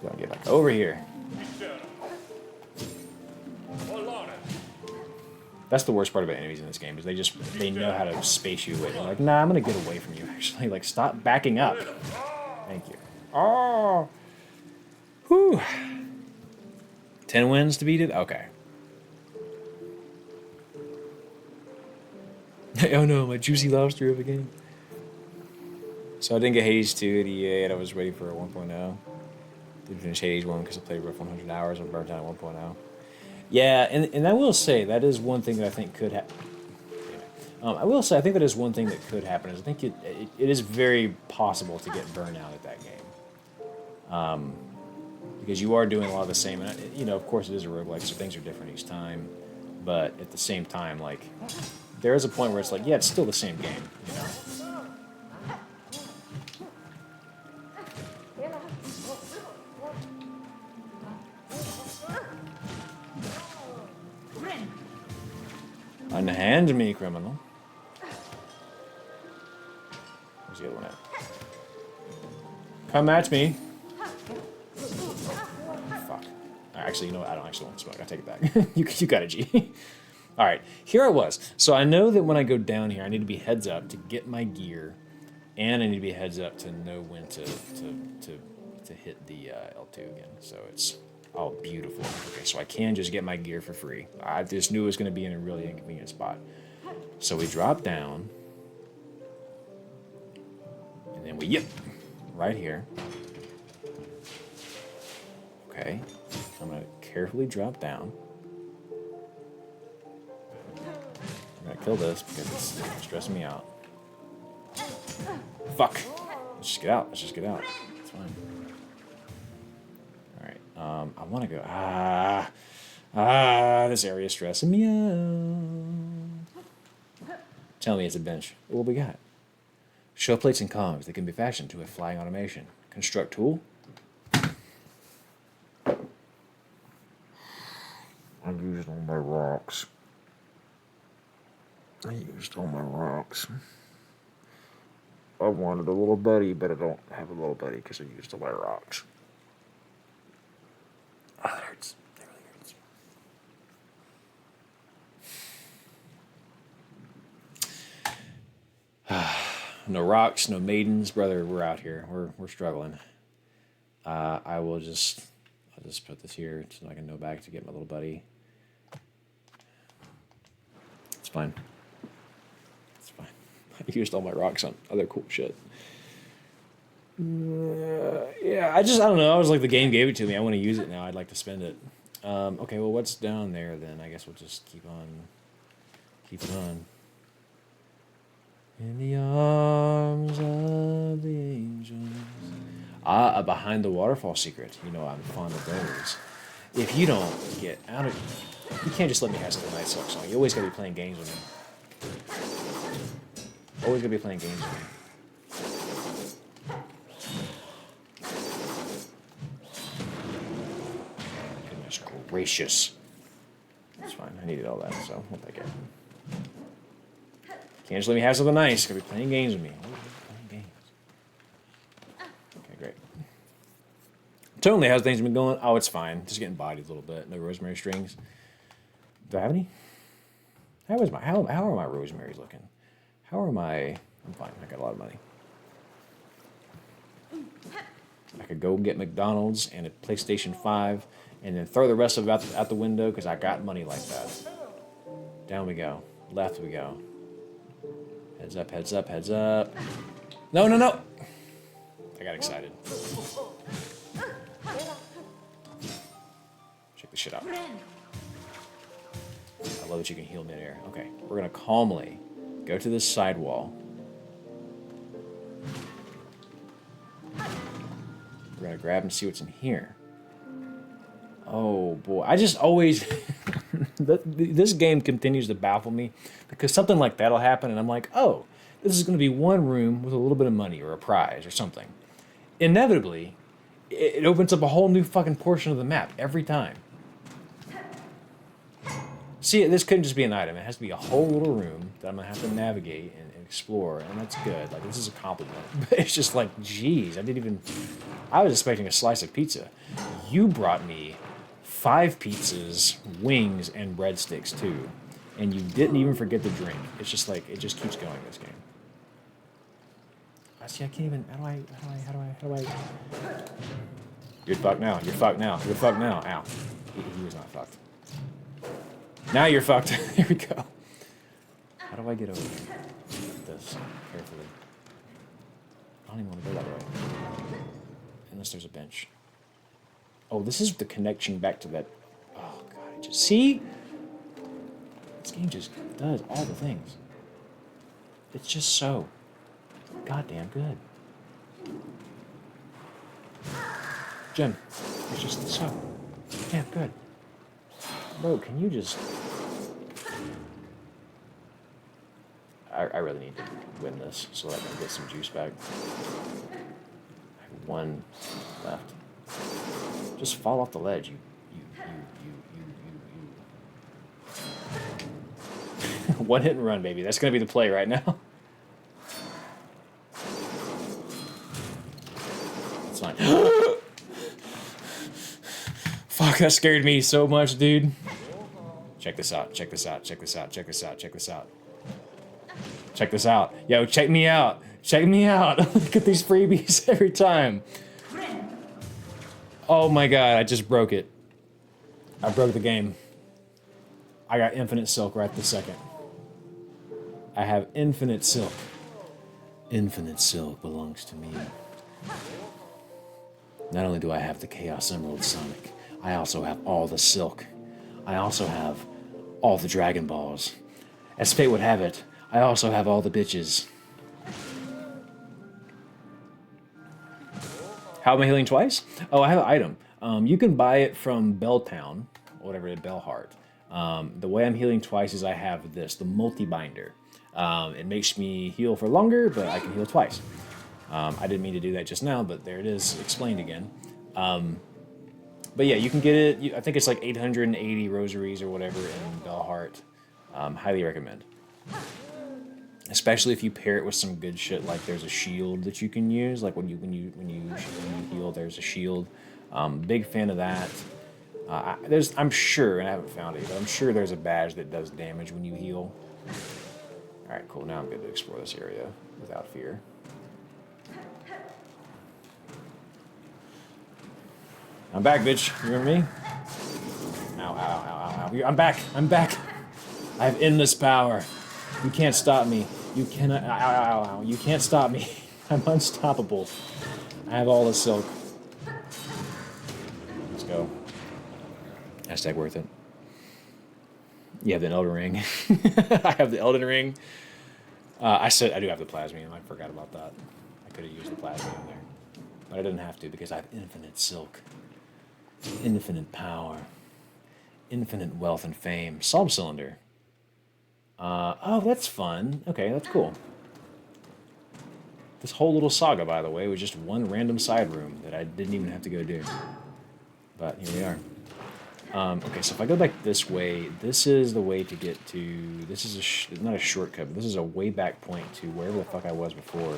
Gotta get back over here. That's the worst part about enemies in this game, is they know how to space you away. They're like, nah, I'm gonna get away from you, actually. Like, stop backing up. Thank you. Oh! Whew. 10 wins to beat it? Okay. Oh no, my juicy lobster of a game. So I didn't get Hades 2 at EA, and I was ready for a 1.0. Didn't finish Hades 1 because I played rough 100 hours and burnt out at 1.0. Yeah, and I will say, that is one thing that I think could happen. I will say, I think that is one thing that could happen. Is I think it is very possible to get burnout at that game. Because you are doing a lot of the same, and you know, of course, it is a roguelike, so things are different each time. But at the same time, like, there is a point where it's like, yeah, it's still the same game, you know. Unhand me, criminal. Where's the other one at? Come at me. Fuck. Actually, you know what? I don't actually want to smoke. I take it back. you got a G. All right, here I was. So I know that when I go down here, I need to be heads up to get my gear, and I need to be heads up to know when to hit the L2 again. So it's all beautiful. Okay, so I can just get my gear for free. I just knew it was going to be in a really inconvenient spot. So we drop down, and then we right here. Okay. I'm going to carefully drop down. I'm going to kill this because it's stressing me out. Fuck! Let's just get out. Let's just get out. It's fine. Alright. I want to go... this area is stressing me out. Tell me it's a bench. What we got? Show plates and cogs that can be fashioned to a flying automation. Construct tool. I used all my rocks. I wanted a little buddy, but I don't have a little buddy because I used all my rocks. Oh, that hurts. That really hurts. No rocks, no maidens, brother. We're out here. We're struggling. I'll just put this here so I can go back to get my little buddy. It's fine. It's fine. I used all my rocks on other cool shit. Yeah, I don't know. I was like, the game gave it to me. I want to use it now. I'd like to spend it. Okay, well, what's down there then? I guess we'll just keep it on. In the arms of the angels. A behind the waterfall secret. You know, I'm fond of those. If you don't get out of... You can't just let me have something nice song. You always gotta be playing games with me. Always gotta be playing games with me. Goodness gracious. That's fine. I needed all that, so we'll take it. Can't just let me have something nice. Gotta be playing games with me. Playing games. Okay, great. Totally, how's things been going? Oh, it's fine. Just getting bodied a little bit. No rosemary strings. Do I have any? How are my rosemaries looking? How are my... I'm fine. I got a lot of money. I could go get McDonald's and a PlayStation 5 and then throw the rest of it out the window because I got money like that. Down we go. Left we go. Heads up, heads up, heads up. No, no, no! I got excited. Check this shit out. I love that you can heal midair. Okay, we're gonna calmly go to this sidewall. We're gonna grab and see what's in here. Oh boy, I just always... This game continues to baffle me because something like that'll happen and I'm like, oh, this is going to be one room with a little bit of money or a prize or something. Inevitably, it opens up a whole new fucking portion of the map every time. See, this couldn't just be an item. It has to be a whole little room that I'm going to have to navigate and explore, and that's good. Like, this is a compliment. But it's just like, geez, I was expecting a slice of pizza. You brought me 5 pizzas, wings, and breadsticks too, and you didn't even forget the drink. It's just like it just keeps going. This game. I see. I can't even. How do I? You're fucked now. You're fucked now. You're fucked now. Ow. He was not fucked. Now you're fucked. Here we go. How do I get over here? Like this carefully. I don't even want to go that way. Unless there's a bench. Oh, this is the connection back to that. Oh, God. Just see? This game just does all the things. It's just so goddamn good. Jim, it's just so damn good. Bro, can you just... I really need to win this so that I can get some juice back. I have 1 left. Just fall off the ledge, you. One hit and run, baby. That's gonna be the play right now. It's fine. Fuck, that scared me so much, dude. Check this out, check this out, check this out, check this out, check this out. Check this out. Yo, check me out. Check me out. Look at these freebies every time. Oh my God, I just broke it. I broke the game. I got infinite silk right this second. I have infinite silk. Infinite silk belongs to me. Not only do I have the Chaos Emerald Sonic, I also have all the Silk. I also have all the Dragon Balls. As fate would have it, I also have all the bitches. How am I healing twice? Oh, I have an item. You can buy it from Belltown, whatever it is, Bellheart. The way I'm healing twice is I have this, the multi-binder. It makes me heal for longer, but I can heal twice. I didn't mean to do that just now, but there it is, explained again. But yeah, you can get it. I think it's like 880 rosaries or whatever in Bellheart. Highly recommend. Especially if you pair it with some good shit, like there's a shield that you can use. Like when you heal, there's a shield. Big fan of that. I'm sure, and I haven't found it, but I'm sure there's a badge that does damage when you heal. All right, cool. Now I'm good to explore this area without fear. I'm back, bitch. You remember me? Ow, ow, ow, ow, ow. I'm back. I'm back. I have endless power. You can't stop me. You cannot. Ow, ow, ow, ow. You can't stop me. I'm unstoppable. I have all the silk. Let's go. Hashtag worth it. You have the Elden Ring. I have the Elden Ring. I said I do have the Plasmium. I forgot about that. I could have used the Plasmium there. But I didn't have to because I have infinite silk. Infinite power. Infinite wealth and fame. Solve cylinder. Oh, that's fun. Okay, that's cool. This whole little saga, by the way, was just one random side room that I didn't even have to go do. But here we are. Okay, so if I go back this way, this is the way to get to... This is not a shortcut, but this is a way back point to wherever the fuck I was before.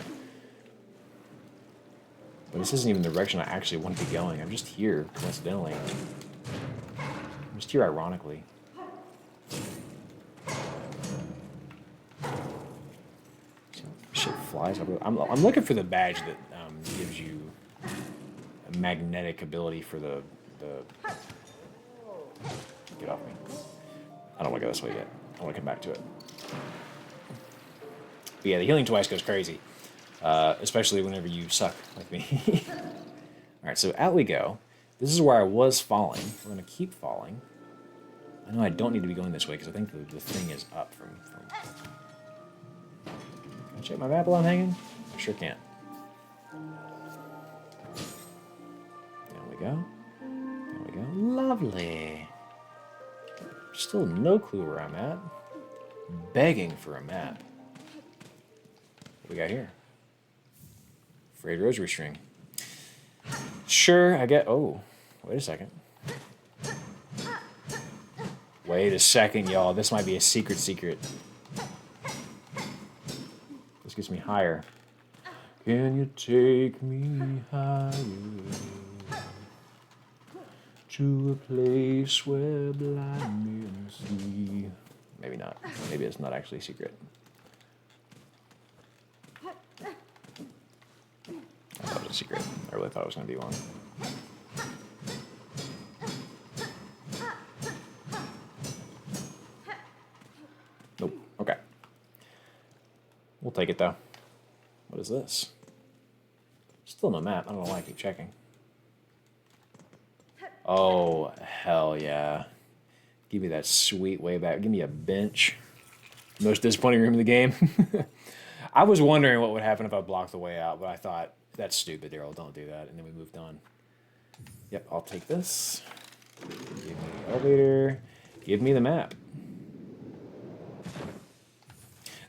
But this isn't even the direction I actually want to be going. I'm just here, coincidentally. I'm just here ironically. Shit flies over. I'm looking for the badge that gives you a magnetic ability for the... Get off me. I don't want to go this way yet. I want to come back to it. But yeah, the healing twice goes crazy. Especially whenever you suck like me. Alright, so out we go. This is where I was falling. We're going to keep falling. I know I don't need to be going this way because I think the thing is up from... Can I check my map while I'm hanging? I sure can. There we go. There we go. Lovely. Still no clue where I'm at. Begging for a map. What we got here? Frayed rosary string. Sure, I get... Oh, wait a second. Wait a second, y'all. This might be a secret. This gets me higher. Can you take me higher to a place where blind men see? Maybe not. Maybe it's not actually a secret. I thought it was a secret. I really thought it was going to be one. Nope. Okay. We'll take it, though. What is this? Still no map. I don't know why I keep checking. Oh, hell yeah. Give me that sweet way back. Give me a bench. Most disappointing room in the game. I was wondering what would happen if I blocked the way out, but I thought, that's stupid, Daryl. Don't do that. And then we moved on. Yep, I'll take this. Give me the elevator. Give me the map.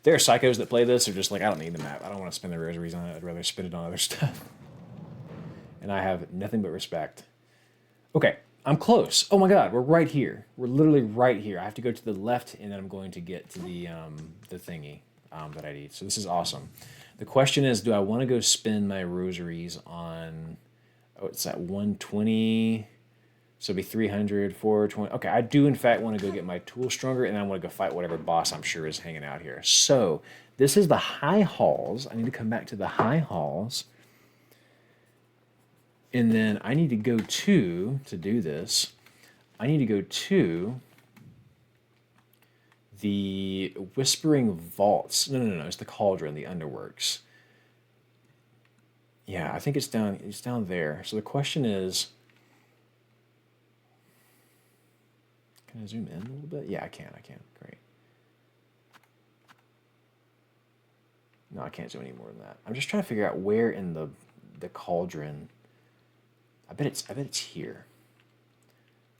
There are psychos that play this who are just like, I don't need the map. I don't want to spend the rosaries on it. I'd rather spend it on other stuff. And I have nothing but respect. Okay, I'm close. Oh my god, we're right here. We're literally right here. I have to go to the left, and then I'm going to get to the thingy that I need. So this is awesome. The question is, do I want to go spend my rosaries on... Oh, it's at 120... So it'd be 300, 420. Okay, I do in fact want to go get my tool stronger, and I want to go fight whatever boss I'm sure is hanging out here. So this is the high halls. I need to come back to the high halls. And then I need to go to do this, I need to go to the Whispering Vaults. No, it's the Cauldron, the Underworks. Yeah, I think it's down. It's down there. So the question is, can I zoom in a little bit? Yeah, I can. I can. Great. No, I can't zoom any more than that. I'm just trying to figure out where in the cauldron. I bet it's here.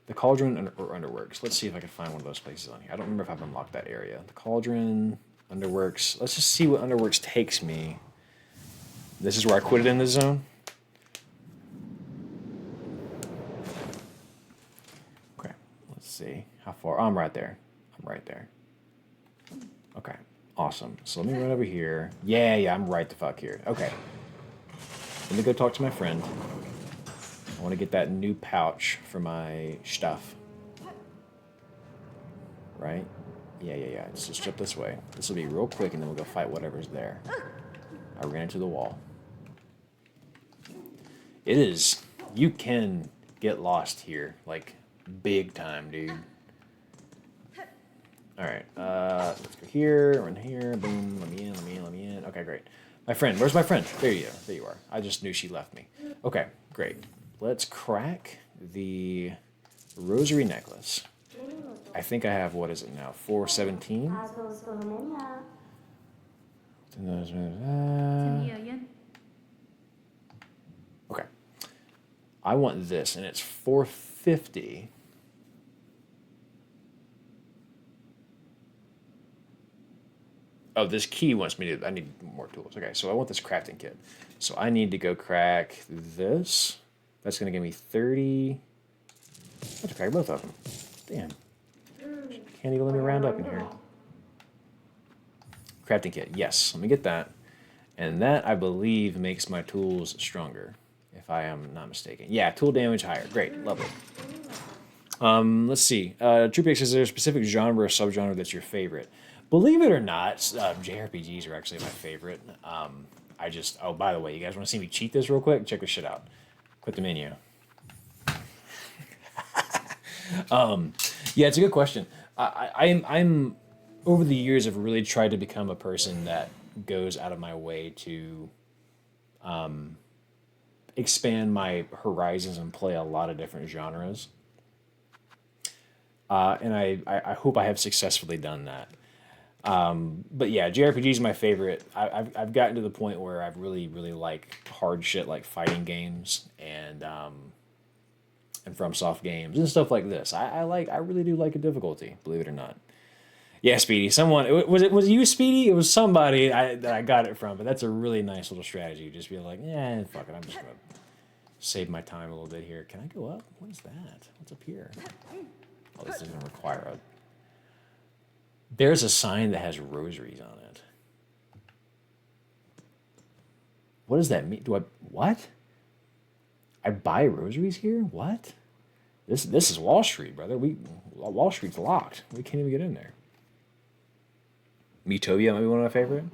The cauldron or underworks. Let's see if I can find one of those places on here. I don't remember if I've unlocked that area. The cauldron, underworks. Let's just see what underworks takes me. This is where I quit it in the zone. Okay, let's see how far. Oh, I'm right there. I'm right there. Okay, awesome. So let me run over here. Yeah, I'm right the fuck here. Okay. Let me go talk to my friend. I want to get that new pouch for my stuff. Right? Yeah. Let's just jump this way. This will be real quick, and then we'll go fight whatever's there. I ran into the wall. It is. You can get lost here, like, big time, dude. Alright, let's go here, run here, boom, let me in. Okay, great. My friend, where's my friend? There you go, there you are. I just knew she left me. Okay, great. Let's crack the rosary necklace. I think I have, what is it now, 417? Okay. I want this, and it's 450. Oh, this key wants me to, I need more tools. Okay, so I want this crafting kit. So I need to go crack this. That's going to give me 30. I have to crack both of them. Damn. Can't even let me round up in here. Crafting kit, yes. Let me get that. And that, I believe, makes my tools stronger, if I am not mistaken. Yeah, tool damage higher. Great, lovely. Let's see. Troopix, is there a specific genre or subgenre that's your favorite? Believe it or not, JRPGs are actually my favorite. Oh, by the way, you guys want to see me cheat this real quick? Check this shit out. Quit the menu. Yeah, it's a good question. I'm over the years have really tried to become a person that goes out of my way to expand my horizons and play a lot of different genres. And I hope I have successfully done that. But yeah, JRPG is my favorite. I've gotten to the point where I've really like hard shit like fighting games and FromSoft games and stuff like this. I really do like a difficulty, believe it or not. Yeah, Speedy. Was it you, Speedy? It was somebody that I got it from, but that's a really nice little strategy. Just be like, yeah, fuck it. I'm just gonna save my time a little bit here. Can I go up? What is that? What's up here? Oh, this is gonna require a. There's a sign that has rosaries on it. What does that mean? What? I buy rosaries here? What? This is Wall Street, brother. Wall Street's locked. We can't even get in there. Metopia might be one of my favorite.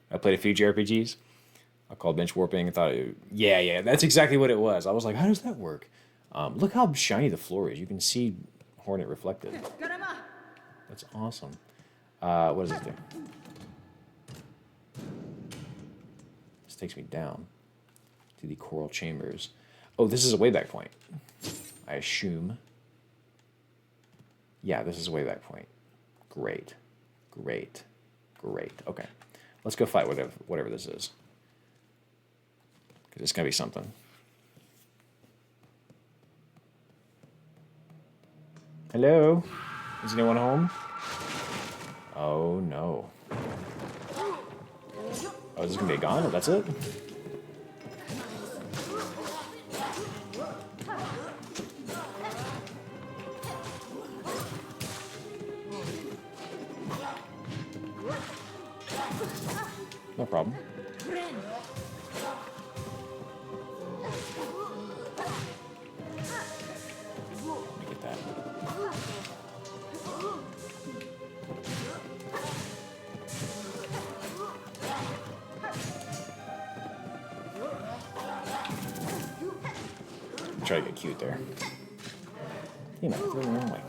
I played a few JRPGs. I called bench warping and thought, yeah, that's exactly what it was. I was like, how does that work? Look how shiny the floor is. You can see Hornet reflected. That's awesome. What does this do? This takes me down to the coral chambers. Oh, this is a wayback point. I assume. Yeah, this is a wayback point. Great. Okay. Let's go fight whatever this is. Because it's going to be something. Hello? Is anyone home? Oh, no. Oh, is this going to be a gauntlet? That's it? No problem. Let me get that. Try to get cute there. You know, throw the wrong way.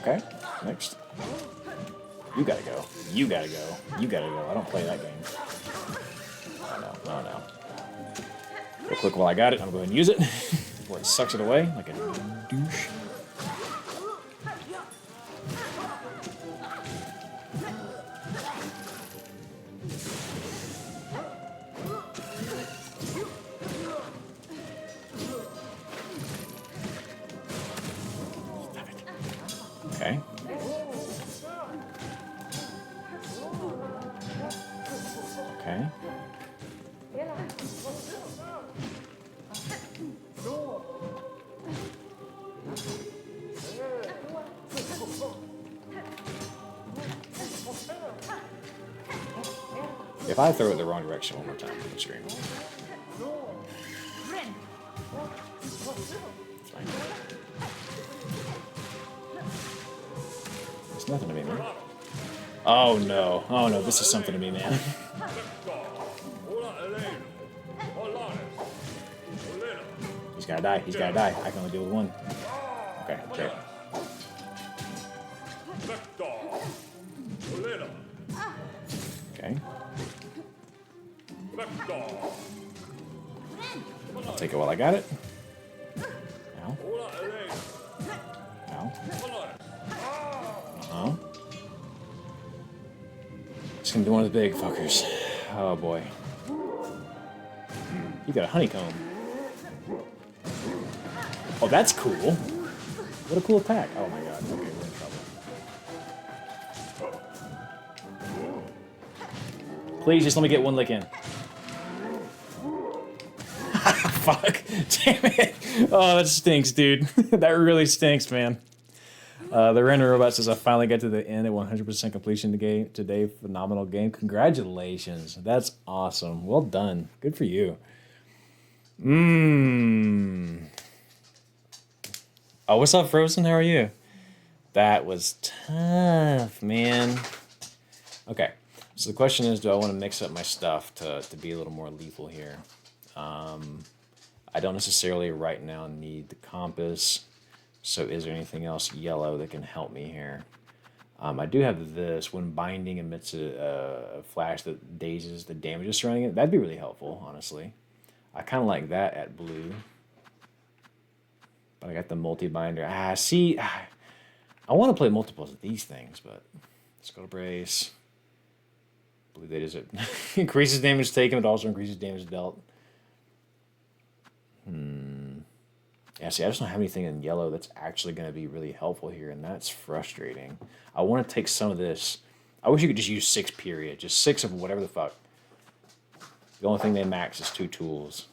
Okay, next. You gotta go. You gotta go. You gotta go. I don't play that game. Oh no, oh no. Real quick while I got it, I'm going to use it. Before it sucks it away like a douche. Okay. Okay. If I throw it the wrong direction one more time, I'm scream. It's fine. It's nothing to me, man. Oh no. Oh no, this is something to me, man. He's gotta die. He's gotta die. I can only deal with one. Okay, great. Okay. I'll take it while I got it. Ow. Ow. Uh-huh. Just gonna do one of the big fuckers. Oh boy. You got a honeycomb. Oh, that's cool. What a cool attack. Oh my god. Okay, we're in trouble. Please, just let me get one lick in. Fuck. Damn it. Oh, that stinks, dude. That really stinks, man. The random robot says, I finally got to the end at 100% completion today. Phenomenal game. Congratulations. That's awesome. Well done. Good for you. Oh, what's up, Frozen? How are you? That was tough, man. Okay. So the question is, do I want to mix up my stuff to be a little more lethal here? I don't necessarily right now need the compass. So is there anything else yellow that can help me here? I do have this. When binding emits a flash that dazes the damages surrounding it. That'd be really helpful, honestly. I kind of like that at blue. But I got the multi-binder. See, I want to play multiples of these things, but let's go to brace. Blue that is it. Increases damage taken, but also increases damage dealt. Yeah, see, I just don't have anything in yellow that's actually going to be really helpful here, and that's frustrating. I want to take some of this. I wish you could just use 6, period. Just 6 of whatever the fuck. The only thing they max is 2 tools.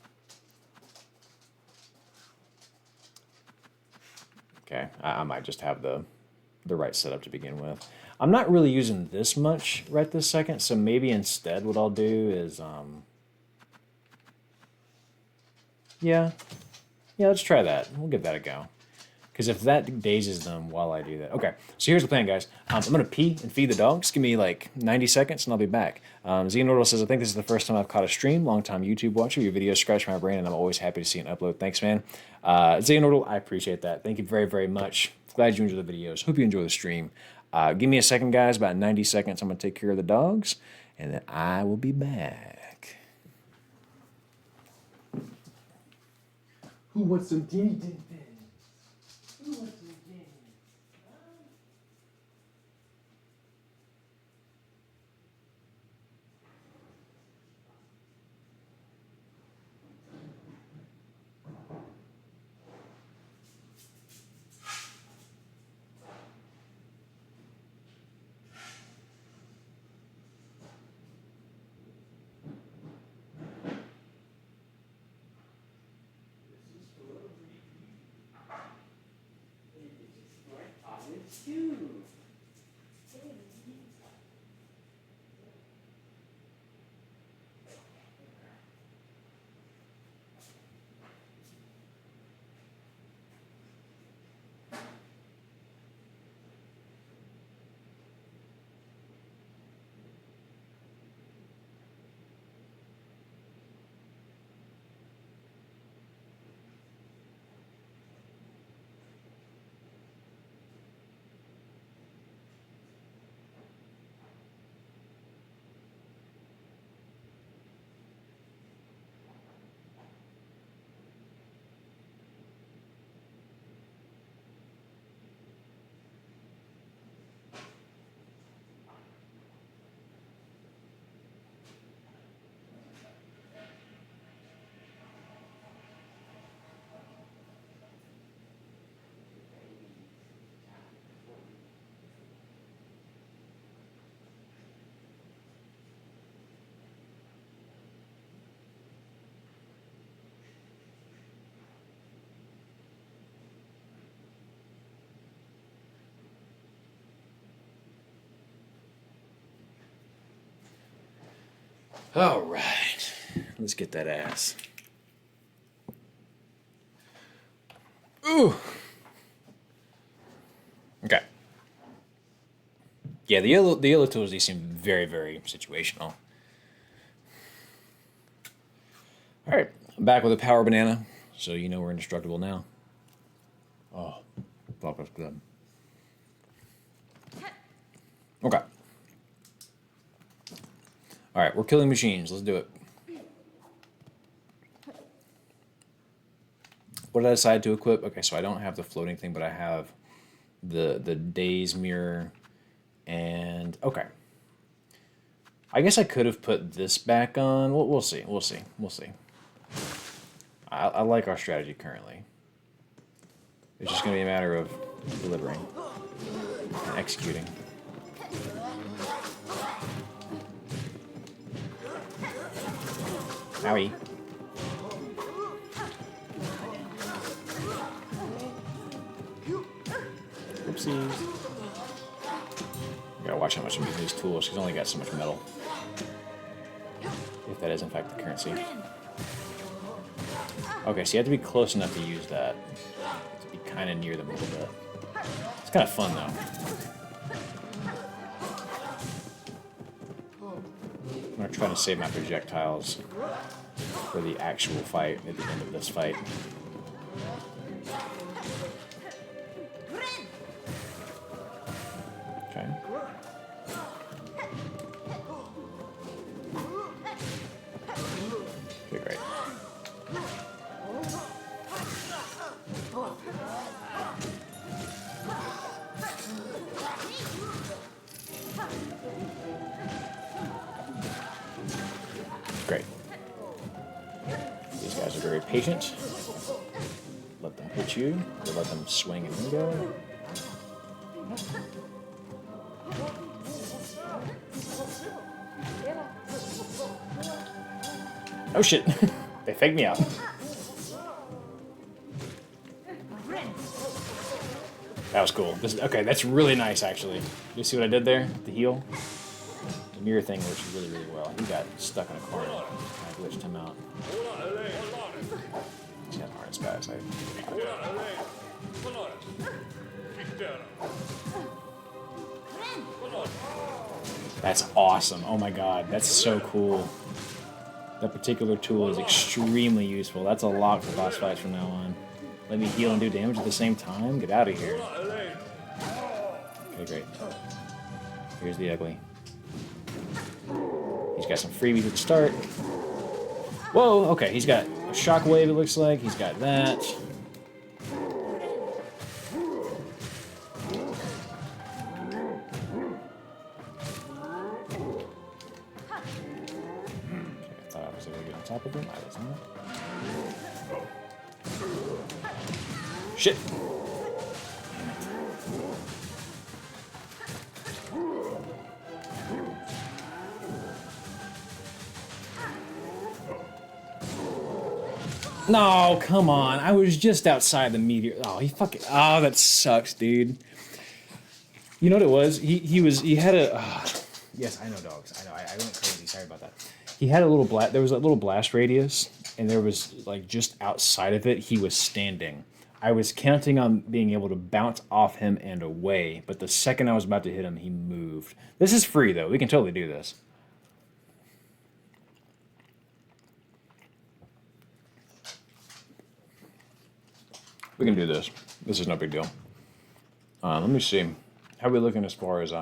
Okay, I might just have the right setup to begin with. I'm not really using this much right this second, so maybe instead what I'll do is, yeah, let's try that. We'll give that a go. Because if that dazes them while I do that. Okay, so here's the plan, guys. I'm going to pee and feed the dog. Just give me like 90 seconds and I'll be back. Xenortal says, I think this is the first time I've caught a stream. Long-time YouTube watcher. Your videos scratch my brain and I'm always happy to see an upload. Thanks, man. Xenortal, I appreciate that. Thank you very, very much. Glad you enjoy the videos. Hope you enjoy the stream. Give me a second, guys. About 90 seconds. I'm going to take care of the dogs. And then I will be back. Who wants some guinea pig? Who wants some guinea? All right, let's get that ass. Ooh. Okay. Yeah, the yellow tools, these seem very, very situational. All right, I'm back with a power banana, so you know we're indestructible now. Oh, fuck, that's good. Okay. All right, we're killing machines. Let's do it. What did I decide to equip? Okay, so I don't have the floating thing, but I have the daze mirror, and okay. I guess I could have put this back on. We'll see. We'll see. We'll see. I like our strategy currently. It's just going to be a matter of delivering and executing. Owie. Oopsies. Gotta watch how much I'm using these tools. He's only got so much metal. If that is in fact the currency. Okay, so you have to be close enough to use that. To be kind of near them a little bit. It's kind of fun though. I'm gonna try to save my projectiles for the actual fight at the end of this fight. Okay. Okay, great. Great. These guys are very patient. Let them hit you, or let them swing and go. Oh shit! They faked me out. That was cool. Okay, that's really nice actually. You see what I did there? The heal? The mirror thing works really, really well. He got stuck in a corner. I glitched him out. He's got harness guys. That's awesome. Oh my god, that's so cool. That particular tool is extremely useful. That's a lot for boss fights from now on. Let me heal and do damage at the same time? Get out of here. Okay, great. Here's the ugly. He's got some freebies at the start. Whoa, okay, he's got a shockwave, it looks like. He's got that. Top of him? I was not. Shit! No, come on. I was just outside the meteor. Oh, he fucking... Oh, that sucks, dude. You know what it was? He had a... yes, I know dogs. I know. I went crazy. Sorry about that. He had a little blast. There was a little blast radius, and there was like just outside of it, he was standing. I was counting on being able to bounce off him and away, but the second I was about to hit him, he moved. This is free though. We can totally do this. We can do this. This is no big deal. Let me see. How are we looking as far as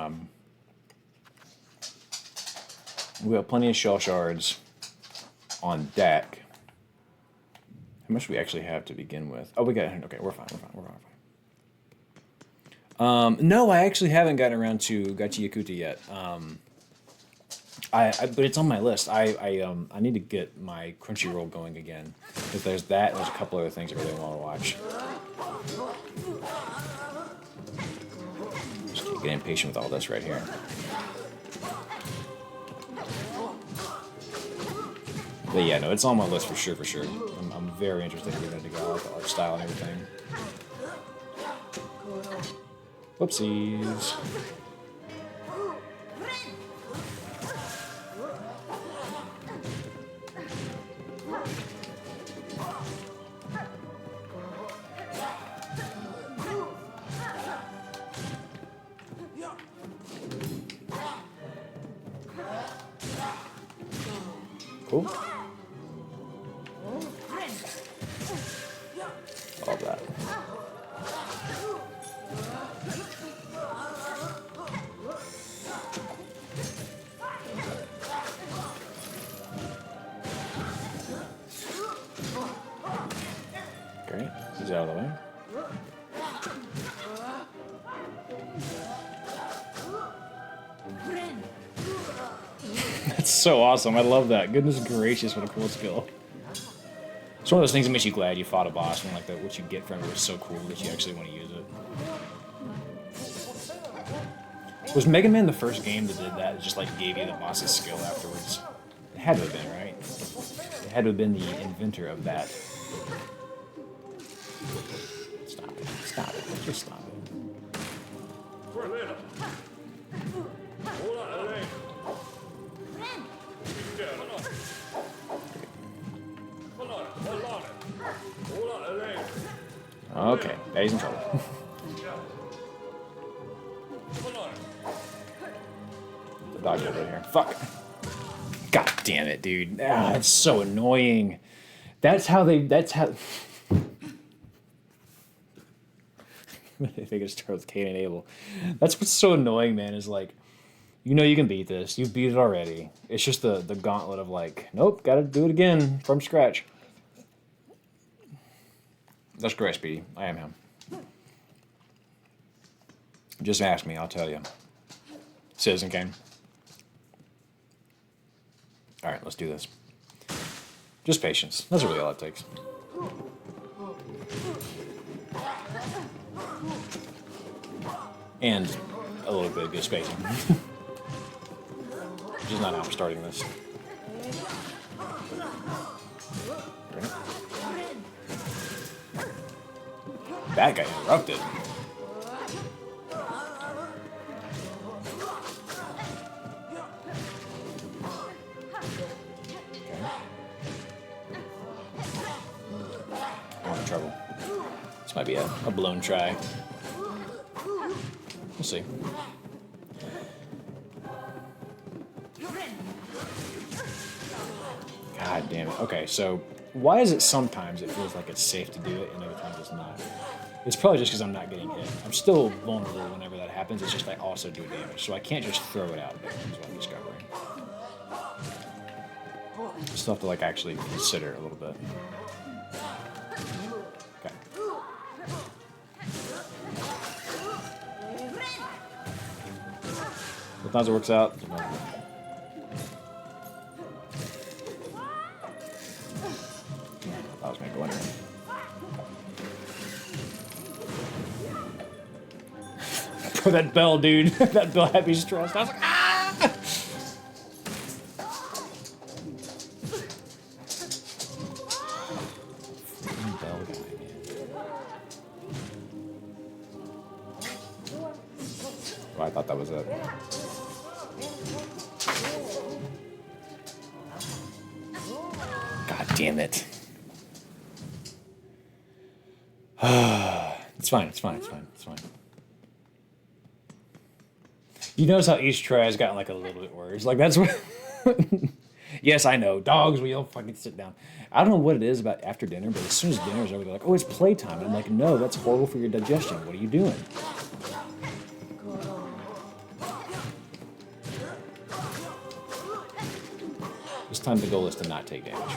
we have plenty of shell shards on deck. How much do we actually have to begin with? Oh, we got... Okay, we're fine. No, I actually haven't gotten around to Gachi Yakuta yet. But it's on my list. I need to get my Crunchyroll going again. Because there's that and there's a couple other things I really want to watch. Just keep getting impatient with all this right here. But yeah, no, it's on my list for sure, I'm very interested in getting it to go, like the art style and everything. Whoopsies. Great. He's out of the way. That's so awesome. I love that. Goodness gracious, what a cool skill. It's one of those things that makes you glad you fought a boss and like what you get from it was so cool that you actually want to use it. Was Mega Man the first game that did that? It just like gave you the boss's skill afterwards? It had to have been, right? It had to have been the inventor of that. Stop it. Stop it. Just stop it. Okay, now he's in trouble. The dog over here. Fuck. God damn it, dude. Ah, it's so annoying. That's how they think it starts with Cain and Abel. That's what's so annoying, man, is like, you know you can beat this. You beat it already. It's just the gauntlet of like, nope, gotta do it again from scratch. That's correct, Speedy. I am him. Just ask me, I'll tell you. Citizen Kane. Alright, let's do this. Just patience. That's really all it takes. And a little bit of good spacing. Which is not how I'm starting this. Right. That guy interrupted. I'm in trouble. This might be a blown try. We'll see. God damn it. Okay, so why is it sometimes it feels like it's safe to do it and other times it's not? It's probably just because I'm not getting hit. I'm still vulnerable whenever that happens. It's just I also do damage, so I can't just throw it out there, is what I'm discovering. Still have to like actually consider a little bit. Okay. Sometimes it works out. I was gonna go under. For that bell, dude. That bell had me stressed. I was like, ah! Bell guy, man. Oh, I thought that was it. God damn it. It's fine, it's fine, it's fine, it's fine. You notice how each try has gotten like a little bit worse. Like that's what. Yes, I know. Dogs, we don't fucking sit down. I don't know what it is about after dinner, but as soon as dinner's over, they're like, "Oh, it's playtime." And I'm like, "No, that's horrible for your digestion. What are you doing?" This time the goal is to not take damage.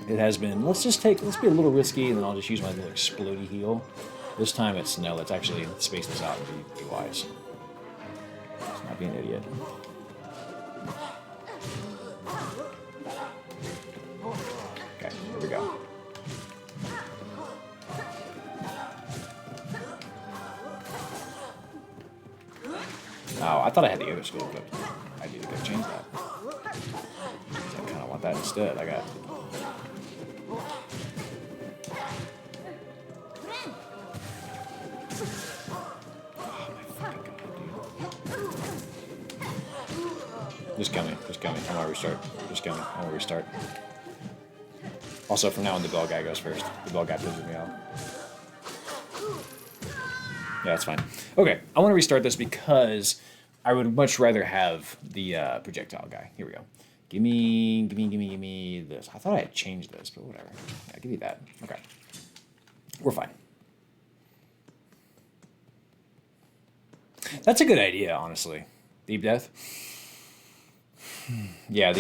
It has been. Let's be a little risky, and then I'll just use my little explodey heal. This time it's no. Let's actually space this out and be wise. Not be an idiot. Okay, here we go. Oh, I thought I had the other skill equipped. I need to go change that. I kind of want that instead. I got. Just coming. I'm gonna restart. Just coming. I'm gonna restart. Also, from now on, the bell guy goes first. The bell guy pisses me off. Yeah, that's fine. Okay, I want to restart this because I would much rather have the projectile guy. Here we go. Give me this. I thought I had changed this, but whatever. Yeah, give me that. Okay. We're fine. That's a good idea, honestly. Deep Death. Yeah,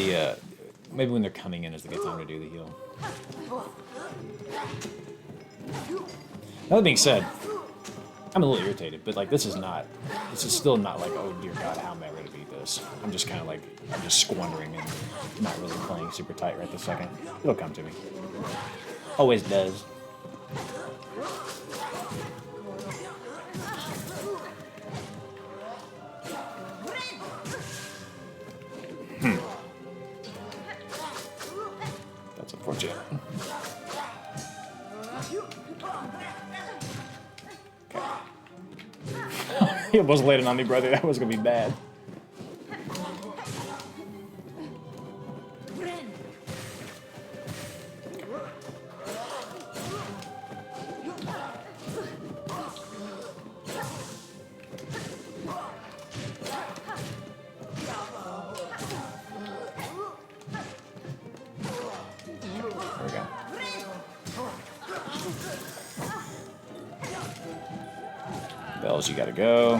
maybe when they're coming in is the good time to do the heal. That being said, I'm a little irritated, but like this is still not like, oh dear God, how am I ready to beat this? I'm just kind of like, I'm just squandering and not really playing super tight right this second. It'll come to me. Always does. That's unfortunate. He almost laid it on me, brother. That was gonna be bad. There we go. Bells, you gotta go.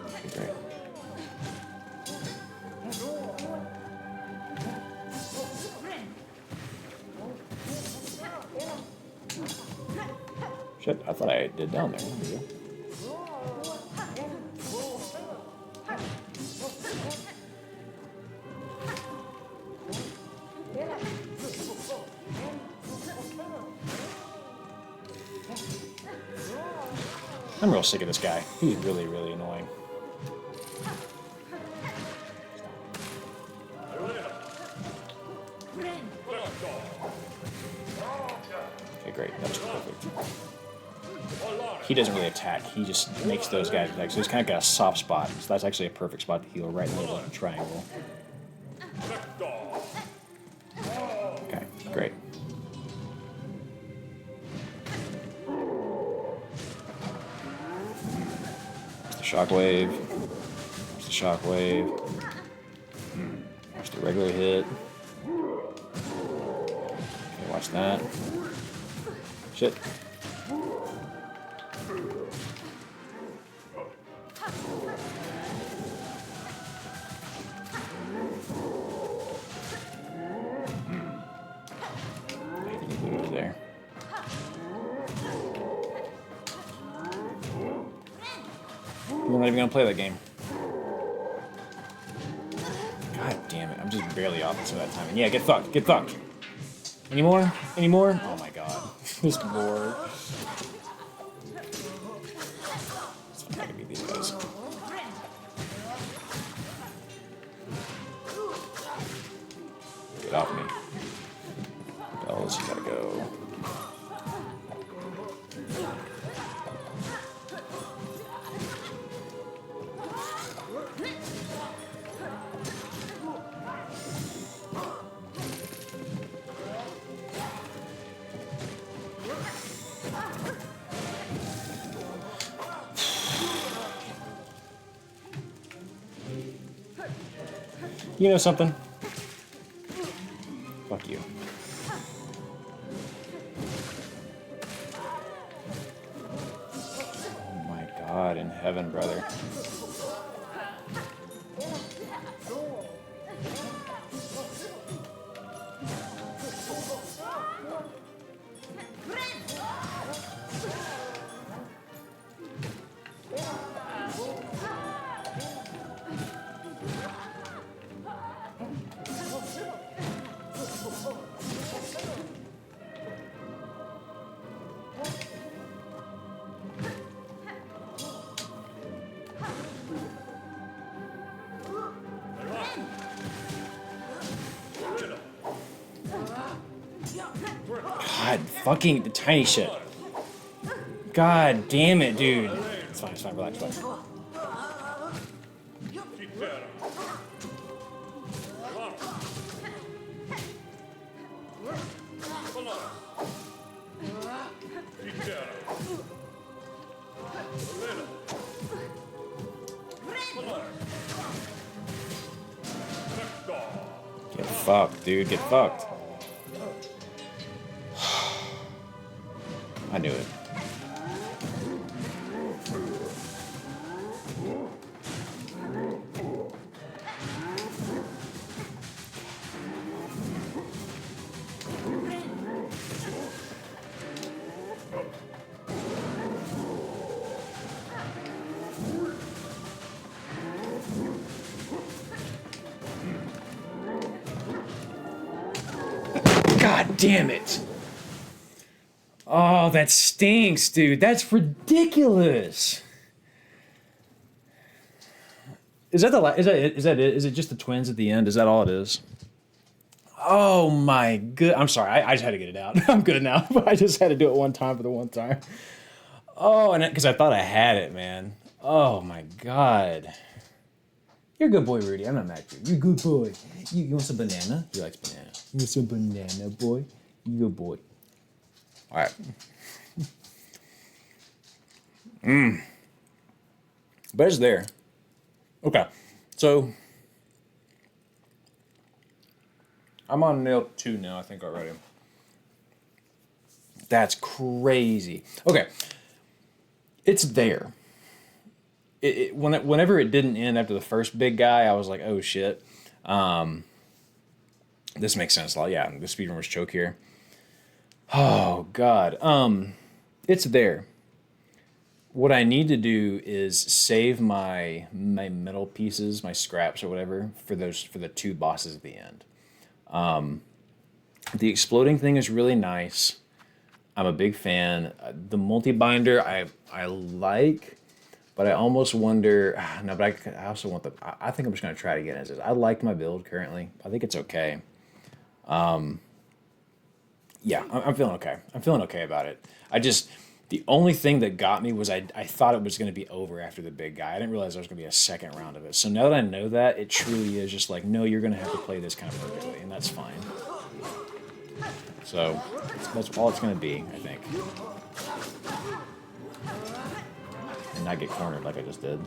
Okay, great. Shit, I thought I did down there. There we go. I'm real sick of this guy. He's really, really annoying. Okay, great. That was perfect. He doesn't really attack. He just makes those guys attack. So he's kind of got a soft spot. So that's actually a perfect spot to heal, right in the middle of the triangle. Okay, great. Shockwave. There's the shockwave. There's the regular hit. Okay, watch that. Shit. Over there. We're not even gonna play that game. God damn it, I'm just barely off this that time. And yeah, get fucked, get fucked. Any more? Any more? Oh my god. There's more. It's fine, I can beat these guys. Get off me. Bells, you gotta go. You know something? Fuck you. Oh my god, in heaven, brother. God, fucking the tiny shit. God damn it, dude. It's fine, relax, relax. Get fucked, dude, get fucked. I knew it. damn it. Oh, that stinks, dude. That's ridiculous. Is that it? Is it just the twins at the end? Is that all it is? Oh my good. I'm sorry. I just had to get it out. I'm good now. But I just had to do it one time for the one time. Oh, and because I thought I had it, man. Oh my god. You're a good boy, Rudy. I'm not mad at you. You're a good boy. You want some banana? He likes banana. You want some banana, boy? You good boy. All right. But it's there. Okay. So I'm on nail 2 now, I think, already. That's crazy. Okay. It's there. Whenever it didn't end after the first big guy, I was like, oh shit. This makes sense. Yeah, the speedrunner's choke here. Oh god. It's there. What I need to do is save my metal pieces, my scraps or whatever, for the 2 bosses at the end. The exploding thing is really nice. I'm a big fan. The multi-binder I like, but I almost wonder. No, but I also want I think I'm just gonna try it again as is. I like my build currently. I think it's okay. Yeah, I'm feeling okay. I'm feeling okay about it. The only thing that got me was I thought it was going to be over after the big guy. I didn't realize there was going to be a second round of it. So now that I know that, it truly is just like, no, you're going to have to play this kind of perfectly, and that's fine. So that's all it's going to be, I think. And not get cornered like I just did.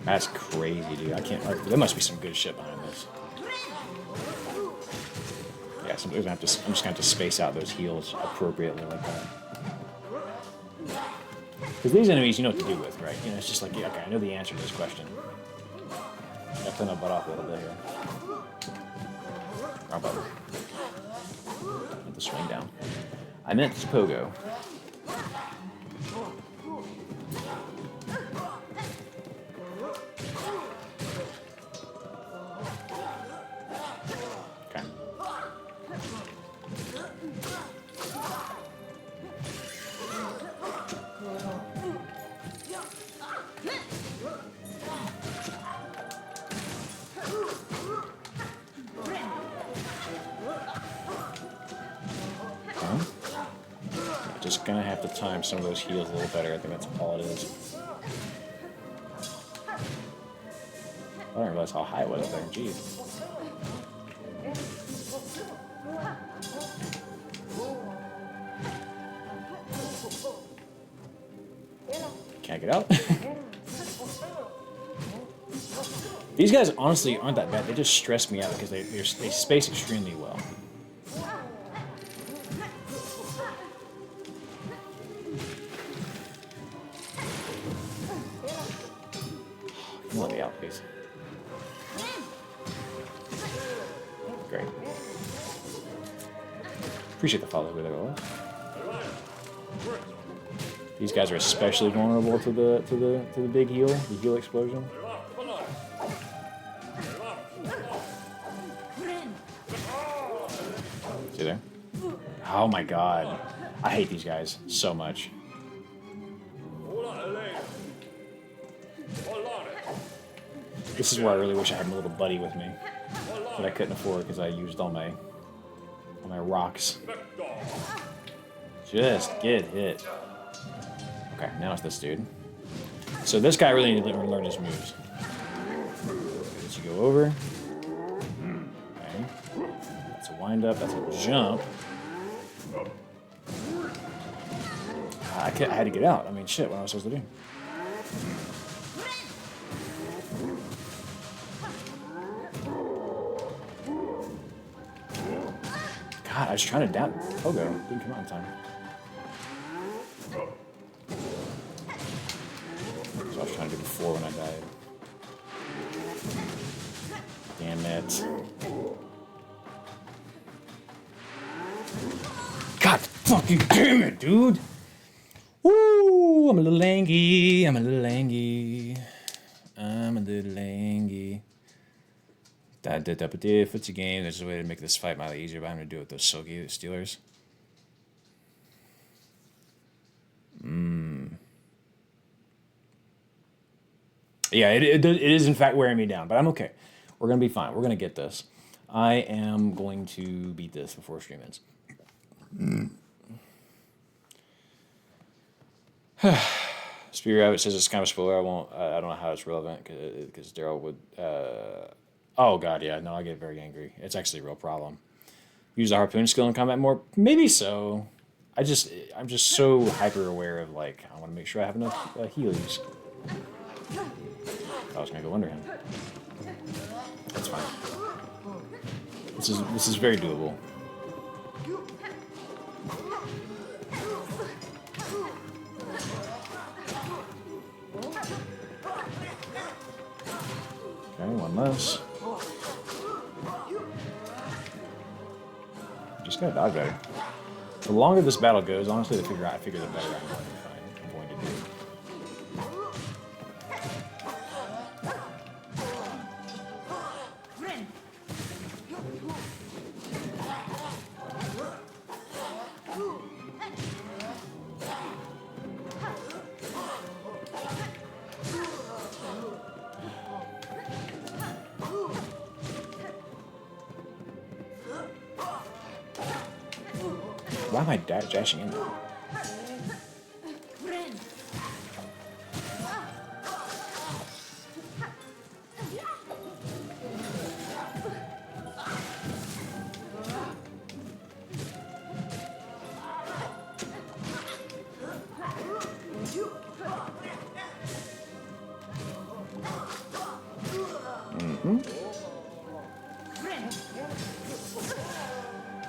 That's crazy, dude. I can't. There must be some good shit behind this. Yeah, so I'm just gonna have to space out those heals appropriately like that. Because these enemies, you know what to do with, right? You know, it's just like, yeah, okay, I know the answer to this question. Gotta turn my butt off a little bit here. Wrong button. Get the swing down. I meant this pogo. Just gonna have to time some of those heals a little better. I think that's all it is. I didn't realize how high it was there. Jeez. Can't get out. These guys honestly aren't that bad. They just stress me out because they space extremely well. Let me out, please. Great. Appreciate the follow, whoever it was. These guys are especially vulnerable to the big heal, the heal explosion. See there? Oh my god. I hate these guys so much. This is where I really wish I had my little buddy with me, but I couldn't afford because I used all my rocks. Just get hit. Okay, now it's this dude. So this guy really needs to learn his moves. So you go over. Okay. That's a wind up. That's a jump. I had to get out. I mean, shit. What was I supposed to do? God, I was trying to down Pogo. Didn't come out in time. That's what I was trying to do before when I died. Damn it. God fucking damn it, dude! Woo! I'm a little langy. I'm a little langy. I'm a little langy. If it's a game, there's a way to make this fight mildly easier, but I'm going to do it with those Silky Steelers. Yeah, it is in fact wearing me down, but I'm okay. We're going to be fine. We're going to get this. I am going to beat this before stream ends. Spear Rabbit says it's kind of a spoiler. I don't know how it's relevant because Daryl would. Oh god, yeah, no, I get very angry. It's actually a real problem. Use the harpoon skill in combat more, maybe so. I'm just so hyper aware of like I want to make sure I have enough heals. I was gonna go under him. That's fine. This is very doable. Okay, one less. Just gotta dodge better. The longer this battle goes, honestly, the figure the better I'm going to do. Why am I dashing in there?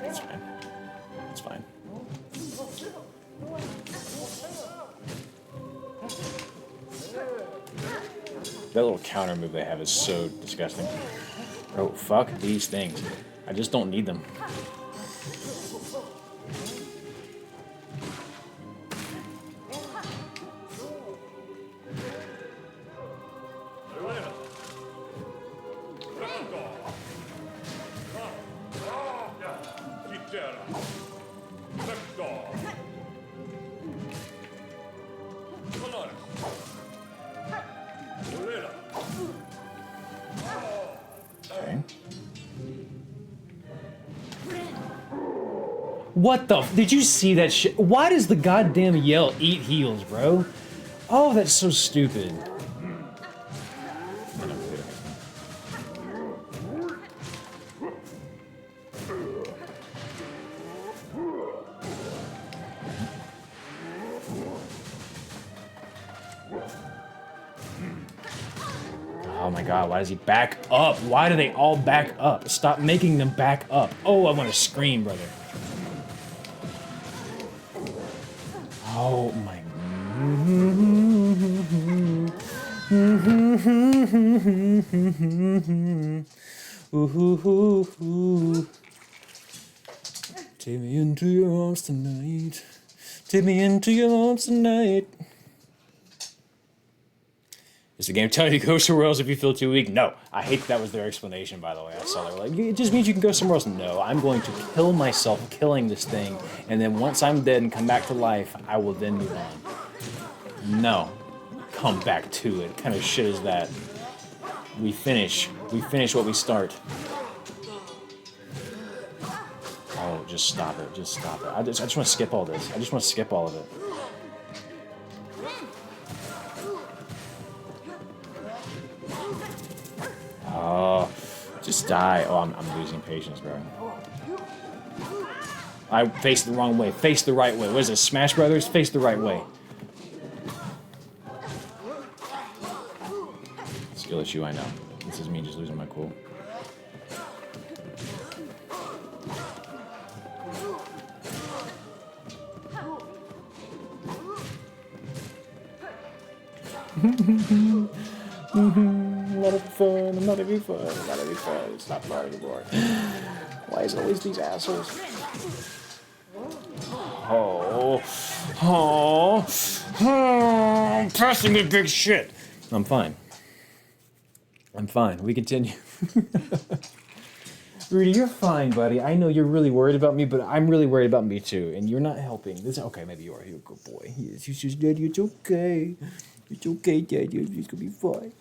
It's fine. It's fine. That little counter move they have is so disgusting. Oh, fuck these things. I just don't need them. What the? Did you see that shit? Why does the goddamn yell eat heals, bro? Oh, that's so stupid. Oh my god, why does he back up? Why do they all back up? Stop making them back up. Oh, I want to scream, brother. Oh my. Take me into your arms tonight. Take me into your arms tonight. Is the game telling you to go somewhere else if you feel too weak? No. I hate that was their explanation, by the way. I saw they were like, it just means you can go somewhere else. No, I'm going to kill myself killing this thing, and then once I'm dead and come back to life, I will then move on. No. Come back to it. What kind of shit is that? We finish what we start. Oh, just stop it. Just stop it. I just want to skip all this. I just want to skip all of it. Oh, just die. Oh, I'm losing patience, bro. I faced the wrong way. Face the right way. What is this, Smash Brothers? Face the right way. Skill issue, I know. This is me just losing my cool. I'm not having fun, I'm not having fun, I'm not having fun. Stop lying anymore. Why is it always these assholes? Oh. I'm pressing the big shit. I'm fine. I'm fine. We continue. Rudy, you're fine, buddy. I know you're really worried about me, but I'm really worried about me too, and you're not helping. This okay? Maybe you are. You're a good boy. Yes, you just Daddy. It's okay. It's okay, Daddy. It's gonna be fine.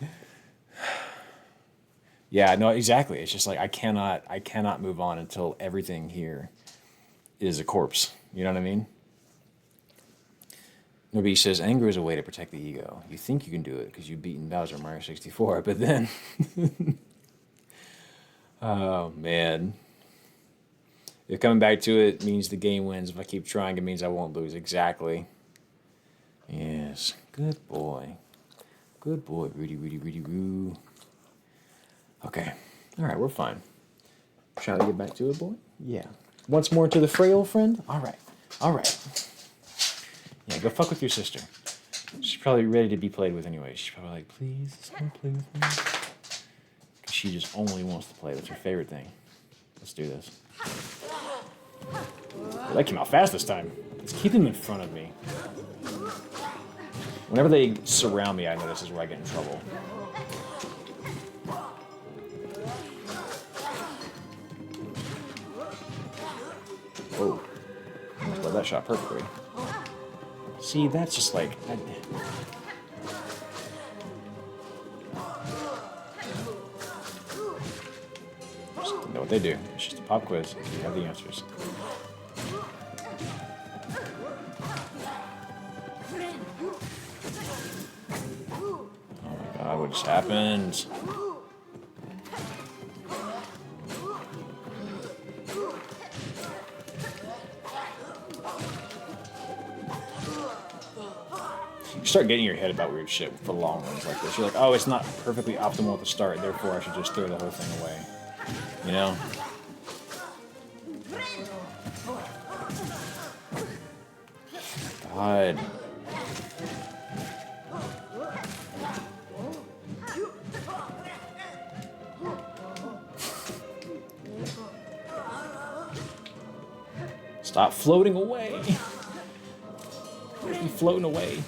Yeah, no, exactly. It's just like I cannot move on until everything here is a corpse. You know what I mean? Nobody says anger is a way to protect the ego. You think you can do it because you've beaten Bowser in Mario 64, but then, oh man, if coming back to it means the game wins, if I keep trying, it means I won't lose. Exactly. Yes, good boy, Rudy, Rudy, Rudy, Roo. Okay, all right, we're fine. Shall I get back to it, boy? Yeah. Once more to the fray, old friend. All right, all right. Yeah, go fuck with your sister. She's probably ready to be played with anyway. She's probably like, please, someone play with me. Because she just only wants to play. That's her favorite thing. Let's do this. Well, that came out fast this time. Let's keep him in front of me. Whenever they surround me, I know this is where I get in trouble. Oh. Well, that shot perfectly. See, that's just like... You know what they do. It's just a pop quiz. You have the answers. Oh my god, what just happened? You start getting your head about weird shit for long ones like this. You're like, oh, it's not perfectly optimal at the start, therefore I should just throw the whole thing away. You know? God. Stop floating away. You're floating away.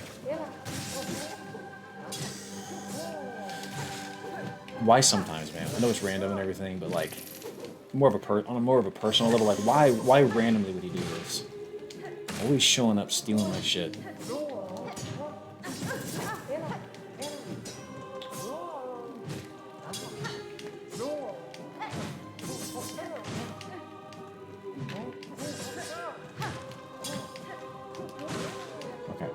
Why sometimes, man? I know it's random and everything, but like, on a more of a personal level, like, why randomly would he do this? Always showing up, stealing my shit. Okay.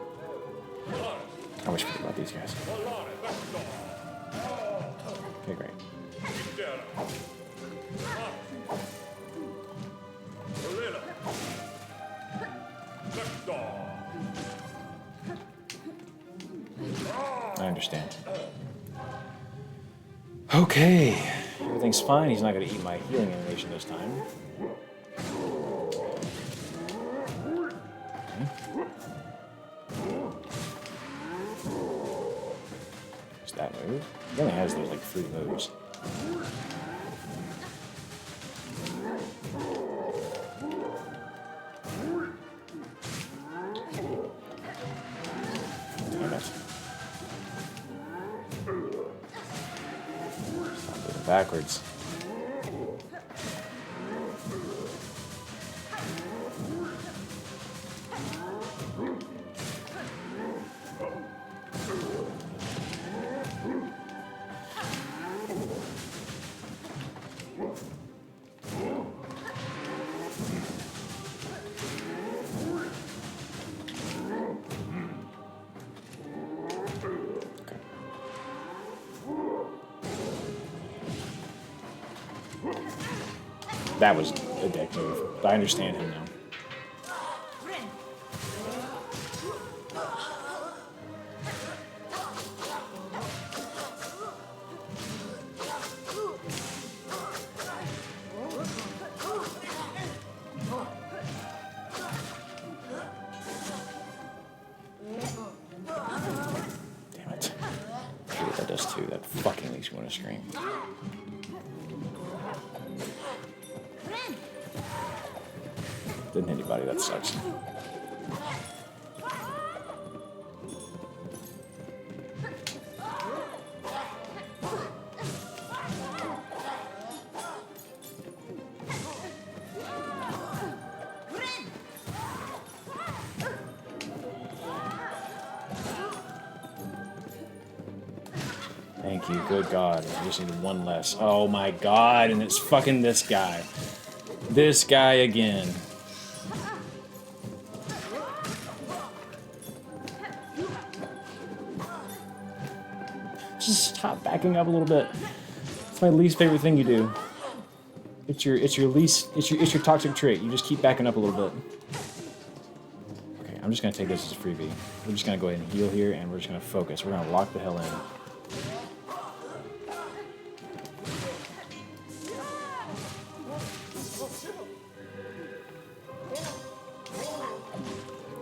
I wish we could about these guys. Okay, great. I understand. Okay. Everything's fine. He's not going to eat my healing animation this time. There's that move. He only has those like 3 moves. Damn it. Stop moving backwards. That was a dick move, but I understand him now. Damn it. Sure, that does too. That fucking makes me want to scream. Didn't hit anybody, that sucks. Thank you. Good God. I just need one less. Oh my God. And it's fucking this guy. This guy again. Just stop backing up a little bit. It's my least favorite thing you do. It's your toxic trait. You just keep backing up a little bit. Okay, I'm just gonna take this as a freebie. We're just gonna go ahead and heal here, and we're just gonna focus. We're gonna lock the hell in.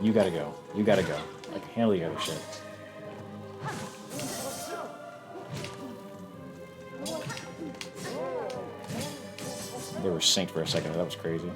You gotta go. You gotta go. I can handle the other shit. They were synced for a second. That was crazy.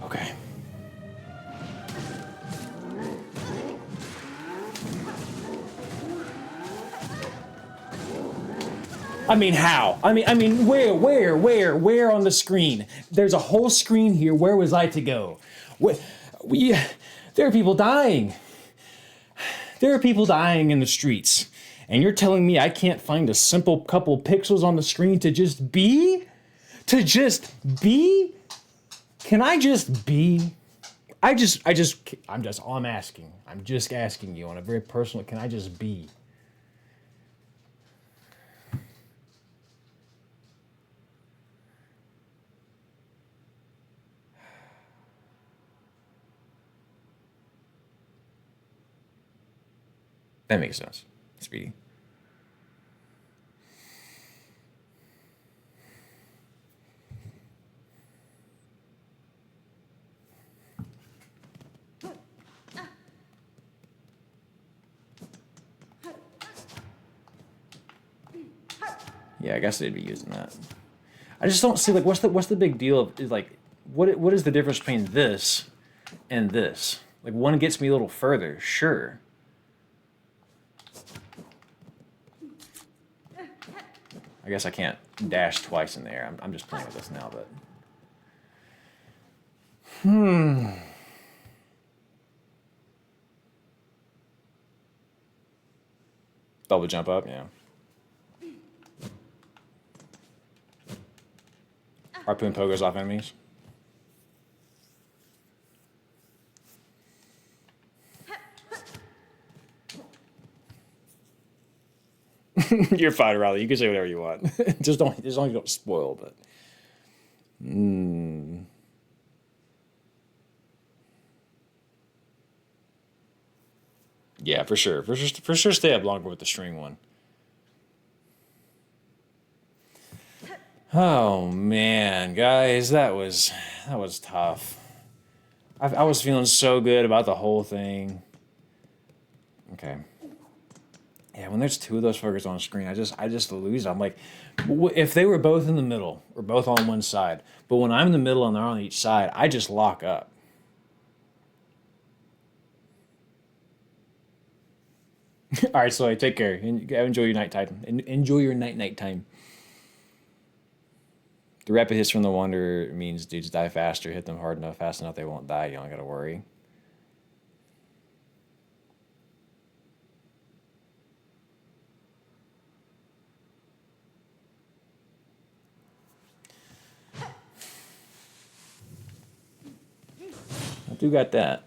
Okay. I mean, how? I mean, where on the screen? There's a whole screen here. Where was I to go? There are people dying. There are people dying in the streets. And you're telling me I can't find a simple couple pixels on the screen to just be? To just be? Can I just be? I'm asking. I'm just asking you on a very personal, can I just be? That makes sense, Speedy. Yeah, I guess they'd be using that. I just don't see, like, what's the big deal of, is like, what is the difference between this and this? Like, one gets me a little further, sure. I guess I can't dash twice in there. I'm just playing with this now, but... Double jump up, yeah. Harpoon pogos off enemies. You're fine, Riley. You can say whatever you want. Just don't, as long as you don't spoil, but. Yeah, for sure. For sure stay up longer with the string one. Oh man, guys, that was tough. I was feeling so good about the whole thing. Okay. Yeah, when there's two of those fuckers on screen, I just lose. I'm like, if they were both in the middle or both on one side, but when I'm in the middle and they're on each side, I just lock up. All right, so take care. Enjoy your night time. Enjoy your night time. The rapid hits from the Wonder means dudes die faster. Hit them hard enough, fast enough, they won't die. You don't gotta worry. I do got that.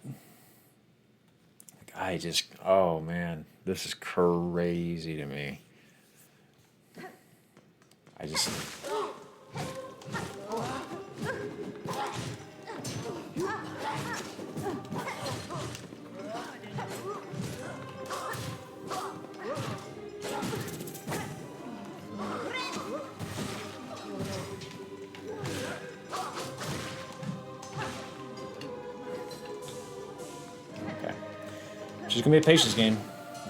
Oh man, this is crazy to me. It's just gonna be a patience game,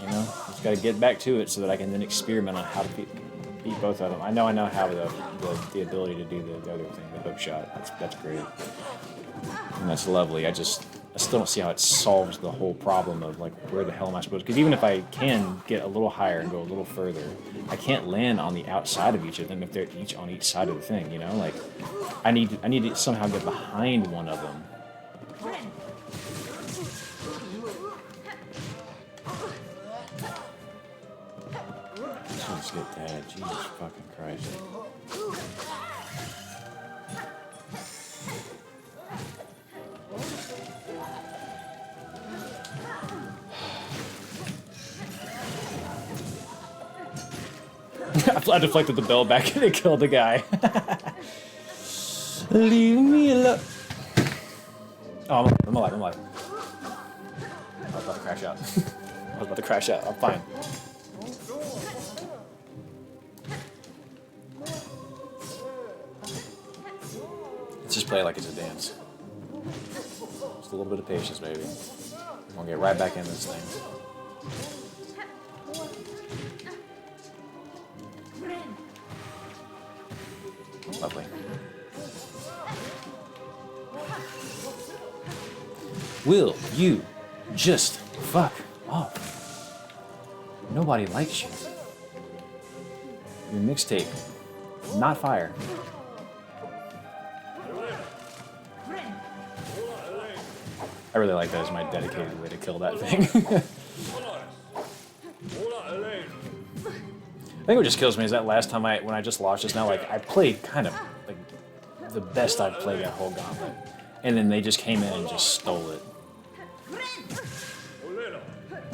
you know. Just gotta get back to it so that I can then experiment on how to beat. beat both of them. I know I have the ability to do the other thing, the hook shot. That's great. And that's lovely. I still don't see how it solves the whole problem of like where the hell am I supposed to? Because even if I can get a little higher and go a little further, I can't land on the outside of each of them if they're each on each side of the thing. You know, like I need to somehow get behind one of them. Let's get that. Jesus fucking Christ. I deflected the bell back and it killed the guy. Leave me alone. Oh, I'm alive. I was about to crash out. I'm fine. Let's just play like it's a dance. Just a little bit of patience, baby. I'm gonna get right back in this thing. Lovely. Will you just fuck off? Nobody likes you. Your mixtape, not fire. I really like that as my dedicated way to kill that thing. I think what just kills me is that last time when I just lost just now, like I played kind of like the best I've played that whole gauntlet, and then they just came in and just stole it.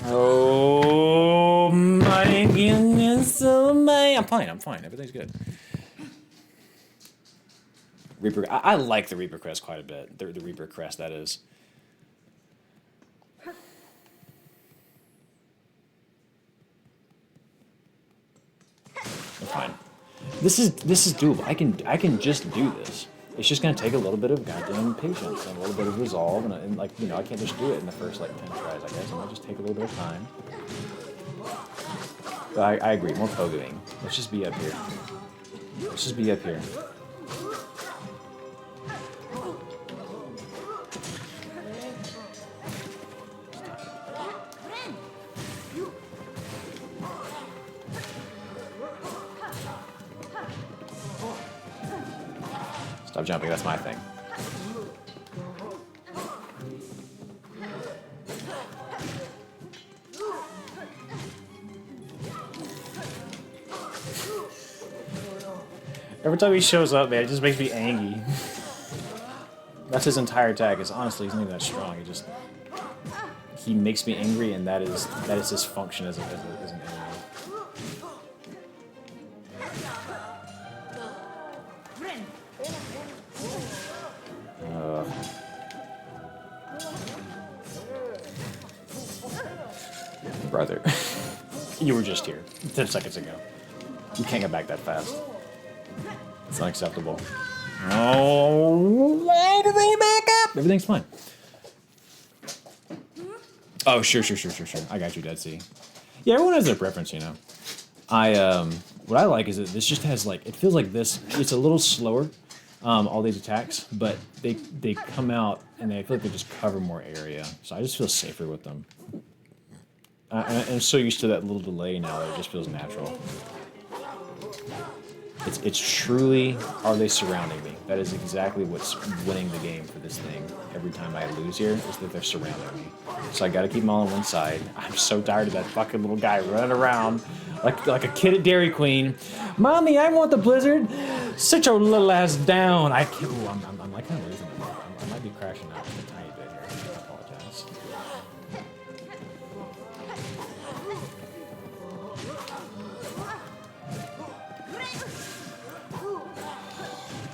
Oh my goodness, oh my! I'm fine. Everything's good. Reaper, I like the Reaper crest quite a bit. The Reaper crest, that is. Fine. This is doable. I can just do this. It's just gonna take a little bit of goddamn patience and a little bit of resolve, and like I can't just do it in the first like 10 tries. I guess it might just take a little bit of time. But I agree. More pogoing. Let's just be up here. Stop jumping, that's my thing. Every time he shows up, man, it just makes me angry. That's his entire attack. Is honestly, he's not even that strong. He makes me angry, and that is his function as an enemy. Brother, you were just here 10 seconds ago. You can't get back that fast. It's unacceptable. Oh, everything back up. Everything's fine. Oh, sure. I got you, Dead Sea. Yeah, everyone has their preference, you know. What I like is that this just has like, it feels like this. It's a little slower, all these attacks, but they come out and I feel like they just cover more area. So I just feel safer with them. And I'm so used to that little delay now that it just feels natural. It's truly, are they surrounding me? That is exactly what's winning the game for this thing. Every time I lose here, is that they're surrounding me. So I gotta keep them all on one side. I'm so tired of that fucking little guy running around like a kid at Dairy Queen. Mommy, I want the blizzard. Sit your little ass down. I can't. Ooh, I'm like kind of losing it. I might be crashing out just a tiny bit here. I apologize.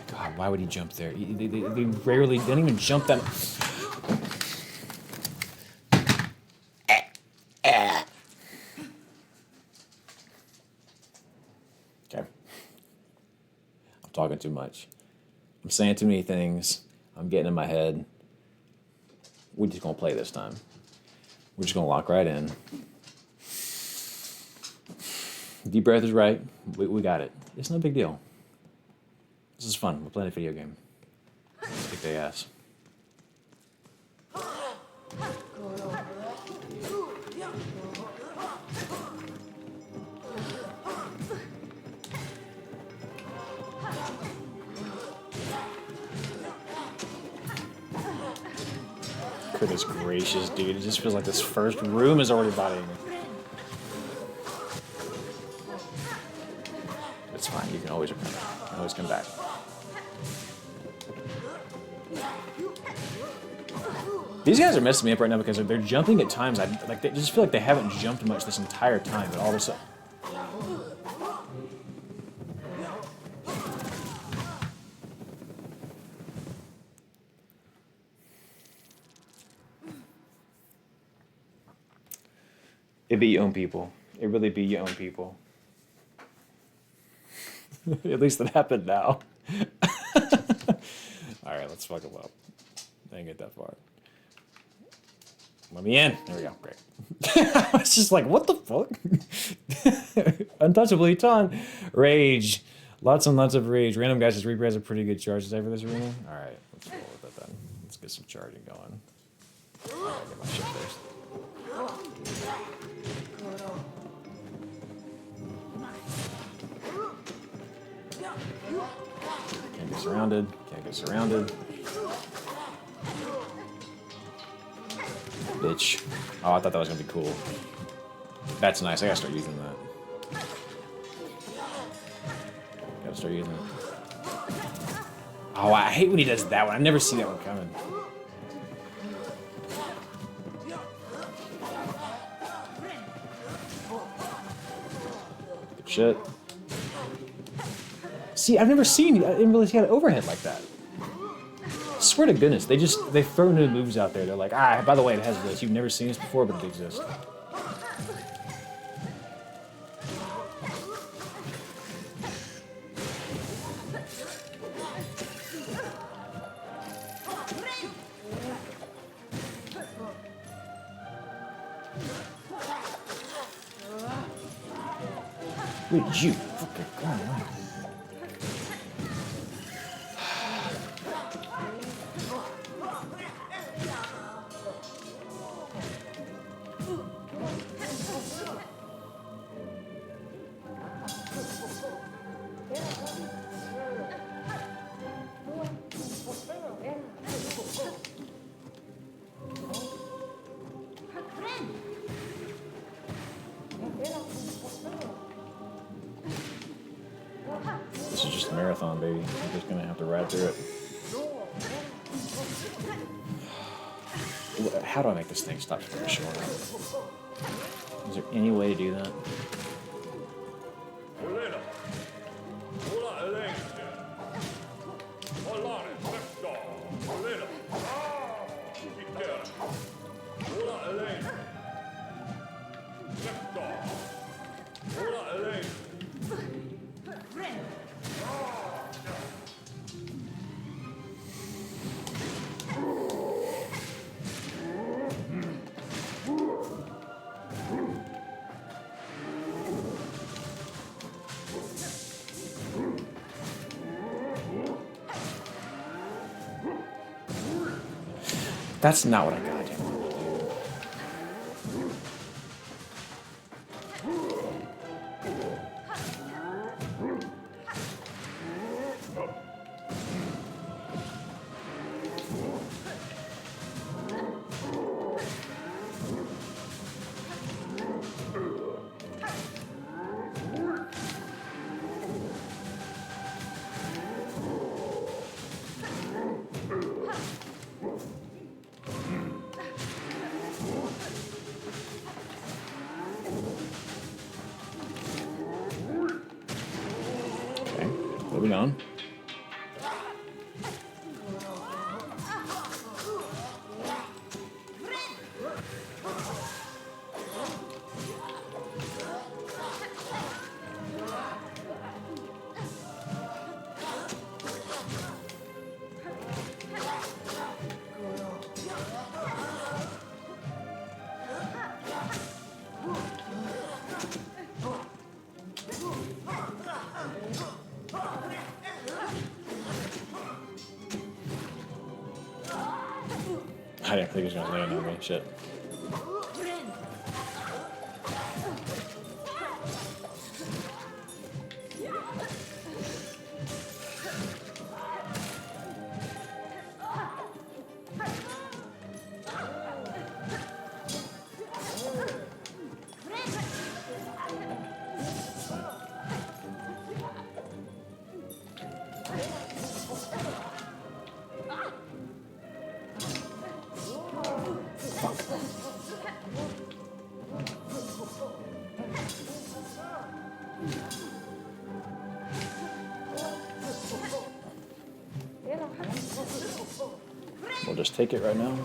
God, why would he jump there? They rarely, they don't even jump that. Okay. I'm talking too much. I'm saying too many things. I'm getting in my head. We're just gonna play this time. We're just gonna lock right in. Deep breath is right. We got it. It's no big deal. This is fun. We're playing a video game. Kick their ass. Goodness gracious, dude. It just feels like this first room is already bodying me. It's fine. You can always return. You can always come back. These guys are messing me up right now because they're jumping at times. They just feel like they haven't jumped much this entire time, but all of a sudden... It be your own people. It really be your own people. At least it happened now. Alright, let's fuck them up. I didn't get that far. Let me in. There we go. Great. I was just like, what the fuck? Untouchably Ton. Rage. Lots and lots of rage. Random guys just Reaper has a pretty good charge today for this arena. Alright, let's roll with it then. Let's get some charging going. Alright, get my shit first. Can't get surrounded. Can't get surrounded. Bitch. Oh, I thought that was gonna be cool. That's nice. I gotta start using that. Gotta start using it. Oh, I hate when he does that one. I never see that one coming. Good shit. See, I've never seen. I didn't really see an overhead like that. Swear to goodness, they throw new moves out there. They're like, ah, by the way, it has this. You've never seen this before, but it exists. Would you fucking go away? This is just a marathon, baby. I'm just gonna have to ride through it. How do I make this thing stop showing up? Is there any way to do that? That's not what I got. Moving on. I didn't think he was gonna land on me. Shit. We'll just take it right now.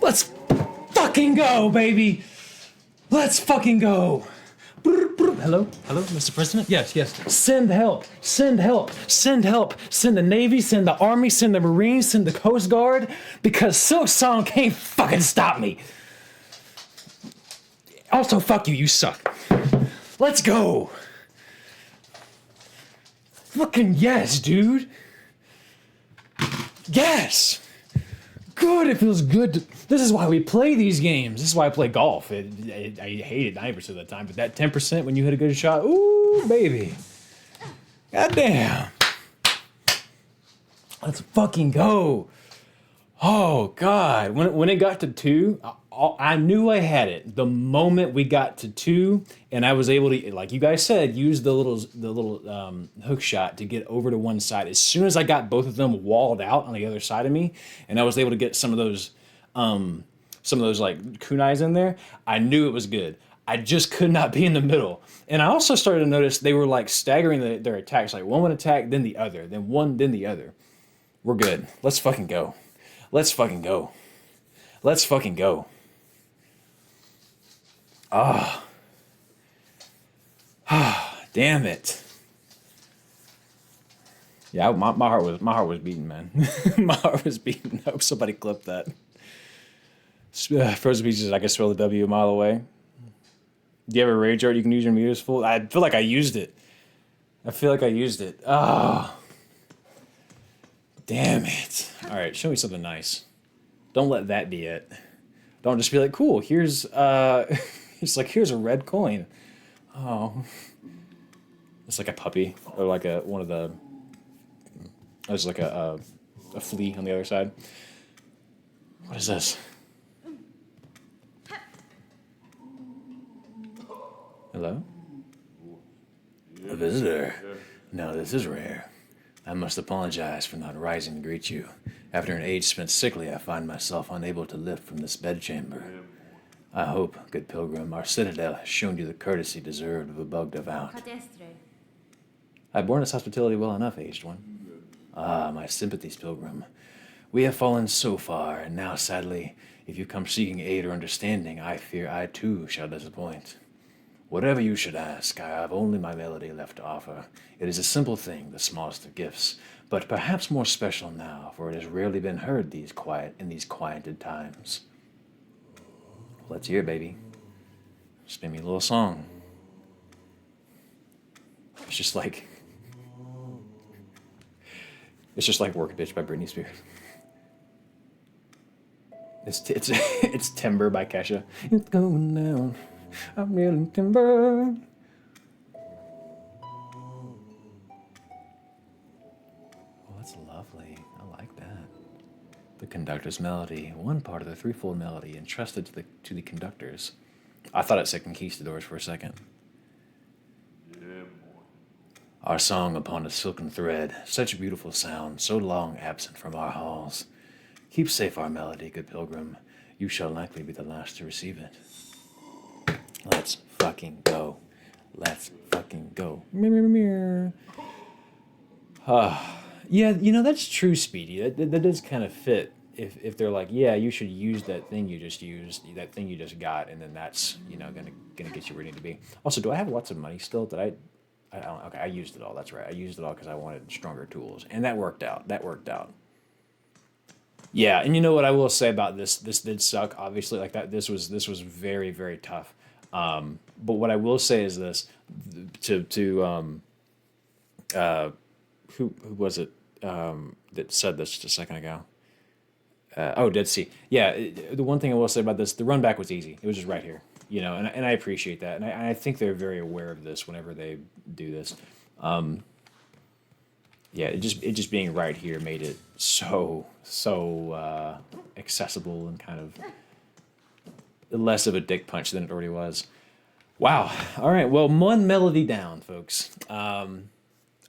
Let's fucking go, baby. Let's fucking go. Hello? Hello, Mr. President? Yes, yes. Send help. Send help. Send help. Send the Navy, send the Army, send the Marines, send the Coast Guard, because Silk Song can't fucking stop me. Also, fuck you, you suck. Let's go. Fucking yes, dude. Yes. Good, it feels good. This is why we play these games. This is why I play golf. I hate it 90% of the time, but that 10% when you hit a good shot, ooh, baby. Goddamn. Let's fucking go. Oh, God. When it got to 2, I knew I had it. The moment we got to 2, and I was able to, like you guys said, use the little hook shot to get over to one side. As soon as I got both of them walled out on the other side of me, and I was able to get some of those like kunais in there, I knew it was good. I just could not be in the middle. And I also started to notice they were like staggering their attacks. Like one would attack, then the other, then one, then the other. We're good. Let's fucking go. Let's fucking go. Let's fucking go. Ah. Damn it. Yeah, my heart was beating, man. My heart was beating. I hope somebody clipped that. Frozen Peaches, I can smell the W a mile away. Do you have a rage art you can use your meters full? I feel like I used it. Oh. Damn it. All right, show me something nice. Don't let that be it. Don't just be like, cool, here's it's like, here's a red coin. Oh. It's like a puppy, or like there's like a flea on the other side. What is this? Hello? A visitor. No, this is rare. I must apologize for not rising to greet you. After an age spent sickly, I find myself unable to lift from this bedchamber. I hope, good pilgrim, our citadel has shown you the courtesy deserved of a bug devout. I've borne its hospitality well enough, aged one. Ah, my sympathies, pilgrim. We have fallen so far, and now, sadly, if you come seeking aid or understanding, I fear I too shall disappoint. Whatever you should ask, I have only my melody left to offer. It is a simple thing, the smallest of gifts, but perhaps more special now, for it has rarely been heard in these quieted times. Let's hear it, baby. Spin me a little song. It's just like Work Bitch by Britney Spears. It's Timber by Kesha. It's going down. I'm reeling timber. Oh, that's lovely. I like that. The conductor's melody, one part of the threefold melody entrusted to the conductors. I thought it said conquistadors for a second. Yeah, boy. Our song upon a silken thread, such a beautiful sound, so long absent from our halls. Keep safe our melody, good pilgrim. You shall likely be the last to receive it. Let's fucking go. Let's fucking go. Yeah, you know, that's true, Speedy. That does kind of fit. If they're like, yeah, you should use that thing you just used, that thing you just got, and then that's, you know, gonna get you where you need to be. Also, do I have lots of money still? I don't, okay, I used it all. That's right. I used it all because I wanted stronger tools, and that worked out. Yeah, and you know what I will say about this? This did suck, obviously. Like that, this was very, very tough. But what I will say is this: who was it that said this just a second ago? Dead Sea. Yeah, the one thing I will say about this, the run back was easy. It was just right here, you know, and I appreciate that, and I think they're very aware of this whenever they do this. Yeah, it just being right here made it so accessible and kind of less of a dick punch than it already was. Wow. All right. Well, one melody down, folks. I'm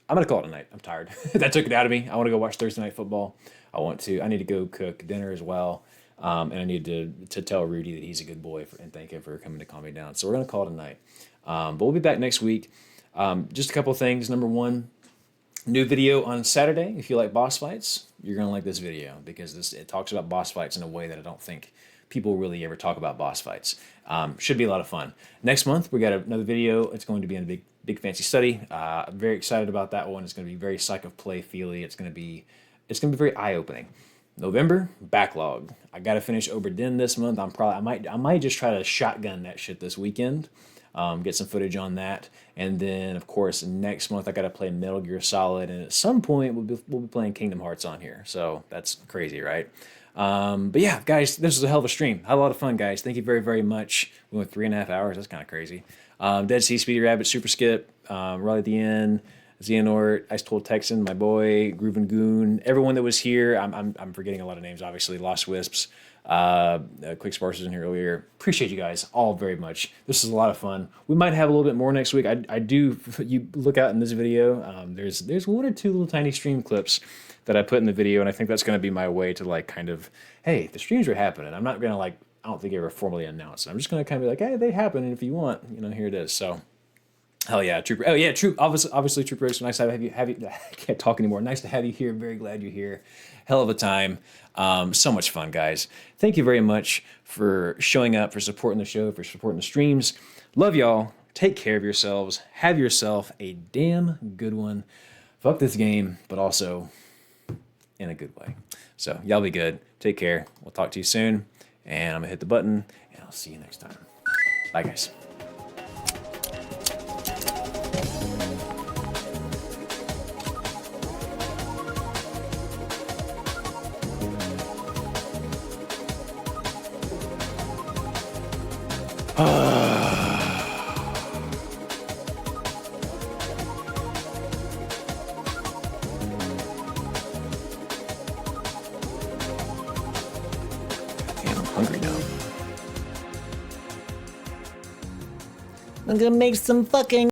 gonna call it a night. I'm tired. That took it out of me. I want to go watch Thursday Night Football. I need to go cook dinner as well. And I need to tell Rudy that he's a good boy and thank him for coming to calm me down. So we're gonna call it a night. But we'll be back next week. Just a couple of things. Number one, new video on Saturday. If you like boss fights, you're gonna like this video because it talks about boss fights in a way that I don't think people really ever talk about boss fights. Should be a lot of fun. Next month we got another video. It's going to be in a big fancy study. I'm very excited about that one. It's going to be very psych of play feely. It's going to be very eye opening. November backlog. I got to finish Obra Dinn this month. I might just try to shotgun that shit this weekend. Get some footage on that, and then of course next month I got to play Metal Gear Solid, and at some point we'll be playing Kingdom Hearts on here. So that's crazy, right? But yeah, guys, this was a hell of a stream. Had a lot of fun, guys. Thank you very, very much. We went 3.5 hours. That's kind of crazy. Dead Sea, Speedy Rabbit, Super Skip, Raleigh at the End, Xehanort, Ice Cold Texan, my boy, Groovin' Goon, everyone that was here. I'm forgetting a lot of names, obviously. Lost Wisps, Quick Sparse was in here earlier. Appreciate you guys all very much. This is a lot of fun. We might have a little bit more next week. I do. You look out in this video. There's one or two little tiny stream clips that I put in the video, and I think that's going to be my way to like kind of, hey, the streams are happening. I'm not going to like, I don't think I ever formally announce it. I'm just going to kind of be like, hey, they happen, and if you want, you know, here it is. So, hell yeah, Trooper. Oh yeah, Troop. Obviously, Trooper. So nice to have you. I can't talk anymore. Nice to have you here. Very glad you're here. Hell of a time. So much fun, guys. Thank you very much for showing up, for supporting the show, for supporting the streams. Love y'all. Take care of yourselves. Have yourself a damn good one. Fuck this game, but also in a good way. So y'all be good. Take care. We'll talk to you soon. And I'm gonna hit the button, and I'll see you next time. Bye, guys. Hungry now. I'm gonna make some fucking